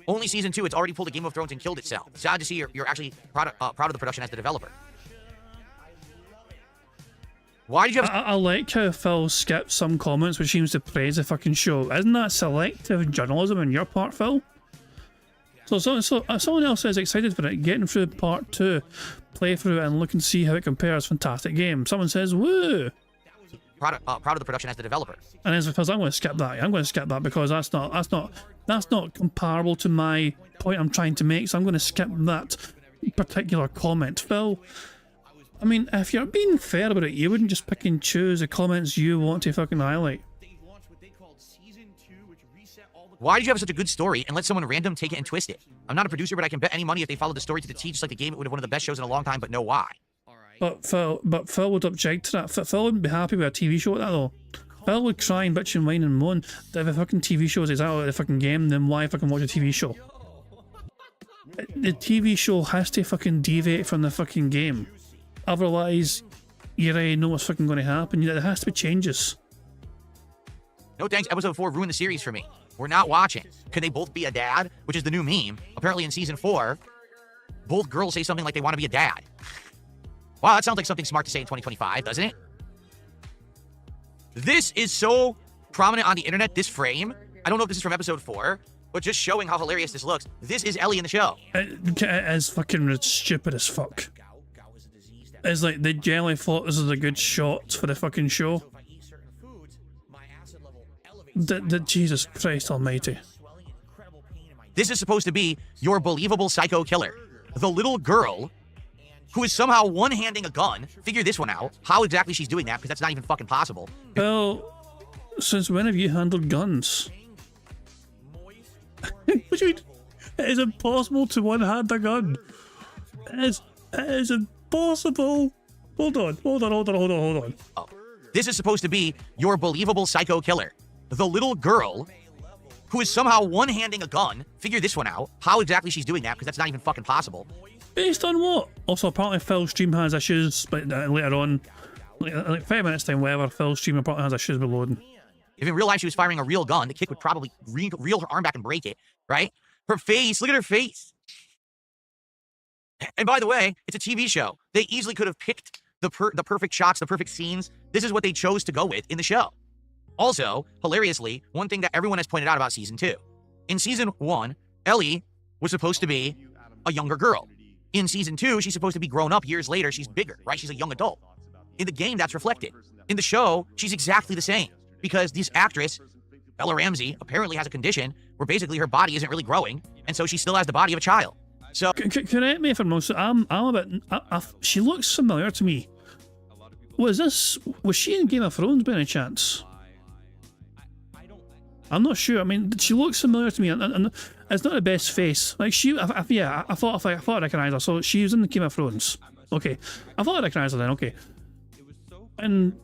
Only Season 2. It's already pulled a Game of Thrones and killed itself. Sad to see you're actually proud of the production as the developer. Why did you have... I like how Phil skipped some comments which seems to praise the fucking show. Isn't that selective journalism on your part, Phil? So someone else is excited for it, getting through part 2, play through it and look and see how it compares. Fantastic game. Someone says, woo! Proud of the production as the developer. And as because I'm going to skip that. I'm going to skip that because that's not comparable to my point I'm trying to make. So I'm going to skip that. particular comment, Phil. I mean, if you're being fair about it, you wouldn't just pick and choose the comments you want to fucking highlight. Why did you have such a good story and let someone random take it and twist it? I'm not a producer, but I can bet any money if they followed the story to the T, just like the game, it would have one of the best shows in a long time, but no why. But Phil would object to that. Phil wouldn't be happy with a TV show like that, though. Phil would cry and bitch and whine and moan that if a fucking TV show is exactly like the fucking game, then why fucking watch a TV show? The TV show has to fucking deviate from the fucking game. Otherwise, you already know what's fucking going to happen. There has to be changes. No thanks, episode 4 ruined the series for me. We're not watching. Could they both be a dad? Which is the new meme. Apparently in season 4, both girls say something like they want to be a dad. Wow, that sounds like something smart to say in 2025, doesn't it? This is so prominent on the internet, this frame. I don't know if this is from episode 4, but just showing how hilarious this looks. This is Ellie in the show. It is fucking stupid as fuck. It's like they generally thought this was a good shot for the fucking show. Jesus Christ almighty. This is supposed to be your believable psycho killer. The little girl who is somehow one-handing a gun. Figure this one out. How exactly she's doing that, because that's not even fucking possible. Well, since when have you handled guns? What do you mean? It is impossible to one-hand a gun. It is impossible. Hold on. Oh. This is supposed to be your believable psycho killer. The little girl who is somehow one-handing a gun. Figure this one out. How exactly she's doing that, because that's not even fucking possible. Based on what? Also, apparently Phil's stream has issues, but later on, like 5 minutes time, whatever, Phil's stream apparently has issues with loading. If in real life she was firing a real gun, the kick would probably reel her arm back and break it, right? Her face, look at her face. And by the way, it's a TV show. They easily could have picked the perfect shots, the perfect scenes. This is what they chose to go with in the show. Also, hilariously, one thing that everyone has pointed out about season 2. In season 1, Ellie was supposed to be a younger girl. In season 2, she's supposed to be grown up years later. She's bigger, right? She's a young adult. In the game, that's reflected. In the show, she's exactly the same. Because this actress, Bella Ramsey, apparently has a condition where basically her body isn't really growing, and so she still has the body of a child. So correct me if I'm wrong. So I'm a bit. She looks familiar to me. Was she in Game of Thrones by any chance? I'm not sure. I mean, she looks familiar to me, and it's not the best face. Like I thought I recognised her. So she was in the Game of Thrones. Okay, I thought I recognised her then. Okay, and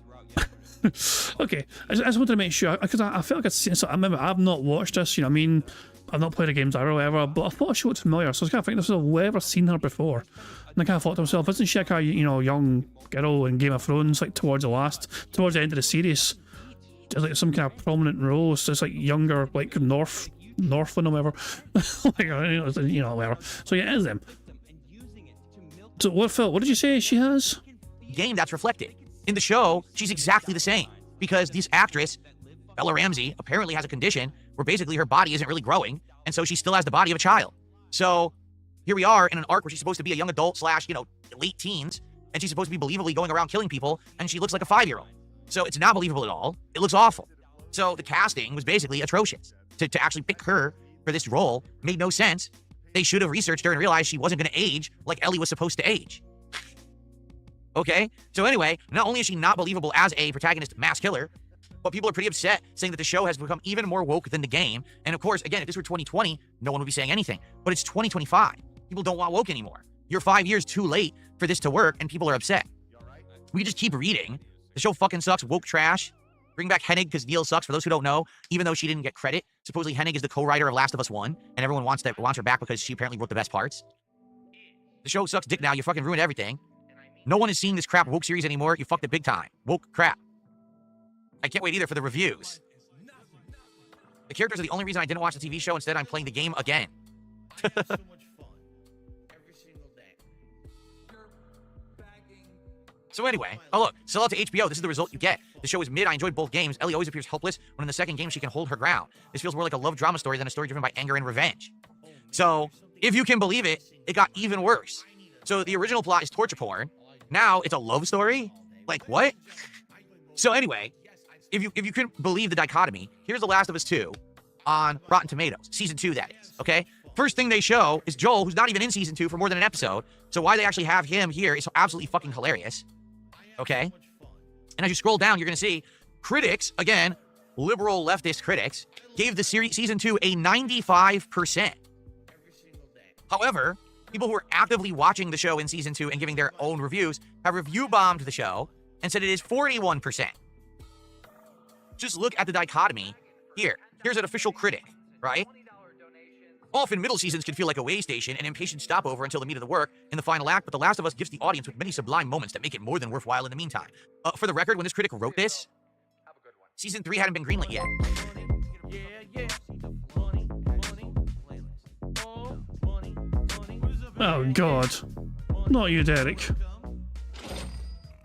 okay, I just wanted to make sure because I felt like I'd seen. So I remember I've not watched this. You know, what I mean, I've not played the games or whatever, but I thought she looked familiar. So I was kind of thinking, have I ever seen her before? And I kind of thought to myself, isn't she like a young girl in Game of Thrones, like towards the end of the series? Like some kind of prominent role, it's just like younger, like Northland or whatever. Like, whatever. So yeah, it is them. So what, Phil, what did you say she has? Game that's reflected. In the show, she's exactly the same. Because this actress, Bella Ramsey, apparently has a condition where basically her body isn't really growing, and so she still has the body of a child. So here we are in an arc where she's supposed to be a young adult / late teens, and she's supposed to be believably going around killing people, and she looks like a 5-year-old. So it's not believable at all. It looks awful. So the casting was basically atrocious. To actually pick her for this role made no sense. They should have researched her and realized she wasn't going to age like Ellie was supposed to age. Okay? So anyway, not only is she not believable as a protagonist mass killer, but people are pretty upset saying that the show has become even more woke than the game. And of course, again, if this were 2020, no one would be saying anything. But it's 2025. People don't want woke anymore. You're 5 years too late for this to work, and people are upset. We just keep reading. The show fucking sucks. Woke trash. Bring back Hennig because Neil sucks. For those who don't know, even though she didn't get credit, supposedly Hennig is the co-writer of Last of Us 1, and everyone wants her back because she apparently wrote the best parts. The show sucks dick now. You fucking ruined everything. No one is seeing this crap woke series anymore. You fucked it big time. Woke crap. I can't wait either for the reviews. The characters are the only reason I didn't watch the TV show. Instead, I'm playing the game again. So anyway, oh look, sell out to HBO. This is the result you get. The show is mid. I enjoyed both games. Ellie always appears helpless when in the second game she can hold her ground. This feels more like a love drama story than a story driven by anger and revenge. So, if you can believe it, it got even worse. So the original plot is torture porn. Now it's a love story? Like what? So anyway, if you can believe the dichotomy, here's The Last of Us 2 on Rotten Tomatoes. Season 2, that is, okay? First thing they show is Joel, who's not even in season 2 for more than an episode. So why they actually have him here is absolutely fucking hilarious. Okay? And as you scroll down, you're going to see critics, again, liberal leftist critics, gave the series season 2 a 95%. However, people who are actively watching the show in season 2 and giving their own reviews have review bombed the show and said it is 41%. Just look at the dichotomy here. Here's an official critic, right? Often middle seasons can feel like a way station, an impatient stopover until the meat of the work in the final act, but The Last of Us gives the audience with many sublime moments that make it more than worthwhile in the meantime. For the record, when this critic wrote this, season 3 hadn't been greenlit yet. Oh, God. Not you, Derek.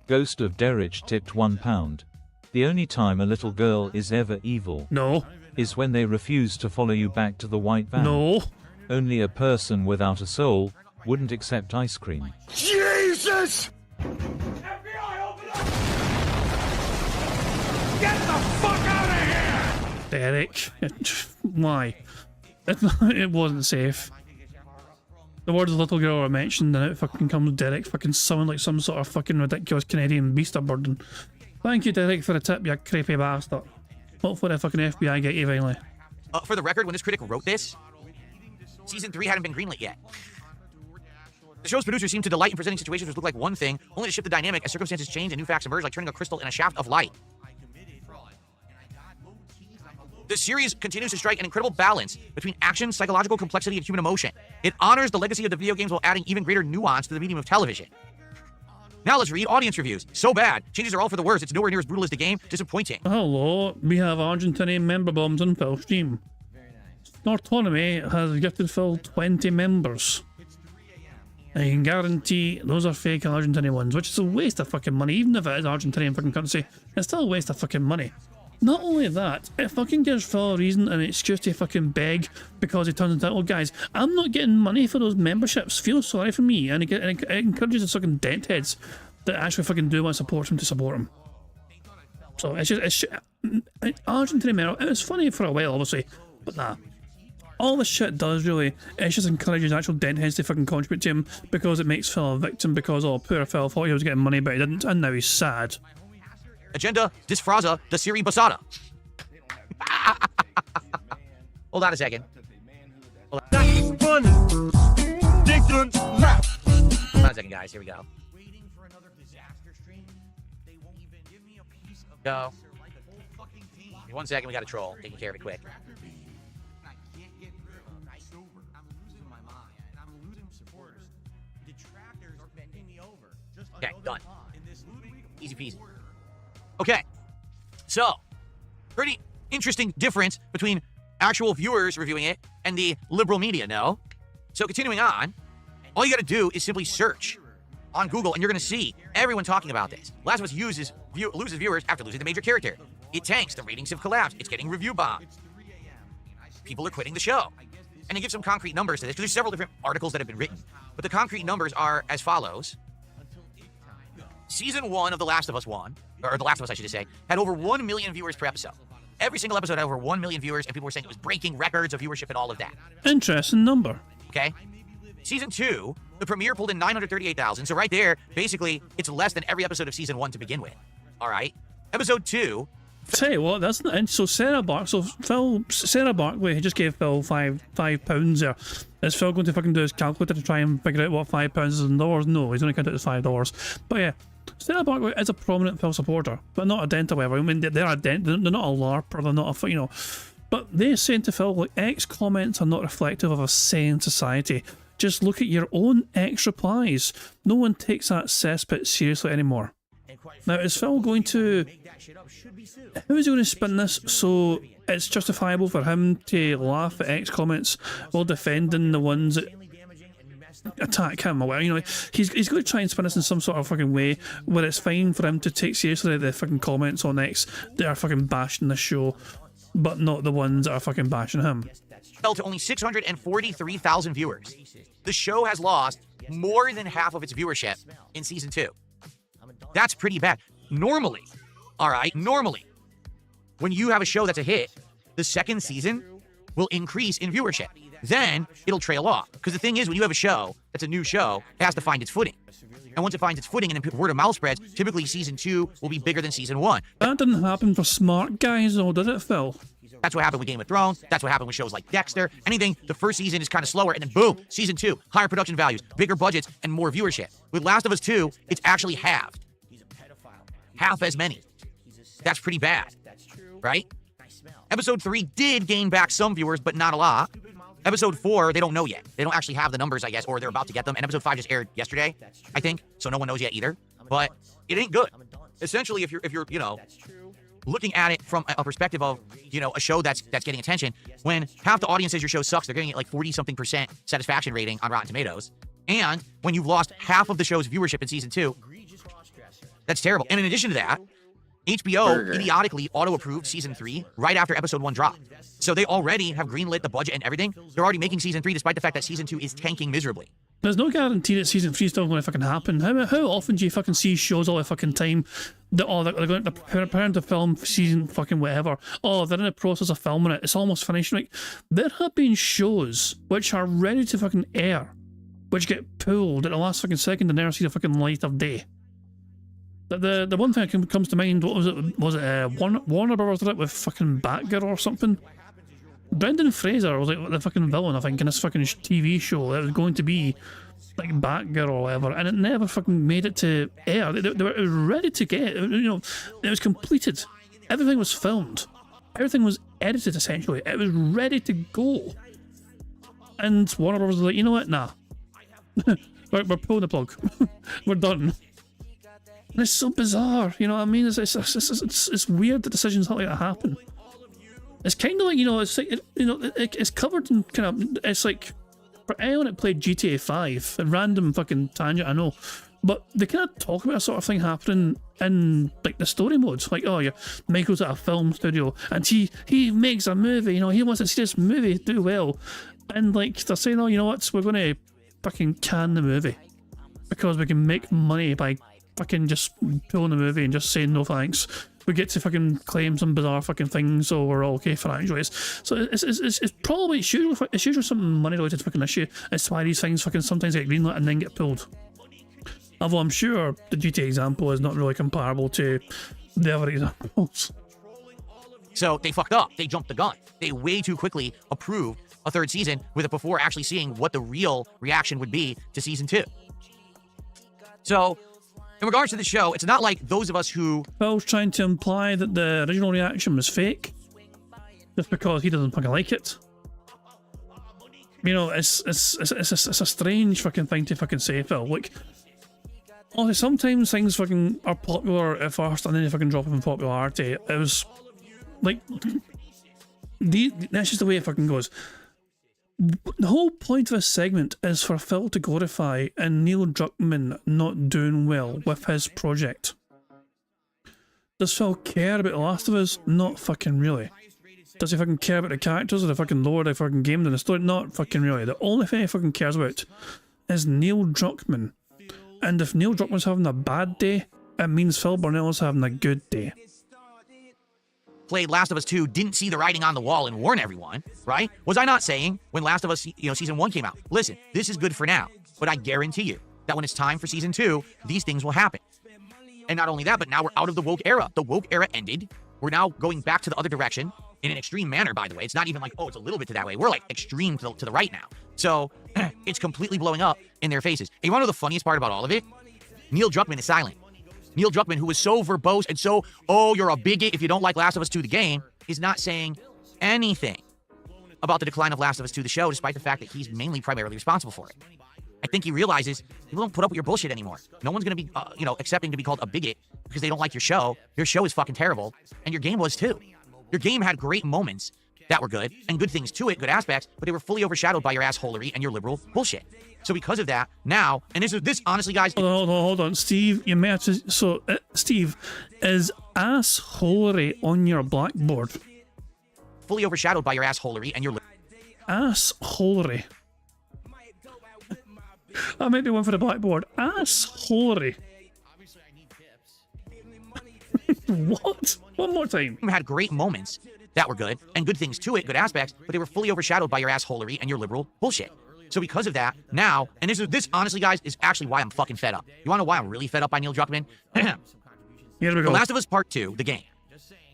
Ghost of Derek tipped £1. The only time a little girl is ever evil. No. Is when they refuse to follow you back to the white van. No. Only a person without a soul wouldn't accept ice cream. Jesus! FBI, open up! Get the fuck out of here! Derek. Why? It wasn't safe. The words little girl are mentioned and it fucking comes Derek fucking sound like some sort of fucking ridiculous Canadian beast of burden. Thank you, Derek, for the tip, you creepy bastard. Hopefully the fucking FBI get you finally. For the record, when this critic wrote this, season 3 hadn't been greenlit yet. The show's producers seem to delight in presenting situations which look like one thing, only to shift the dynamic as circumstances change and new facts emerge, like turning a crystal in a shaft of light. The series continues to strike an incredible balance between action, psychological complexity, and human emotion. It honors the legacy of the video games while adding even greater nuance to the medium of television. Now let's read audience reviews. So bad. Changes are all for the worst. It's nowhere near as brutal as the game. Disappointing. Hello, we have Argentinian member bombs on Phil's stream. Autonomy has gifted Phil 20 members. I can guarantee those are fake Argentinian ones, which is a waste of fucking money. Even if it is Argentinian fucking currency, it's still a waste of fucking money. Not only that, it fucking gives Phil a reason and an excuse to fucking beg because he turns into, oh guys, I'm not getting money for those memberships, feel sorry for me, and it encourages the fucking dent heads that actually fucking do want to support him to support him. So it's just, Argentinian metal, it was funny for a while obviously, but nah. All this shit does really, it just encourages actual dent heads to fucking contribute to him because it makes Phil a victim because, oh, poor Phil thought he was getting money but he didn't, and now he's sad. Agenda disfraza de Siri Basada. Hold on a second. Hold on a second, guys. Here we go. Go. 1 second, we got a troll. Taking care of it quick. Okay, done. Easy peasy. Okay, so pretty interesting difference between actual viewers reviewing it and the liberal media, no? So continuing on, all you gotta do is simply search on Google and you're gonna see everyone talking about this. Last of Us loses viewers after losing the major character. It tanks, the ratings have collapsed, it's getting review bombed. People are quitting the show. And they give some concrete numbers to this, because there's several different articles that have been written. But the concrete numbers are as follows. Season 1 of The Last of Us 1, or The Last of Us, I should just say, had over 1 million viewers per episode. Every single episode had over 1 million viewers, and people were saying it was breaking records of viewership and all of that. Interesting number. Okay? Season 2, the premiere pulled in 938,000, so right there, basically, it's less than every episode of Season 1 to begin with. Alright? Episode 2... Tell you what, that's not... So Sarah Barkley just gave Phil £5 there. Is Phil going to fucking do his calculator to try and figure out what £5 is in dollars? No, he's going to count it as $5. But yeah, Sarah Barkley is a prominent Phil supporter, but not a dent, however. I mean, they're a dent, they're not a LARP, or they're not a, you know... But they're saying to Phil, like, X comments are not reflective of a sane society. Just look at your own X replies. No one takes that cesspit seriously anymore. Now, is Phil going to... How is he going to spin this so it's justifiable for him to laugh at X comments while defending the ones that attack him? Or, you know, he's going to try and spin this in some sort of fucking way where it's fine for him to take seriously the fucking comments on X that are fucking bashing the show, but not the ones that are fucking bashing him. Fell to only 643,000 viewers. The show has lost more than half of its viewership in Season 2. That's pretty bad. Normally, alright, when you have a show that's a hit, the second season will increase in viewership. Then it'll trail off. Because the thing is, when you have a show that's a new show, it has to find its footing. And once it finds its footing and then word of mouth spreads, typically season 2 will be bigger than season 1. That didn't happen for smart guys, though, did it, Phil? That's what happened with Game of Thrones. That's what happened with shows like Dexter. Anything, the first season is kind of slower, and then boom, season 2, higher production values, bigger budgets, and more viewership. With Last of Us 2, it's actually halved. Half as many. That's pretty bad, right? Episode 3 did gain back some viewers, but not a lot. Episode 4, they don't know yet. They don't actually have the numbers, I guess, or they're about to get them. And episode 5 just aired yesterday, I think, so no one knows yet either. But it ain't good. Essentially, if you're, you know, looking at it from a perspective of, you know, a show that's getting attention, when half the audience says your show sucks, they're getting it like 40-something% satisfaction rating on Rotten Tomatoes. And when you've lost half of the show's viewership in season 2, that's terrible. And in addition to that, HBO idiotically auto-approved season 3 right after episode 1 dropped. So they already have greenlit the budget and everything. They're already making season 3 despite the fact that season 2 is tanking miserably. There's no guarantee that season 3 is still going to fucking happen. How often do you fucking see shows all the fucking time that, oh, they're going to preparing to film season fucking whatever. Oh, they're in the process of filming it. It's almost finished. Like, there have been shows which are ready to fucking air, which get pulled at the last fucking second and never see the fucking light of day. The one thing that comes to mind, what was it? Was it Warner Brothers did it with fucking Batgirl or something? Brendan Fraser was like the fucking villain, I think, in this fucking TV show. It was going to be like Batgirl or whatever, and it never fucking made it to air. They were ready to get, you know, it was completed. Everything was filmed. Everything was edited, essentially. It was ready to go. And Warner Brothers was like, you know what? Nah. we're pulling the plug. We're done. And it's so bizarre, you know what I mean? It's weird that decisions like that happen. It's kind of like, you know, it's like, it's covered in kind of, it's like, for anyone that played GTA 5, a random fucking tangent, I know, but they kind of talk about a sort of thing happening in, like, the story modes. Like, oh yeah, Michael's at a film studio, and he makes a movie, you know, he wants to see this movie do well. And, like, they're saying, oh, you know what, we're going to fucking can the movie, because we can make money by fucking just pulling the movie and just saying no thanks. We get to fucking claim some bizarre fucking things, so we're all okay financially. So it's probably, it's usually something money related fucking issue. It's why these things fucking sometimes get greenlit and then get pulled. Although I'm sure the GTA example is not really comparable to the other examples. So they fucked up. They jumped the gun. They way too quickly approved a 3rd season with it before actually seeing what the real reaction would be to season 2. So, in regards to the show, it's not like those of us who... Phil's trying to imply that the original reaction was fake, just because he doesn't fucking like it. You know, it's a strange fucking thing to fucking say, Phil. Like, honestly, sometimes things fucking are popular at first and then they fucking drop in popularity. It was, like... that's just the way it fucking goes. The whole point of this segment is for Phil to glorify and Neil Druckmann not doing well with his project. Does Phil care about The Last of Us? Not fucking really. Does he fucking care about the characters or the fucking lore, the fucking game, and the story? Not fucking really. The only thing he fucking cares about is Neil Druckmann. And if Neil Druckmann's having a bad day, it means Phil Burnell's having a good day. Played Last of Us 2 didn't see the writing on the wall and warn everyone, right? Was I not saying when Last of Us, you know, season 1 came out, listen, this is good for now, but I guarantee you that when it's time for season 2, these things will happen. And not only that, but now we're out of the woke era. The woke era ended. We're now going back to the other direction in an extreme manner, by the way. It's not even like, oh, it's a little bit to that way. We're like extreme to the right now. So it's completely blowing up in their faces. And you want to know the funniest part about all of it? Neil Druckmann is silent. Neil Druckmann, who was so verbose and so, oh, you're a bigot if you don't like Last of Us 2 the game, is not saying anything about the decline of Last of Us 2 the show, despite the fact that he's mainly primarily responsible for it. I think he realizes people don't put up with your bullshit anymore. No one's going to be, you know, accepting to be called a bigot because they don't like your show. Your show is fucking terrible, and your game was too. Your game had great moments that were good, and good things to it, good aspects, but they were fully overshadowed by your assholery and your liberal bullshit. So because of that, now, and this honestly, guys... Hold on, Steve, you may have to... So, Steve, is assholery on your blackboard? Fully overshadowed by your assholery and your... Assholery. That might be one for the blackboard. Assholery. What? One more time. Had great moments that were good, and good things to it, good aspects, but they were fully overshadowed by your assholery and your liberal bullshit. So because of that, now, and this honestly, guys, is actually why I'm fucking fed up. You wanna know why I'm really fed up by Neil Druckmann? Here we The go. Last of Us Part 2, the game,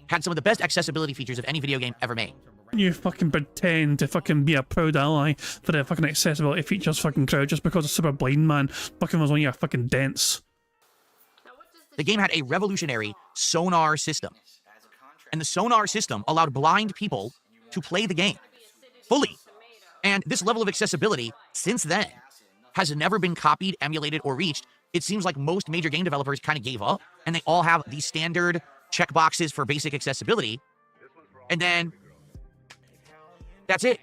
had some of the best accessibility features of any video game ever made. You fucking pretend to fucking be a proud ally for the fucking accessibility features fucking crowd just because a super blind man fucking was one of your fucking dents. The game had a revolutionary sonar system. And the sonar system allowed blind people to play the game fully. And this level of accessibility, since then, has never been copied, emulated, or reached. It seems like most major game developers kind of gave up, and they all have these standard checkboxes for basic accessibility. And then that's it.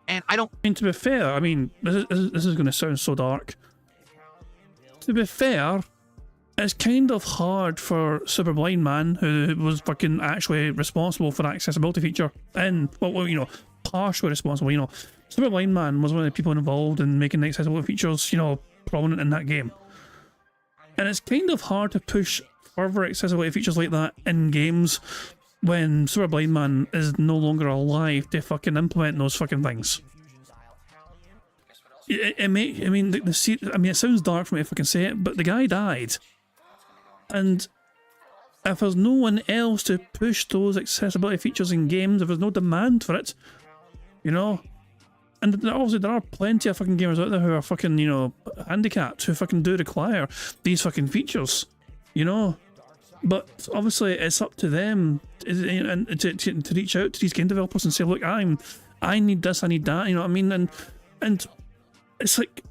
And I don't... I mean, to be fair, I mean, this is going to sound so dark. To be fair, it's kind of hard for Super Blind Man, who was fucking actually responsible for that accessibility feature, and, well, you know, partially responsible, you know. Super Blind Man was one of the people involved in making the accessibility features, you know, prominent in that game. And it's kind of hard to push further accessibility features like that in games when Super Blind Man is no longer alive to fucking implement those fucking things. I mean, it sounds dark for me if I can say it, but the guy died. And if there's no one else to push those accessibility features in games, if there's no demand for it, you know, and obviously there are plenty of fucking gamers out there who are fucking, you know, handicapped, who fucking do require these fucking features, you know, but obviously it's up to them to reach out to these game developers and say, look, I need this, I need that, you know what I mean, and it's like,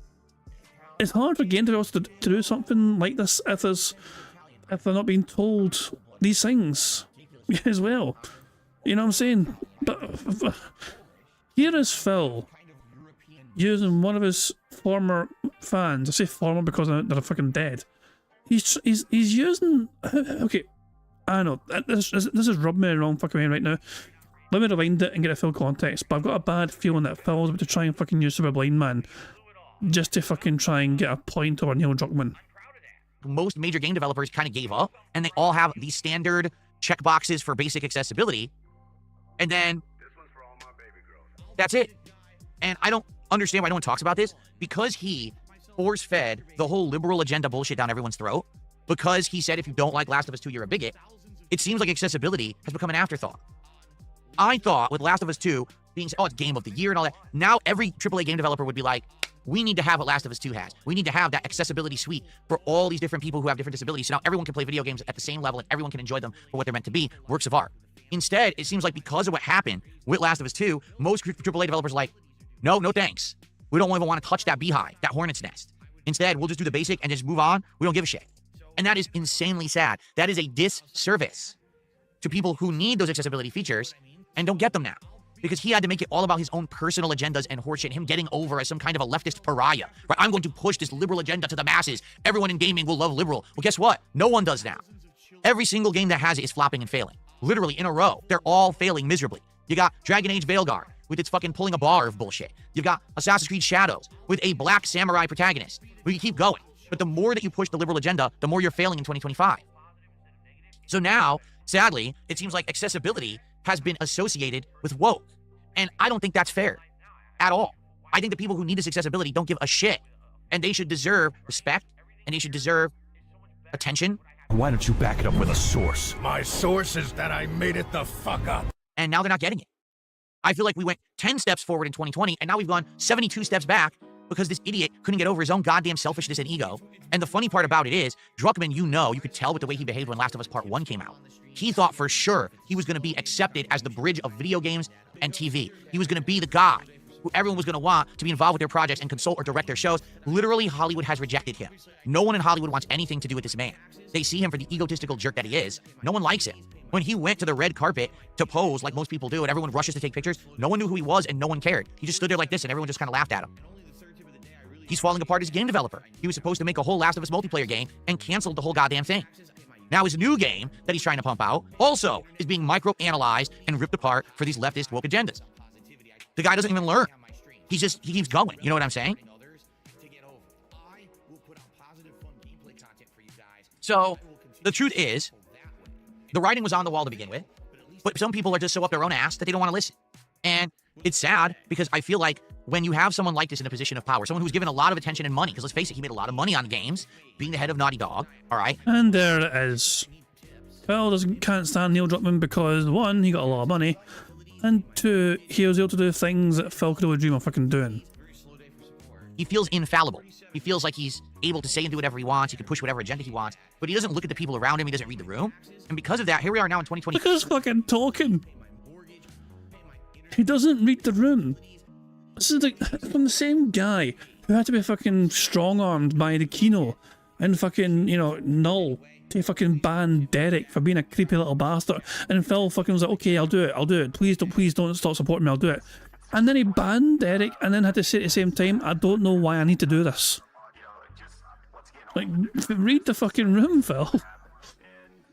it's hard for game developers to do something like this if they're not being told these things as well. You know what I'm saying? But here is Phil using one of his former fans. I say former because they're fucking dead. He's using... Okay, I know, this is rubbing me the wrong fucking way right now. Let me rewind it and get a full context, but I've got a bad feeling that Phil's about to try and fucking use Super Blind Man just to fucking try and get a point over Neil Druckmann. Most major game developers kind of gave up, and they all have these standard checkboxes for basic accessibility, and then that's it. And I don't understand why no one talks about this, because he force-fed the whole liberal agenda bullshit down everyone's throat, because he said if you don't like Last of Us 2, you're a bigot. It seems like accessibility has become an afterthought. I thought with Last of Us 2 being, oh, it's game of the year and all that, now every AAA game developer would be like, we need to have what Last of Us 2 has. We need to have that accessibility suite for all these different people who have different disabilities. So now everyone can play video games at the same level and everyone can enjoy them for what they're meant to be, works of art. Instead, it seems like because of what happened with Last of Us 2, most AAA developers are like, no thanks. We don't even want to touch that beehive, that hornet's nest. Instead, we'll just do the basic and just move on. We don't give a shit. And that is insanely sad. That is a disservice to people who need those accessibility features and don't get them now. Because he had to make it all about his own personal agendas and horseshit, him getting over as some kind of a leftist pariah. Right? I'm going to push this liberal agenda to the masses. Everyone in gaming will love liberal. Well, guess what? No one does now. Every single game that has it is flopping and failing. Literally, in a row. They're all failing miserably. You got Dragon Age Veilguard with its fucking pulling a bar of bullshit. You've got Assassin's Creed Shadows with a black samurai protagonist. We can keep going. But the more that you push the liberal agenda, the more you're failing in 2025. So now, sadly, it seems like accessibility has been associated with woke. And I don't think that's fair at all. I think the people who need this accessibility don't give a shit. And they should deserve respect, and they should deserve attention. Why don't you back it up with a source? My source is that I made it the fuck up. And now they're not getting it. I feel like we went 10 steps forward in 2020, and now we've gone 72 steps back because this idiot couldn't get over his own goddamn selfishness and ego. And the funny part about it is, Druckmann, you could tell with the way he behaved when Last of Us Part 1 came out. He thought for sure he was going to be accepted as the bridge of video games and TV. He was going to be the guy who everyone was going to want to be involved with their projects and consult or direct their shows. Literally, Hollywood has rejected him. No one in Hollywood wants anything to do with this man. They see him for the egotistical jerk that he is. No one likes him. When he went to the red carpet to pose like most people do and everyone rushes to take pictures, no one knew who he was and no one cared. He just stood there like this and everyone just kind of laughed at him. He's falling apart as a game developer. He was supposed to make a whole Last of Us multiplayer game and canceled the whole goddamn thing. Now his new game that he's trying to pump out also is being micro-analyzed and ripped apart for these leftist woke agendas. The guy doesn't even learn. He keeps going. You know what I'm saying? So the truth is, the writing was on the wall to begin with. But some people are just so up their own ass that they don't want to listen. And it's sad because I feel like when you have someone like this in a position of power, someone who's given a lot of attention and money, because let's face it, he made a lot of money on games, being the head of Naughty Dog, all right? And there it is. Phil can't stand Neil Druckmann because, one, he got a lot of money, and two, he was able to do things that Phil could only dream of fucking doing. He feels infallible. He feels like he's able to say and do whatever he wants. He can push whatever agenda he wants. But he doesn't look at the people around him. He doesn't read the room. And because of that, here we are now in 2020. Look at us fucking talking. He doesn't read the room. This is like from the same guy who had to be fucking strong-armed by the Kino and fucking, you know, Null to fucking ban Derek for being a creepy little bastard. And Phil fucking was like, okay, I'll do it. Please don't stop supporting me, I'll do it. And then he banned Derek and then had to say at the same time, I don't know why I need to do this. Like, read the fucking room, Phil.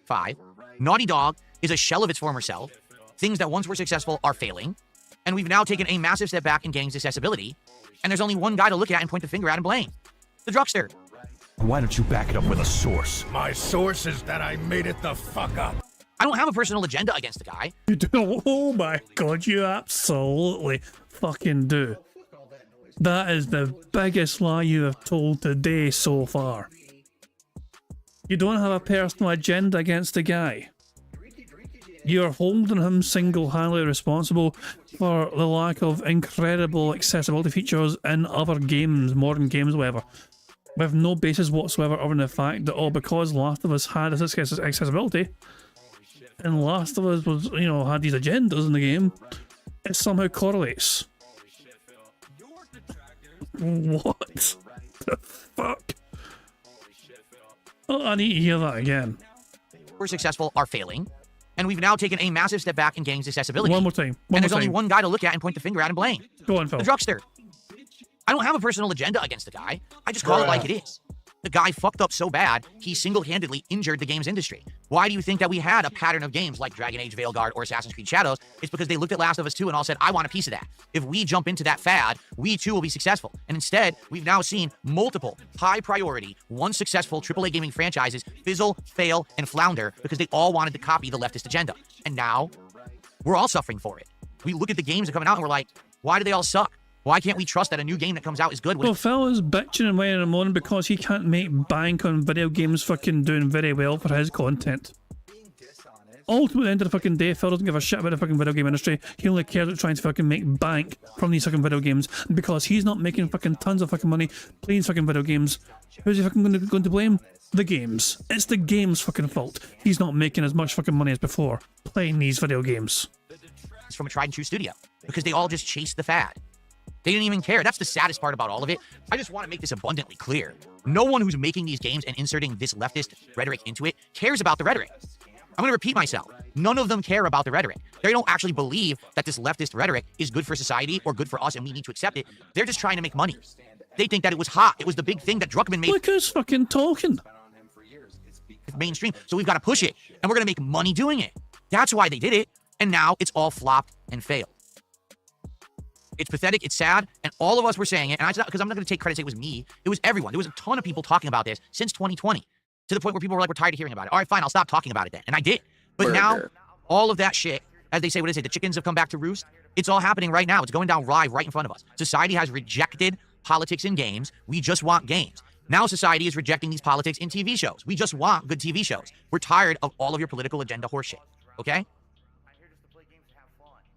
5. Naughty Dog is a shell of its former self. Things that once were successful are failing. And we've now taken a massive step back in games accessibility. And there's only one guy to look at and point the finger at and blame. The Druckster. Why don't you back it up with a source? My source is that I made it the fuck up. I don't have a personal agenda against the guy. You do? Oh my god, you absolutely fucking do. That is the biggest lie you have told today so far. You don't have a personal agenda against the guy. You're holding him single-handedly responsible for the lack of incredible accessibility features in other games, modern games, whatever. With no basis whatsoever other than the fact that, oh, because Last of Us had this accessibility, and Last of Us was, you know, had these agendas in the game, it somehow correlates. What the fuck? Oh, I need to hear that again. We're successful are failing. And we've now taken a massive step back in games accessibility. One more time. And there's only one guy to look at and point the finger at and blame. Go on, Phil. The Druckster. I don't have a personal agenda against the guy. I just call it like it is. The guy fucked up so bad, he single-handedly injured the games industry. Why do you think that we had a pattern of games like Dragon Age Veilguard or Assassin's Creed Shadows? It's because they looked at Last of Us 2 and all said, I want a piece of that. If we jump into that fad, we too will be successful. And instead, we've now seen multiple high-priority, once successful AAA gaming franchises fizzle, fail, and flounder because they all wanted to copy the leftist agenda. And now, we're all suffering for it. We look at the games that are coming out and we're like, why do they all suck? Why can't we trust that a new game that comes out is good? Well, Phil is bitching and whining and moaning because he can't make bank on video games fucking doing very well for his content. Ultimately, at the end of the fucking day, Phil doesn't give a shit about the fucking video game industry. He only cares about trying to fucking make bank from these fucking video games. And because he's not making fucking tons of fucking money playing fucking video games, who's he fucking going to blame? The games. It's the game's fucking fault. He's not making as much fucking money as before playing these video games. It's from a tried and true studio because they all just chased the fad. They didn't even care. That's the saddest part about all of it. I just want to make this abundantly clear. No one who's making these games and inserting this leftist rhetoric into it cares about the rhetoric. I'm going to repeat myself. None of them care about the rhetoric. They don't actually believe that this leftist rhetoric is good for society or good for us and we need to accept it. They're just trying to make money. They think that it was hot. It was the big thing that Druckmann made. Look who's fucking talking. Mainstream, so we've got to push it. And we're going to make money doing it. That's why they did it. And now it's all flopped and failed. It's pathetic, it's sad, and all of us were saying it, and because I'm not going to take credit, say it was me, it was everyone. There was a ton of people talking about this since 2020, to the point where people were like, we're tired of hearing about it. All right, fine, I'll stop talking about it then. And I did. But now, all of that shit, as they say, what is it, the chickens have come back to roost? It's all happening right now. It's going down live right in front of us. Society has rejected politics in games. We just want games. Now society is rejecting these politics in TV shows. We just want good TV shows. We're tired of all of your political agenda horseshit, okay?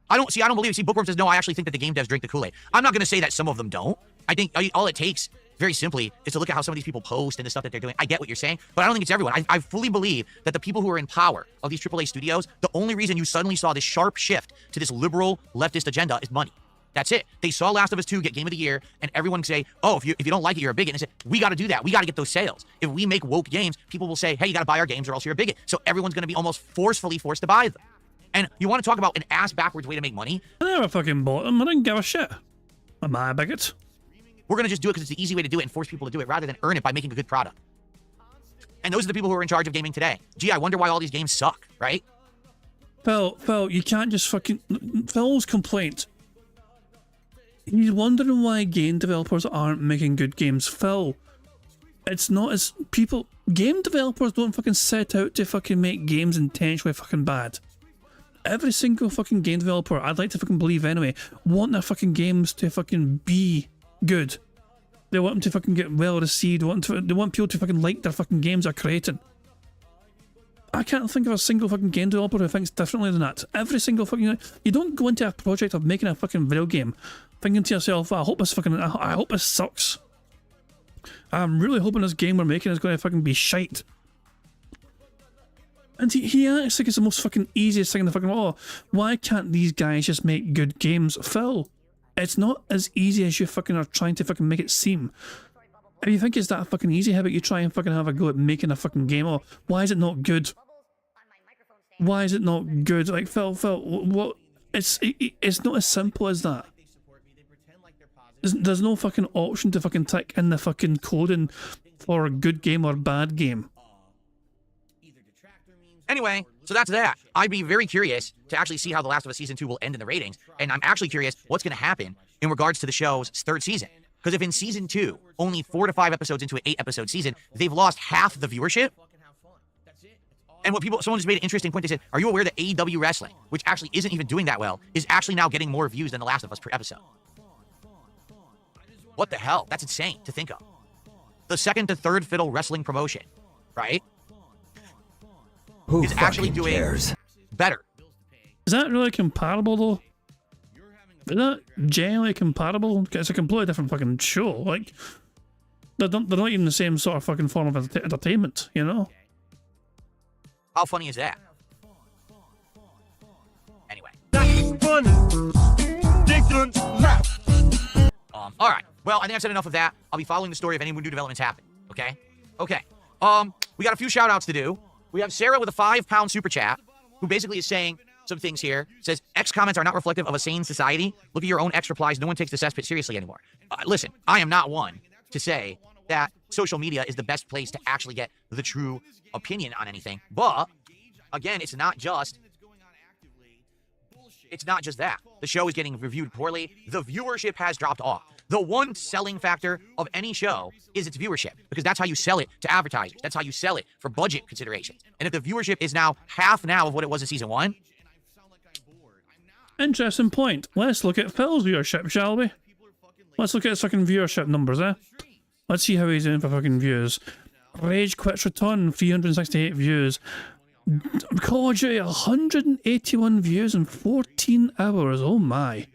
I don't believe it. See, Bookworm says, no, I actually think that the game devs drink the Kool-Aid. I'm not going to say that some of them don't. I think all it takes, very simply, is to look at how some of these people post and the stuff that they're doing. I get what you're saying, but I don't think it's everyone. I fully believe that the people who are in power of these AAA studios, the only reason you suddenly saw this sharp shift to this liberal leftist agenda is money. That's it. They saw Last of Us 2 get Game of the Year, and everyone say, oh, if you don't like it, you're a bigot. And they say, we got to do that. We got to get those sales. If we make woke games, people will say, hey, you got to buy our games or else you're a bigot. So everyone's going to be almost forcefully forced to buy them. And you want to talk about an ass-backwards way to make money? I never fucking bought them. I didn't give a shit. Am I a bigot? We're going to just do it because it's the easy way to do it and force people to do it rather than earn it by making a good product. And those are the people who are in charge of gaming today. Gee, I wonder why all these games suck, right? Phil, you can't just fucking... Phil's complaint. He's wondering why game developers aren't making good games. Phil, it's not as... Game developers don't fucking set out to fucking make games intentionally fucking bad. every single fucking game developer, I'd like to fucking believe anyway, want their fucking games to fucking be good. They want them to fucking get well received. They want people to fucking like their fucking games they're creating. I can't think of a single fucking game developer who thinks differently than that. Every single fucking... You don't go into a project of making a fucking video game thinking to yourself, I hope this sucks. I'm really hoping this game we're making is going to fucking be shite. And he acts like it's the most fucking easiest thing in the fucking world. Why can't these guys just make good games? Phil, it's not as easy as you fucking are trying to fucking make it seem. If you think it's that fucking easy, how about you try and fucking have a go at making a fucking game? Or why is it not good? Why is it not good? Like, Phil, what? It's not as simple as that. There's no fucking option to fucking tick in the fucking coding for a good game or bad game. Anyway, so that's that. I'd be very curious to actually see how The Last of Us Season 2 will end in the ratings, and I'm actually curious what's going to happen in regards to the show's third season. Because if in Season 2, only 4 to 5 episodes into an 8-episode season, they've lost half the viewership. And what someone just made an interesting point. They said, are you aware that AEW Wrestling, which actually isn't even doing that well, is actually now getting more views than The Last of Us per episode? What the hell? That's insane to think of. The second to third fiddle wrestling promotion, right? Who is actually doing better. Is that really comparable though? Is that generally comparable? It's a completely different fucking show. Like, they're not even the same sort of fucking form of entertainment, you know? How funny is that? Anyway. That's funny. Dickens left. All right. Well, I think I've said enough of that. I'll be following the story if any new developments happen. Okay? Okay. We got a few shout-outs to do. We have Sarah with a £5 super chat, who basically is saying some things here. Says, X comments are not reflective of a sane society. Look at your own X replies. No one takes the cesspit seriously anymore. Listen, I am not one to say that social media is the best place to actually get the true opinion on anything. But, again, it's not just that. The show is getting reviewed poorly. The viewership has dropped off. The one selling factor of any show is its viewership, because that's how you sell it to advertisers. That's how you sell it for budget considerations. And if the viewership is now half now of what it was in Season 1... Interesting point. Let's look at Phil's viewership, shall we? Let's look at his fucking viewership numbers, eh? Let's see how he's doing for fucking views. Rage Quits Return, 368 views. Call of Duty, 181 views in 14 hours. Oh my.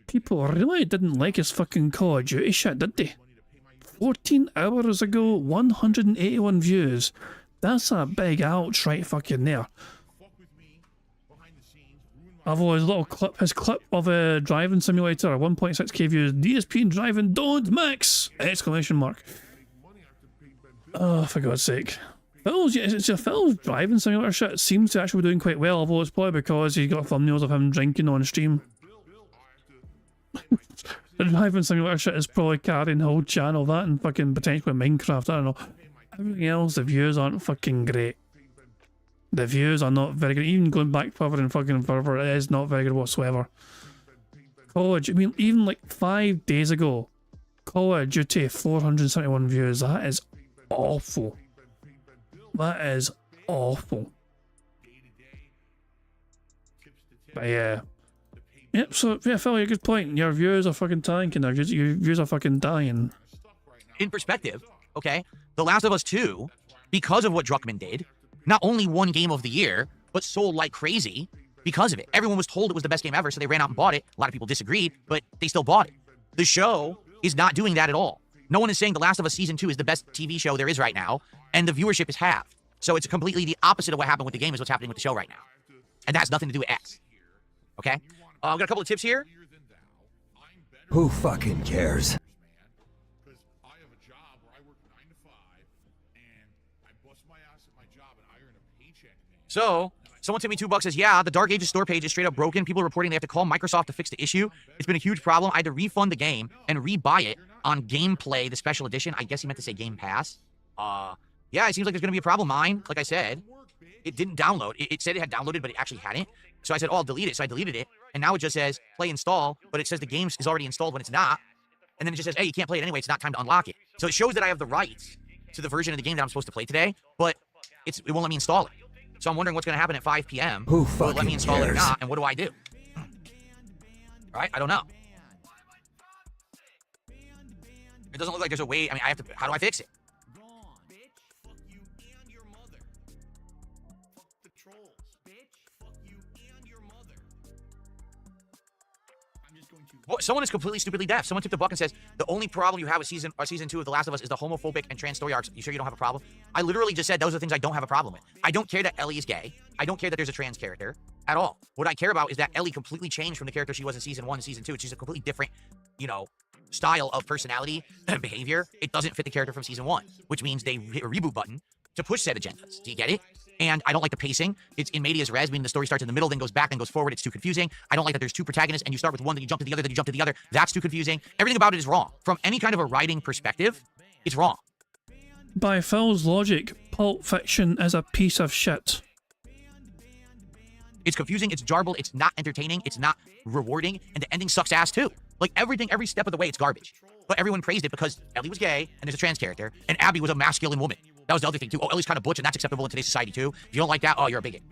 People really didn't like his fucking Call of Duty shit, did they? 14 hours ago, 181 views. That's a big ouch right fucking there. Although his clip of a driving simulator, 1.6k views. DSP driving, don't max! Exclamation mark. Oh, for God's sake. Phil's driving simulator shit seems to actually be doing quite well, although it's probably because he got thumbnails of him drinking on stream. The driving simulator shit is probably carrying the whole channel, that and fucking potentially Minecraft, I don't know. Everything else, the views aren't fucking great. The views are not very good. Even going back further and fucking further, it is not very good whatsoever. College, I mean, even like 5 days ago, Call of Duty, 471 views. That is awful. That is awful. But yeah. Yep, so yeah, Phil, you're a good point. Your views are fucking tanking. Your views are fucking dying. In perspective, okay, The Last of Us 2, because of what Druckmann did, not only won Game of the Year, but sold like crazy because of it. Everyone was told it was the best game ever, so they ran out and bought it. A lot of people disagreed, but they still bought it. The show is not doing that at all. No one is saying The Last of Us Season 2 is the best TV show there is right now, and the viewership is half. So it's completely the opposite of what happened with the game is what's happening with the show right now. And that has nothing to do with X. Okay? I've got a couple of tips here. Who fucking cares? So, someone sent me $2 says, yeah, the Dark Ages store page is straight up broken. People are reporting they have to call Microsoft to fix the issue. It's been a huge problem. I had to refund the game and rebuy it on Gameplay, the special edition. I guess he meant to say Game Pass. Yeah, it seems like there's going to be a problem. Mine, like I said, it didn't download. It said it had downloaded, but it actually hadn't. So I said, oh, I'll delete it. So I deleted it. And now it just says play install, but it says the game is already installed when it's not. And then it just says, hey, you can't play it anyway. It's not time to unlock it. So it shows that I have the rights to the version of the game that I'm supposed to play today, but it won't let me install it. So I'm wondering what's going to happen at 5 p.m. Who Will it let me fucking install it or cares? not? And what do I do? Right? I don't know. It doesn't look like there's a way. I mean, I have to. How do I fix it? Well, someone is completely stupidly deaf. Someone tipped a buck and says the only problem you have with season 2 of The Last of Us is the homophobic and trans story arcs. You sure you don't have a problem? I literally just said those are the things I don't have a problem with. I don't care that Ellie is gay. I don't care that there's a trans character at all. What I care about is that Ellie completely changed from the character she was in season 1 to season 2. She's a completely different, you know, style of personality and behavior. It doesn't fit the character from season 1, which means they hit a reboot button to push said agendas. Do you get it? And I don't like the pacing. It's in medias res, meaning the story starts in the middle, then goes back, then goes forward. It's too confusing. I don't like that there's two protagonists and you start with one, then you jump to the other, then you jump to the other. That's too confusing. Everything about it is wrong. From any kind of a writing perspective, it's wrong. By Phil's logic, Pulp Fiction is a piece of shit. It's confusing, it's jarbled, it's not entertaining, it's not rewarding, and the ending sucks ass too. Like everything, every step of the way, it's garbage. But everyone praised it because Ellie was gay, and there's a trans character, and Abby was a masculine woman. That was the other thing too. Oh, Ellie's kind of butch, and that's acceptable in today's society too. If you don't like that, oh, you're a bigot.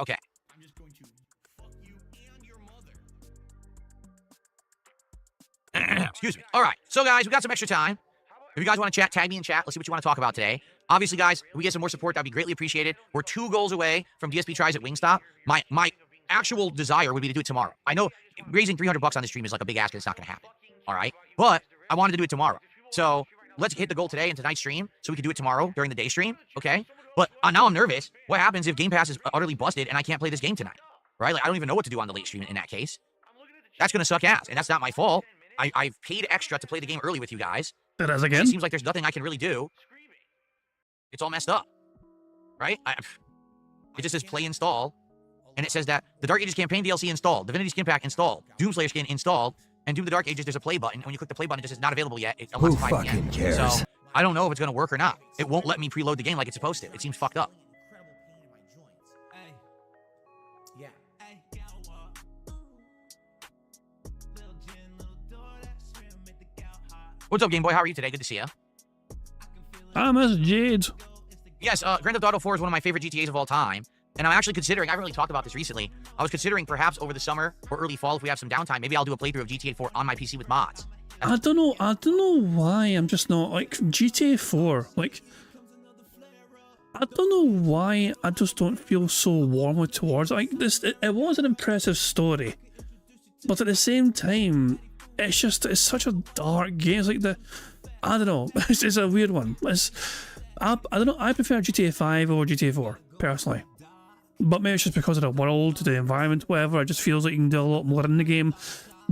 Okay. Excuse me. All right. So, guys, we got some extra time. If you guys want to chat, tag me in chat. Let's see what you want to talk about today. Obviously, guys, if we get some more support, that'd be greatly appreciated. We're 2 goals away from DSP tries at Wingstop. My actual desire would be to do it tomorrow. I know raising $300 on the stream is like a big ask and it's not going to happen. All right. But I wanted to do it tomorrow. So let's hit the goal today in tonight's stream so we can do it tomorrow during the day stream. Okay. But now I'm nervous. What happens if Game Pass is utterly busted and I can't play this game tonight? Right? Like, I don't even know what to do on the late stream in that case. That's going to suck ass. And that's not my fault. I've paid extra to play the game early with you guys. It is again. It seems like there's nothing I can really do. It's all messed up. Right? It just says play install. And it says that the Dark Ages campaign DLC installed, Divinity Skin Pack installed, Doomslayer skin installed, and Doom the Dark Ages, there's a play button. And when you click the play button, it just says not available yet. Who fucking cares? So I don't know if it's going to work or not. It won't let me preload the game like it's supposed to. It seems fucked up. What's up, Game Boy? How are you today? Good to see you. I miss Jade. Yes, Grand Theft Auto 4 is one of my favorite GTAs of all time. And I'm actually considering, I haven't really talked about this recently, I was considering perhaps over the summer or early fall, if we have some downtime, maybe I'll do a playthrough of GTA 4 on my PC with mods. I don't know why I'm just not, like, GTA 4, like, I don't know why I just don't feel so warmly towards it. Like, it was an impressive story, but at the same time, it's such a dark game. It's like I don't know, it's a weird one. I don't know, I prefer GTA 5 over GTA 4, personally. But maybe it's just because of the world, the environment, whatever. It just feels like you can do a lot more in the game.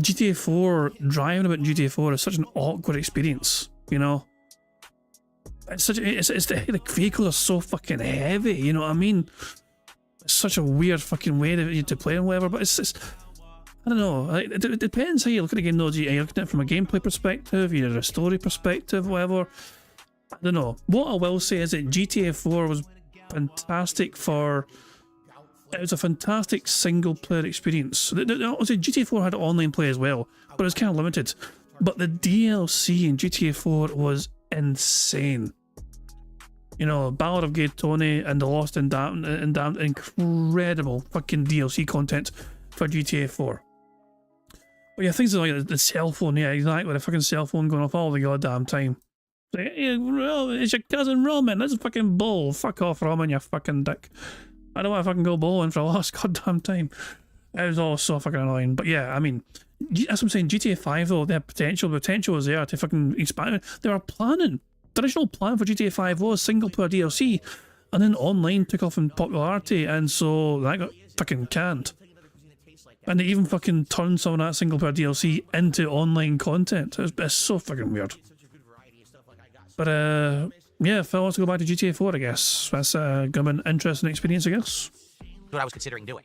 GTA 4, driving about in GTA 4 is such an awkward experience, you know? The vehicles are so fucking heavy, you know what I mean? It's such a weird fucking way to play and whatever, but it's I don't know. It depends how you look at the game, though. Are you looking at it from a gameplay perspective, either a story perspective, whatever? I don't know. What I will say is that GTA 4 was fantastic for... It was a fantastic single-player experience. Obviously, GTA 4 had online play as well, but it was kind of limited. But the DLC in GTA 4 was insane. You know, Ballad of Gay Tony and the Lost and Damned, incredible fucking DLC content for GTA 4. But yeah, things like the cell phone, yeah, exactly, the fucking cell phone going off all the goddamn time. Like, hey, it's your cousin Roman, that's a fucking bull. Fuck off, Roman, you fucking dick. I don't want to fucking go bowling for the last goddamn time. It was all so fucking annoying. But yeah, I mean, that's what I'm saying. GTA 5 though, they had potential. The potential was there to fucking expand it. They were planning. The original plan for GTA 5 was single player DLC, and then online took off in popularity, and so that got fucking canned. And they even fucking turned some of that single player DLC into online content. It's so fucking weird. But yeah, Phil wants to go back to GTA 4, I guess. That's gonna be an interesting experience, I guess. That's what I was considering doing.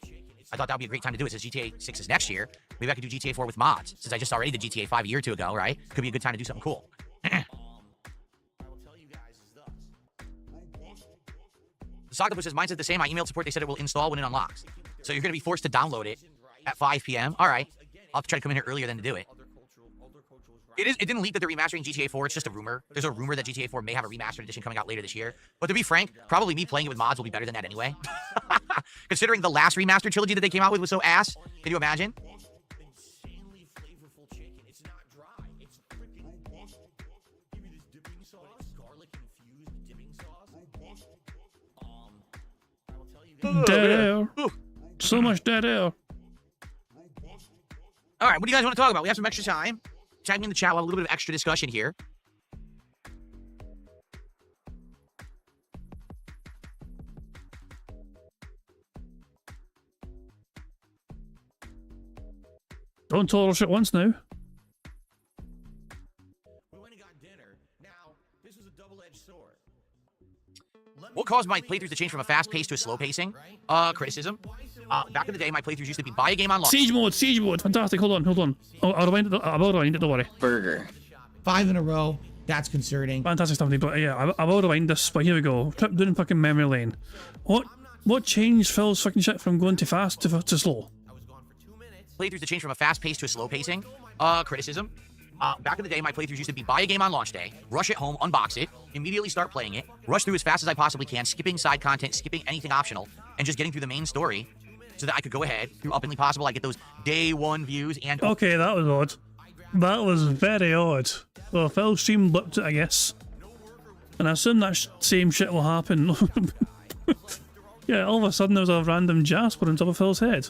I thought that would be a great time to do it since GTA 6 is next year. Maybe I could do GTA 4 with mods, since I just already did GTA 5 a year or two ago, right? Could be a good time to do something cool. The Socketpush says, mine said the same. I emailed support. They said it will install when it unlocks. So you're going to be forced to download it at 5 p.m. All right. I'll have to try to come in here earlier than to do it. It didn't leak that they're remastering GTA 4. It's just a rumor. There's a rumor that GTA 4 may have a remastered edition coming out later this year. But to be frank, probably me playing it with mods will be better than that anyway. Considering the last remastered trilogy that they came out with was so ass. Can you imagine? Dead air. So much dead air. All right, what do you guys want to talk about? We have some extra time. Tag me in the chat. We'll have a little bit of extra discussion here. Don't total shit once now. We went and got dinner. Now, this was a double-edged sword. What caused my playthroughs to change from a fast pace to a slow pacing? Criticism. Back in the day, my playthroughs used to be buy a game on launch. Siege mode, fantastic. Hold on. Oh, I'll rewind it, don't worry. Burger. 5 in a row. That's concerning. Fantastic stuff, but yeah, I will rewind this, but here we go. Trip down fucking memory lane. What changed Phil's fucking shit from going too fast to slow? Playthroughs to change from a fast pace to a slow pacing. Criticism. Back in the day, my playthroughs used to be buy a game on launch day, rush it home, unbox it, immediately start playing it, rush through as fast as I possibly can, skipping side content, skipping anything optional, and just getting through the main story so that I could go ahead, through Uplandly Possible, I get those day one views and... Okay, that was odd. That was very odd. Well, Phil's stream blipped it, I guess. And I assume that same shit will happen. Yeah, all of a sudden there's a random Jasper on top of Phil's head.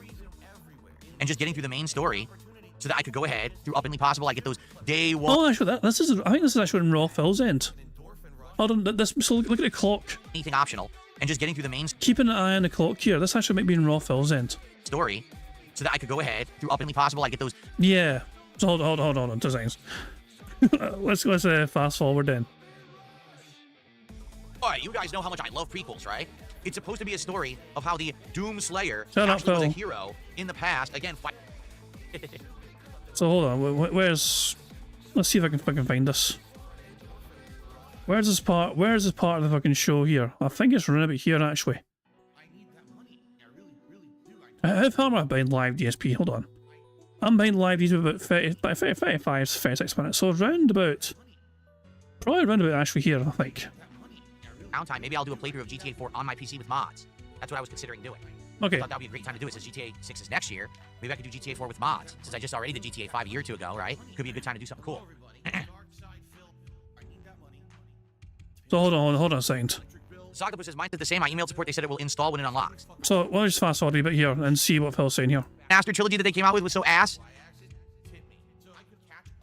And just getting through the main story so that I could go ahead, through Uplandly Possible, I get those day one... Oh, actually, I think this is actually in Raw Phil's end. Hold on, so look at the clock. Anything optional, and just getting through the main... Keeping an eye on the clock here, this actually might be in Raw Phil's end. ...story, so that I could go ahead, through Uplandly Possible, I get those... Yeah, so hold on, 2 seconds. let's fast forward then. Alright, you guys know how much I love prequels, right? It's supposed to be a story of how the Doom Slayer Shut up, actually was a Phil. hero in the past. Again, fight... So hold on, where's... Let's see if I can fucking find this. Where's this part of the fucking show here? I think it's running about here, actually. How far am I behind live DSP? Hold on. I'm behind live DSP about 35, 36 minutes. So probably around about actually here, I think. Downtime, maybe I'll do a playthrough of GTA 4 on my PC with mods. That's what I was considering doing. Okay. I thought that would be a great time to do it since GTA 6 is next year. Maybe I could do GTA 4 with mods, since I just already did GTA 5 a year or two ago, right? Could be a good time to do something cool. So hold on a second. Sockopus says, mine did the same. I emailed support. They said it will install when it unlocks. So we'll just fast forward a bit here and see what Phil's saying here. Master Trilogy that they came out with was so ass.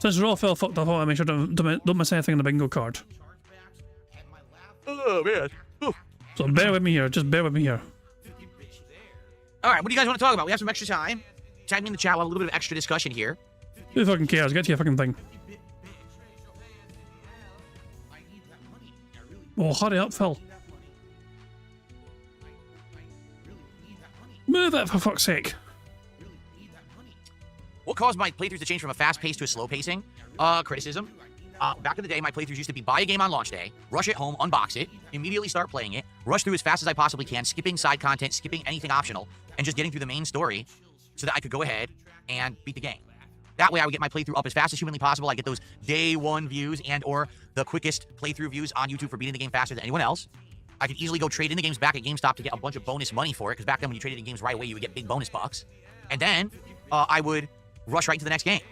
Since Raw Phil fucked up, I want to make sure don't miss anything on the bingo card. Oh, man. Ooh. So bear with me here. Just bear with me here. Alright, what do you guys want to talk about? We have some extra time. Tag me in the chat. We'll have a little bit of extra discussion here. Who fucking cares? Get to your fucking thing. Oh, hurry up, Phil. Move it, for fuck's sake. What caused my playthroughs to change from a fast pace to a slow pacing? Criticism. Back in the day, my playthroughs used to be buy a game on launch day, rush it home, unbox it, immediately start playing it, rush through as fast as I possibly can, skipping side content, skipping anything optional, and just getting through the main story so that I could go ahead and beat the game. That way I would get my playthrough up as fast as humanly possible. I get those day one views and or the quickest playthrough views on YouTube for beating the game faster than anyone else. I could easily go trade in the games back at GameStop to get a bunch of bonus money for it, because back then when you traded in games right away, you would get big bonus bucks. And then I would rush right to the next game.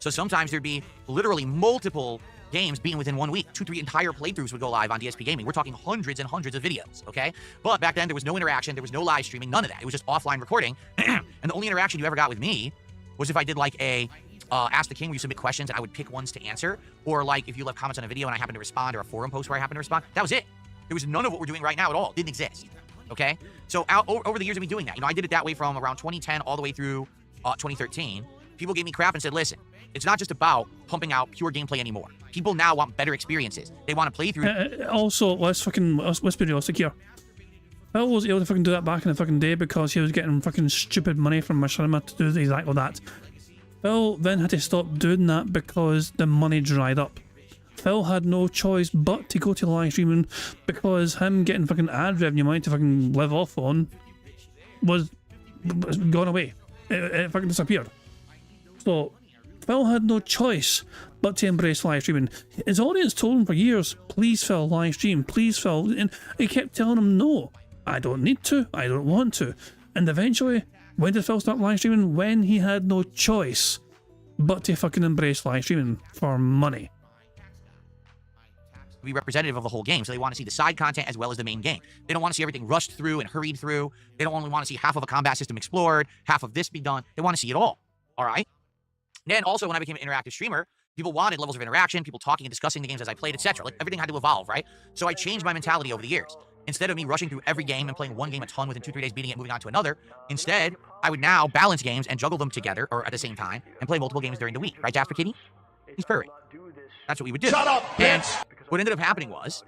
So sometimes there'd be literally multiple games being within 1 week. 2-3 entire playthroughs would go live on DSP Gaming. We're talking hundreds and hundreds of videos, okay? But back then, there was no interaction, there was no live streaming, none of that. It was just offline recording. And the only interaction you ever got with me was if I did like a Ask the King where you submit questions and I would pick ones to answer, or like if you left comments on a video and I happened to respond, or a forum post where I happened to respond. That was it. There was none of what we're doing right now at all. It didn't exist, okay? So over the years of me doing that, I did it that way from around 2010 all the way through 2013. People gave me crap and said, listen, it's not just about pumping out pure gameplay anymore. People now want better experiences. They want to play through... Also, let's be realistic here. Phil was able to fucking do that back in the fucking day because he was getting fucking stupid money from Machinima to do exactly that. Phil then had to stop doing that because the money dried up. Phil had no choice but to go to live streaming because him getting fucking ad revenue money to fucking live off on was gone away. It fucking disappeared. So Phil had no choice but to embrace live streaming. His audience told him for years, please Phil, live stream, please Phil, and he kept telling him, no, I don't need to, I don't want to. And eventually, when did Phil start live streaming? When he had no choice but to fucking embrace live streaming for money. Be representative of the whole game, so they want to see the side content as well as the main game. They don't want to see everything rushed through and hurried through. They don't only want to see half of a combat system explored, half of this be done. They want to see it all right? Then also, when I became an interactive streamer, people wanted levels of interaction, people talking and discussing the games as I played, etc. Like, everything had to evolve, right? So I changed my mentality over the years. Instead of me rushing through every game and playing one game a ton within 2-3 days, beating it, moving on to another, instead, I would now balance games and juggle them together, or at the same time, and play multiple games during the week. Right, Jasper Kitty? He's purring. That's what we would do. Shut up, and bitch! what ended up happening was,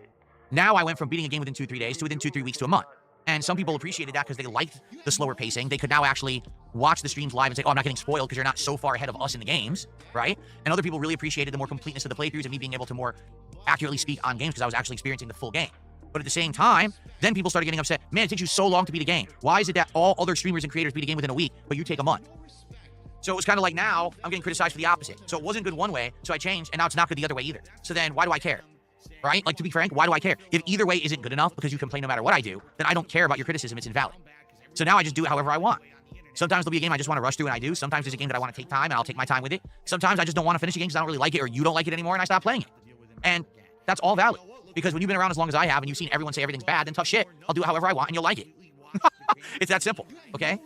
now I went from beating a game within 2-3 days to within 2-3 weeks to a month. And some people appreciated that because they liked the slower pacing. They could now actually watch the streams live and say, oh, I'm not getting spoiled because you're not so far ahead of us in the games, right? And other people really appreciated the more completeness of the playthroughs and me being able to more accurately speak on games because I was actually experiencing the full game. But at the same time, then people started getting upset. Man, it takes you so long to beat a game. Why is it that all other streamers and creators beat a game within a week, but you take a month? So it was kind of like, now I'm getting criticized for the opposite. So it wasn't good one way, so I changed, and now it's not good the other way either. So then why do I care? Right? Like, to be frank, why do I care? If either way isn't good enough because you complain no matter what I do, then I don't care about your criticism. It's invalid. So now I just do it however I want. Sometimes there'll be a game I just want to rush through and I do. Sometimes there's a game that I want to take time and I'll take my time with it. Sometimes I just don't want to finish a game because I don't really like it, or you don't like it anymore and I stop playing it. And that's all valid. Because when you've been around as long as I have and you've seen everyone say everything's bad, then tough shit. I'll do it however I want and you'll like it. It's that simple, okay?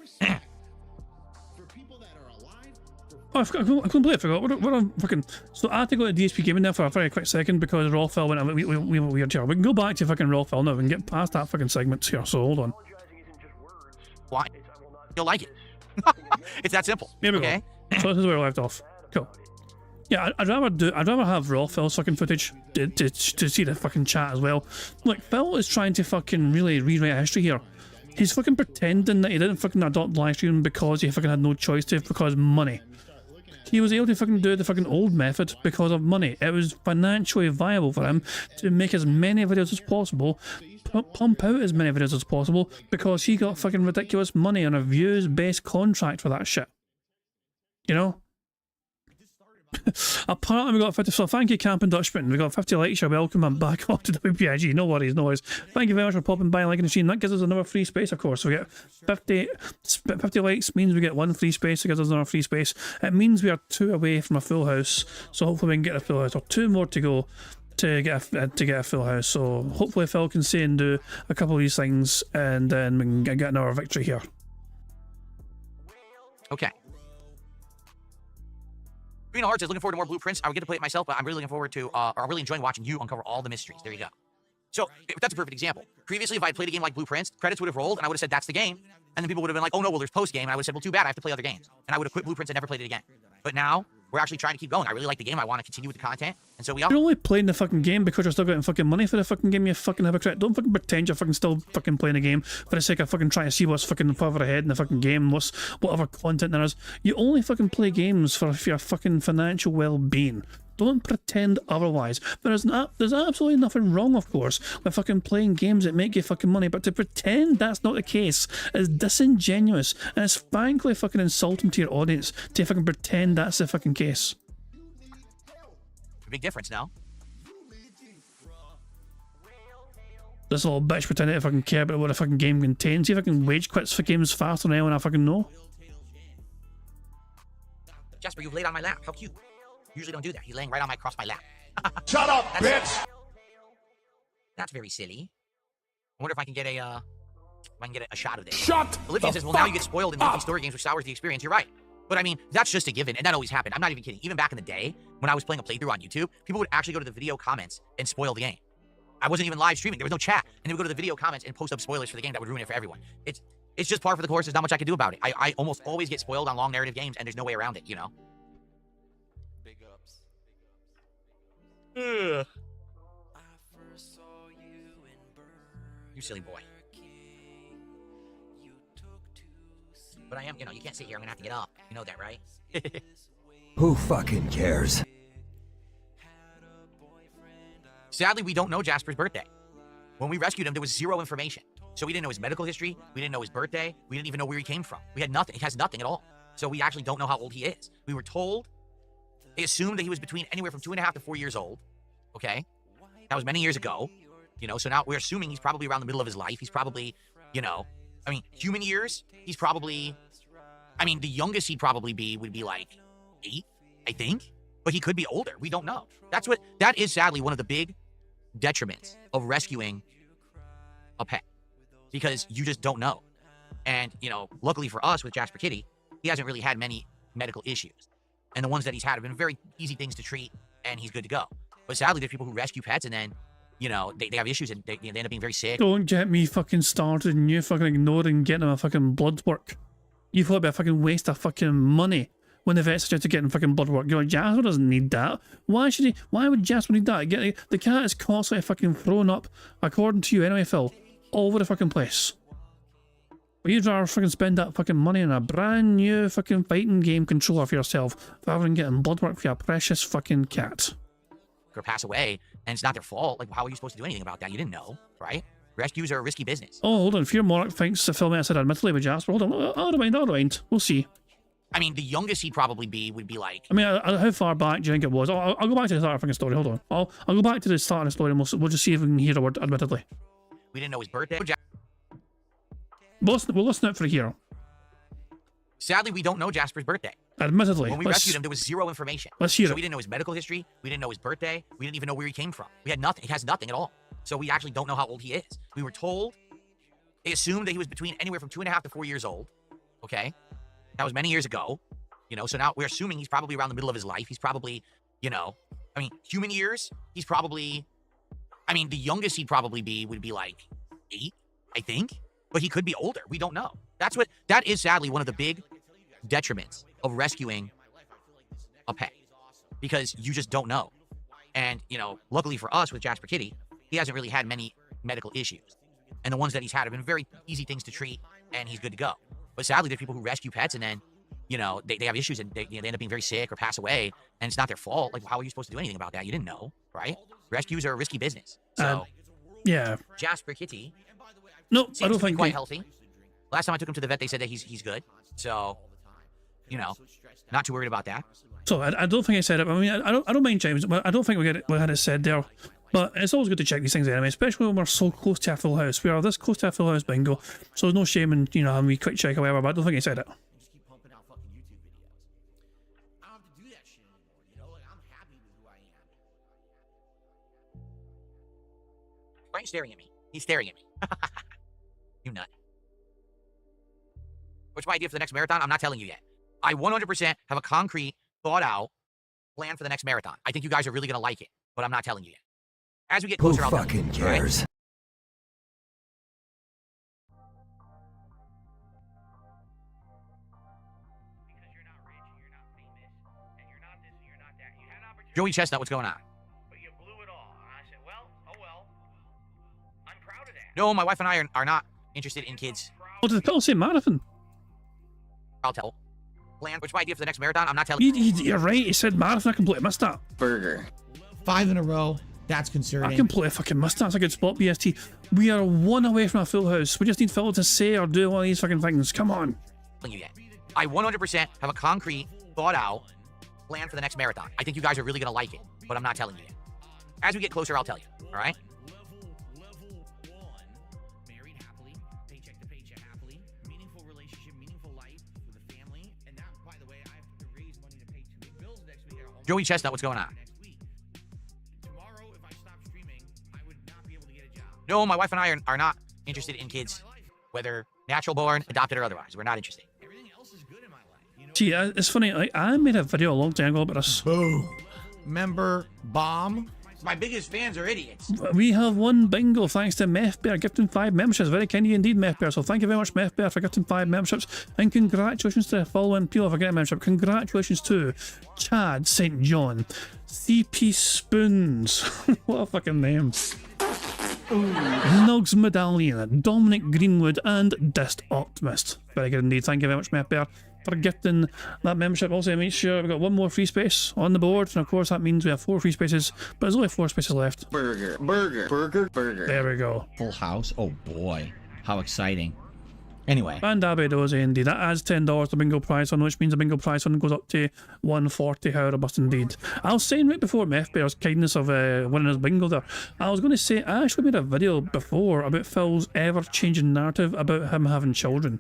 Oh, I completely forgot. What I'm fucking. So I had to go to DSP Gaming there for a very quick second because Raw Phil went. We were weird here. We can go back to fucking Raw Phil now. We can get past that fucking segment here. So hold on. Why? You'll like it. It's that simple. Here we okay? go. So this is where we left off. Cool. Yeah, I'd rather have Raw Phil's fucking footage to see the fucking chat as well. Like, Phil is trying to fucking really rewrite history here. He's fucking pretending that he didn't fucking adopt live streaming because he fucking had no choice to, because money. He was able to fucking do the fucking old method because of money. It was financially viable for him to make as many videos as possible, pump out as many videos as possible, because he got fucking ridiculous money on a views-based contract for that shit. You know? Apparently we got 50, so thank you Camping Dutchman, we got 50 likes, you're welcome, I'm back off to WPIG, no worries. Thank you very much for popping by and liking the stream. That gives us another free space, of course. So we get 50 likes means we get one free space, it gives us another free space. It means we are 2 away from a full house, so hopefully we can get a full house, or 2 more to go to get a full house. So hopefully Phil can stay and do a couple of these things, and then we can get another victory here. Okay. Green Hearts is looking forward to more blueprints. I would get to play it myself, but I'm really looking forward to, or I'm really enjoying watching you uncover all the mysteries. There you go. So that's a perfect example. Previously, if I played a game like Blueprints, credits would have rolled, and I would have said that's the game, and then people would have been like, oh no, well there's post game, and I would have said, well too bad, I have to play other games, and I would have quit Blueprints and never played it again. But now we're actually trying to keep going. I really like the game. I want to continue with the content, and so we are. You're only playing the fucking game because you're still getting fucking money for the fucking game, you fucking hypocrite. Don't fucking pretend you're fucking still fucking playing a game for the sake of fucking trying to see what's fucking further ahead in the fucking game, whatever content there is. You only fucking play games for your fucking financial well-being. Don't pretend otherwise. There's absolutely nothing wrong, of course, with fucking playing games that make you fucking money, but to pretend that's not the case is disingenuous, and it's frankly fucking insulting to your audience to fucking pretend that's the fucking case. Big difference now. This little bitch pretending to fucking care about what a fucking game contains. See if I can wage quits for games faster than anyone I fucking know. Jasper, you've laid on my lap. How cute. Usually don't do that. He's laying right on across my lap. Shut up, bitch! That's very silly. I wonder if I can get a shot of this. Shut Olivia says, well, now you get spoiled in these story games, which sours the experience. You're right. But I mean, that's just a given, and that always happened. I'm not even kidding. Even back in the day, when I was playing a playthrough on YouTube, people would actually go to the video comments and spoil the game. I wasn't even live streaming. There was no chat. And they would go to the video comments and post up spoilers for the game that would ruin it for everyone. It's just par for the course. There's not much I can do about it. I almost always get spoiled on long narrative games, and there's no way around it, you know? Ugh. You silly boy. But I am, you know, you can't sit here. I'm gonna have to get up. You know that, right? Who fucking cares? Sadly, we don't know Jasper's birthday. When we rescued him, there was zero information. So we didn't know his medical history. We didn't know his birthday. We didn't even know where he came from. We had nothing. He has nothing at all. So we actually don't know how old he is. We were told They assumed that he was between anywhere from 2.5 to 4 years old. Okay, that was many years ago. You know, so now we're assuming he's probably around the middle of his life. He's probably, you know, I mean, human years. He's probably, I mean, the youngest he'd probably be would be like 8, I think. But he could be older. We don't know. That is sadly one of the big detriments of rescuing a pet, because you just don't know. And, you know, luckily for us with Jasper Kitty, he hasn't really had many medical issues. And the ones that he's had have been very easy things to treat, and he's good to go. But sadly, there's people who rescue pets and then, you know, they have issues and they end up being very sick. Don't get me fucking started and you fucking ignoring getting him a fucking blood work. You thought it'd be a fucking waste of fucking money when the vet suggested getting fucking blood work. You're like, Jasper doesn't need that. Why would Jasper need that? The cat is constantly fucking thrown up, according to you anyway, Phil, all over the fucking place. But you'd rather fucking spend that fucking money on a brand new fucking fighting game controller for yourself rather than getting blood work for your precious fucking cat. Or pass away, and it's not their fault. Like, how are you supposed to do anything about that? You didn't know, right? Rescues are a risky business. Oh, hold on. Fear Monarch thinks the film I said admittedly with Jasper. Hold on. I'll rewind. We'll see. I mean, the youngest he'd probably be would be like... I mean, how far back do you think it was? I'll go back to the start of the fucking story. Hold on. I'll go back to the start of the story and we'll just see if we can hear the word admittedly. We didn't know his birthday. We'll listen out for it here. Sadly, we don't know Jasper's birthday. Admittedly. When we rescued him, there was zero information. Let's hear it. So we didn't know his medical history. We didn't know his birthday. We didn't even know where he came from. We had nothing. He has nothing at all. So we actually don't know how old he is. We were told, they assumed that he was between anywhere from 2.5 to 4 years old. Okay? That was many years ago. You know, so now we're assuming he's probably around the middle of his life. He's probably, you know, I mean, human years, he's probably, I mean, the youngest he'd probably be would be like 8, I think. But he could be older. We don't know. That is sadly one of the big detriments of rescuing a pet, because you just don't know. And, you know, luckily for us with Jasper Kitty, he hasn't really had many medical issues. And the ones that he's had have been very easy things to treat, and he's good to go. But sadly, there's people who rescue pets and then, you know, they have issues and they end up being very sick or pass away, and it's not their fault. Like, how are you supposed to do anything about that? You didn't know, right? Rescues are a risky business. So, yeah. Jasper Kitty. No, I don't think think quite healthy. Last time I took him to the vet, they said that he's good. So, you know, not too worried about that. So I don't think I said it. I mean, I don't mind James, but I don't think we had it said there. But it's always good to check these things anyway, especially when we're so close to a full house. We are this close to a full house bingo, so there's no shame in, you know, having a quick check or whatever. But I don't think I said it. Why are you staring at me? He's staring at me. You nut. What's my idea for the next marathon? I'm not telling you yet. I 100% have a concrete, thought out plan for the next marathon. I think you guys are really going to like it, but I'm not telling you yet. As we get closer, I'll tell you. Who fucking cares? Joey Chestnut, what's going on? But you blew it all. And I said, well, oh well. I'm proud of that. No, my wife and I are not interested in kids. Oh, did the pill say marathon? I'll tell. Plan. What's my idea for the next marathon? I'm not telling you. You're right. He said marathon. I completely missed that. Burger. 5 in a row. That's concerning. I completely fucking missed that. That's a good spot, BST. We are 1 away from a full house. We just need Phil to say or do one of these fucking things. Come on. You yet. I 100% have a concrete, thought out plan for the next marathon. I think you guys are really going to like it, but I'm not telling you yet. As we get closer, I'll tell you. All right? Joey Chestnut, what's going on? No, my wife and I are not interested in kids, whether natural born, adopted, or otherwise. We're not interested. See, it's funny. Like, I made a video a long time ago about this. Boom. Member bomb. My biggest fans are idiots. We have won bingo thanks to Meth Bear gifting 5 memberships. Very kind of you indeed, Meth Bear. So thank you very much, Meth Bear, for gifting 5 memberships. And congratulations to the following people for getting a membership. Congratulations to Chad St. John, CP Spoons. What a fucking name. Nugs Medallion, Dominic Greenwood, and Dist Optimist. Very good indeed. Thank you very much, Meth Bear, for gifting that membership. Also, make sure we've got 1 more free space on the board, and of course that means we have 4 free spaces, but there's only 4 spaces left. Burger. There we go. Full house. Oh boy, how exciting. Anyway. And Abby does indeed. That adds $10 to bingo prize fund, which means the bingo prize fund goes up to 140. However, must indeed. I was saying right before Meth Bear's kindness of winning his bingo there, I was going to say I actually made a video before about Phil's ever-changing narrative about him having children.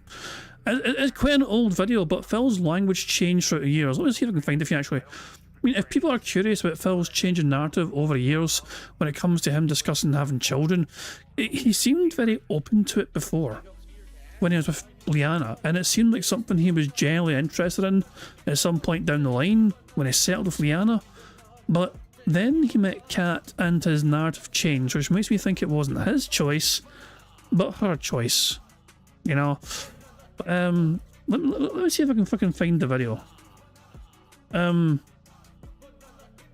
It's quite an old video, but Phil's language changed throughout the years. Let me see if I can find it for you actually. I mean, if people are curious about Phil's changing narrative over years when it comes to him discussing having children, he seemed very open to it before when he was with Liana, and it seemed like something he was genuinely interested in at some point down the line when he settled with Liana. But then he met Kat and his narrative changed, which makes me think it wasn't his choice, but her choice. You know? But, let me see if I can fucking find the video. I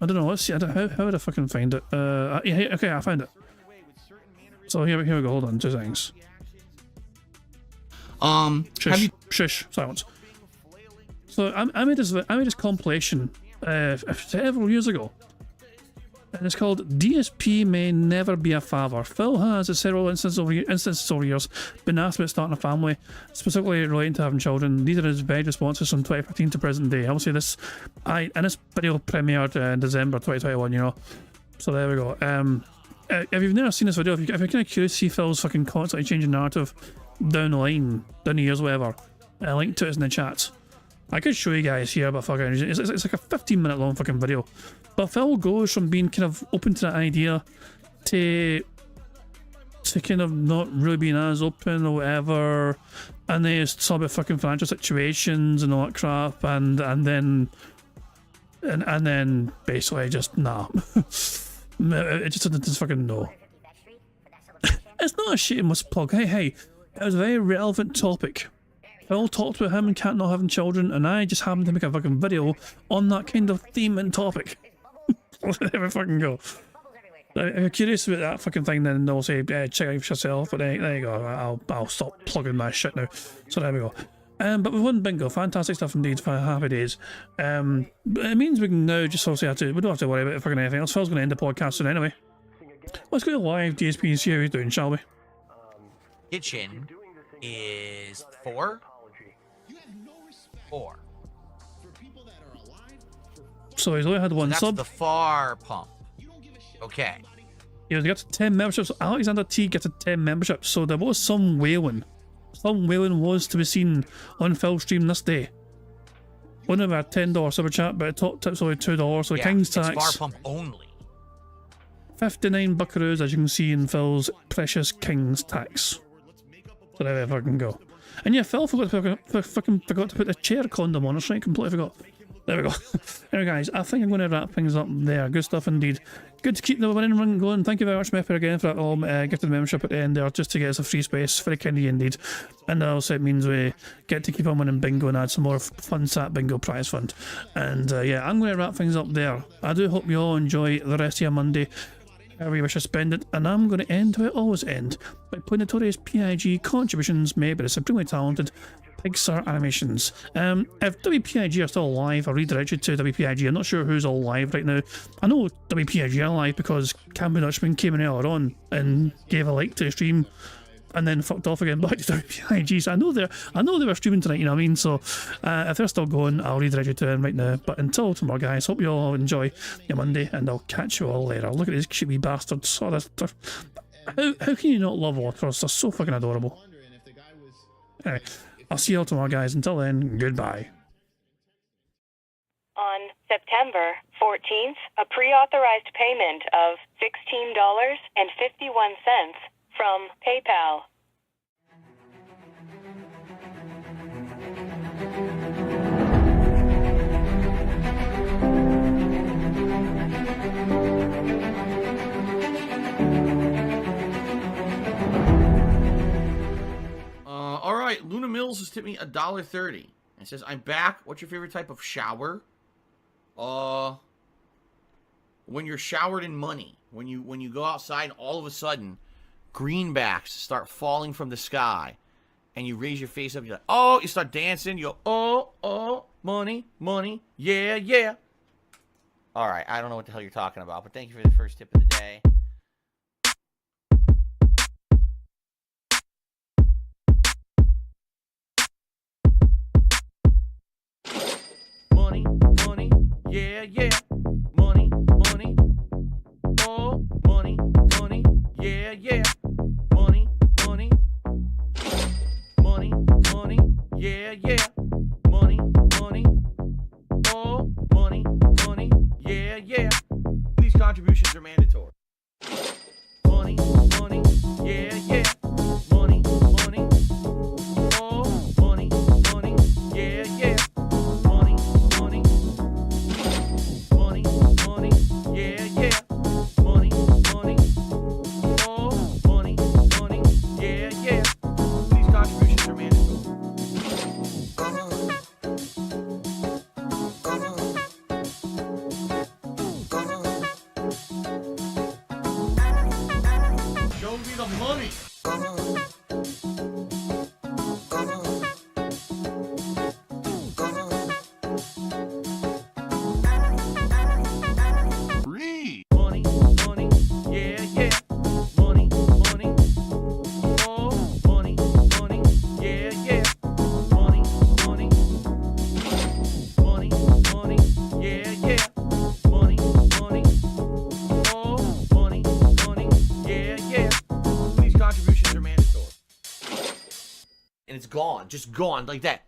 don't know. Let's see. How would I fucking find it? Yeah, okay, I found it. So here we go. Hold on, 2 seconds. Shush, shush, silence. So I made this compilation several years ago, and it's called DSP May Never Be a Father. Phil has, at several instances over years, been asked about starting a family, specifically relating to having children. These are his varied responses from 2015 to present day. Obviously, this video premiered in December 2021, you know. So there we go. If you've never seen this video, if you're kind of curious to see Phil's fucking constantly changing narrative down the line, down the years, whatever, a link to it is in the chat. I could show you guys here, but fucking, it's like a 15-minute long fucking video. But Phil goes from being kind of open to that idea to kind of not really being as open or whatever, and then it's talk about fucking financial situations and all that crap, and then basically just nah. It just didn't fucking know. It's not a shameless plug. Hey, it was a very relevant topic. Phil talked about him and Kat not having children, and I just happened to make a fucking video on that kind of theme and topic. There we fucking go. If you're curious about that fucking thing, then they'll say, check out for yourself. But there you go. I'll stop plugging my shit now. So there we go. But we've won bingo. Fantastic stuff indeed. For happy days. But it means we can now just obviously we don't have to worry about fucking anything else. Phil's going to end the podcast soon anyway. Let's go live DSP and see how he's doing, shall we? Kitchen is 4. So he's only had one that's sub. The far pump. Okay. Yeah, he got 10 memberships. Alexander T gets a 10 memberships. So there was some wailing. Some wailing was to be seen on Phil's stream this day. One of our $10 super chat, but top tip's only $2. So yeah, King's tax. It's far pump only. 59 buckaroos, as you can see in Phil's precious King's tax. So there we fucking go. And yeah, Phil forgot to put the chair condom on us, right? Completely forgot. There we go. Anyway, guys, I think I'm going to wrap things up there. Good stuff indeed. Good to keep the winning run going. Thank you very much, Mepper, again for that gifted membership at the end there, just to get us a free space. Very kind of you indeed. And also it means we get to keep on winning bingo and add some more fun sat bingo prize fund. And yeah, I'm going to wrap things up there. I do hope you all enjoy the rest of your Monday, however you wish to spend it, and I'm going to end where I always end, by putting notorious PIG contributions made by the supremely talented Pixar Animations. If WPIG are still alive, I'll redirect you to WPIG. I'm not sure who's all live right now. I know WPIG are live because Campbell Dutchman came in earlier on and gave a like to the stream and then fucked off again back to WPIG. So I know they were streaming tonight, you know what I mean? So if they're still going, I'll redirect you to them right now. But until tomorrow, guys, hope you all enjoy your Monday, and I'll catch you all later. Look at these cute wee bastards. Oh, how can you not love otters? They're so fucking adorable. Anyway, I'll see you all tomorrow, guys. Until then, goodbye. On September 14th, a pre-authorized payment of $16.51 from PayPal. All right, Luna Mills has tipped me $1.30. It says, "I'm back. What's your favorite type of shower?" When you're showered in money. When you go outside, all of a sudden, greenbacks start falling from the sky, and you raise your face up. You're like, oh, you start dancing. You go, oh, money, money, yeah. All right, I don't know what the hell you're talking about, but thank you for the first tip of the day. yeah, yeah. Money, money. Oh, money, money. Yeah, yeah. Money, money. Money, money. Yeah, yeah. Money, money. Oh, money, money. Yeah, yeah. These contributions are mandatory. Money, money. Yeah, yeah. Money, money. Oh, money, money. Yeah, yeah. Money, money. Money, money. Yeah, yeah. Money, money. Oh, money, money. Yeah, yeah. These contributions are mandatory. Show me the money. Free. Money, money, yeah, yeah. Money, money. Oh, money, money, yeah, yeah. Money, money. Money, money, yeah, yeah. Money, money. Oh, money, money, yeah, yeah. These contributions are mandatory. And it's gone, just gone like that.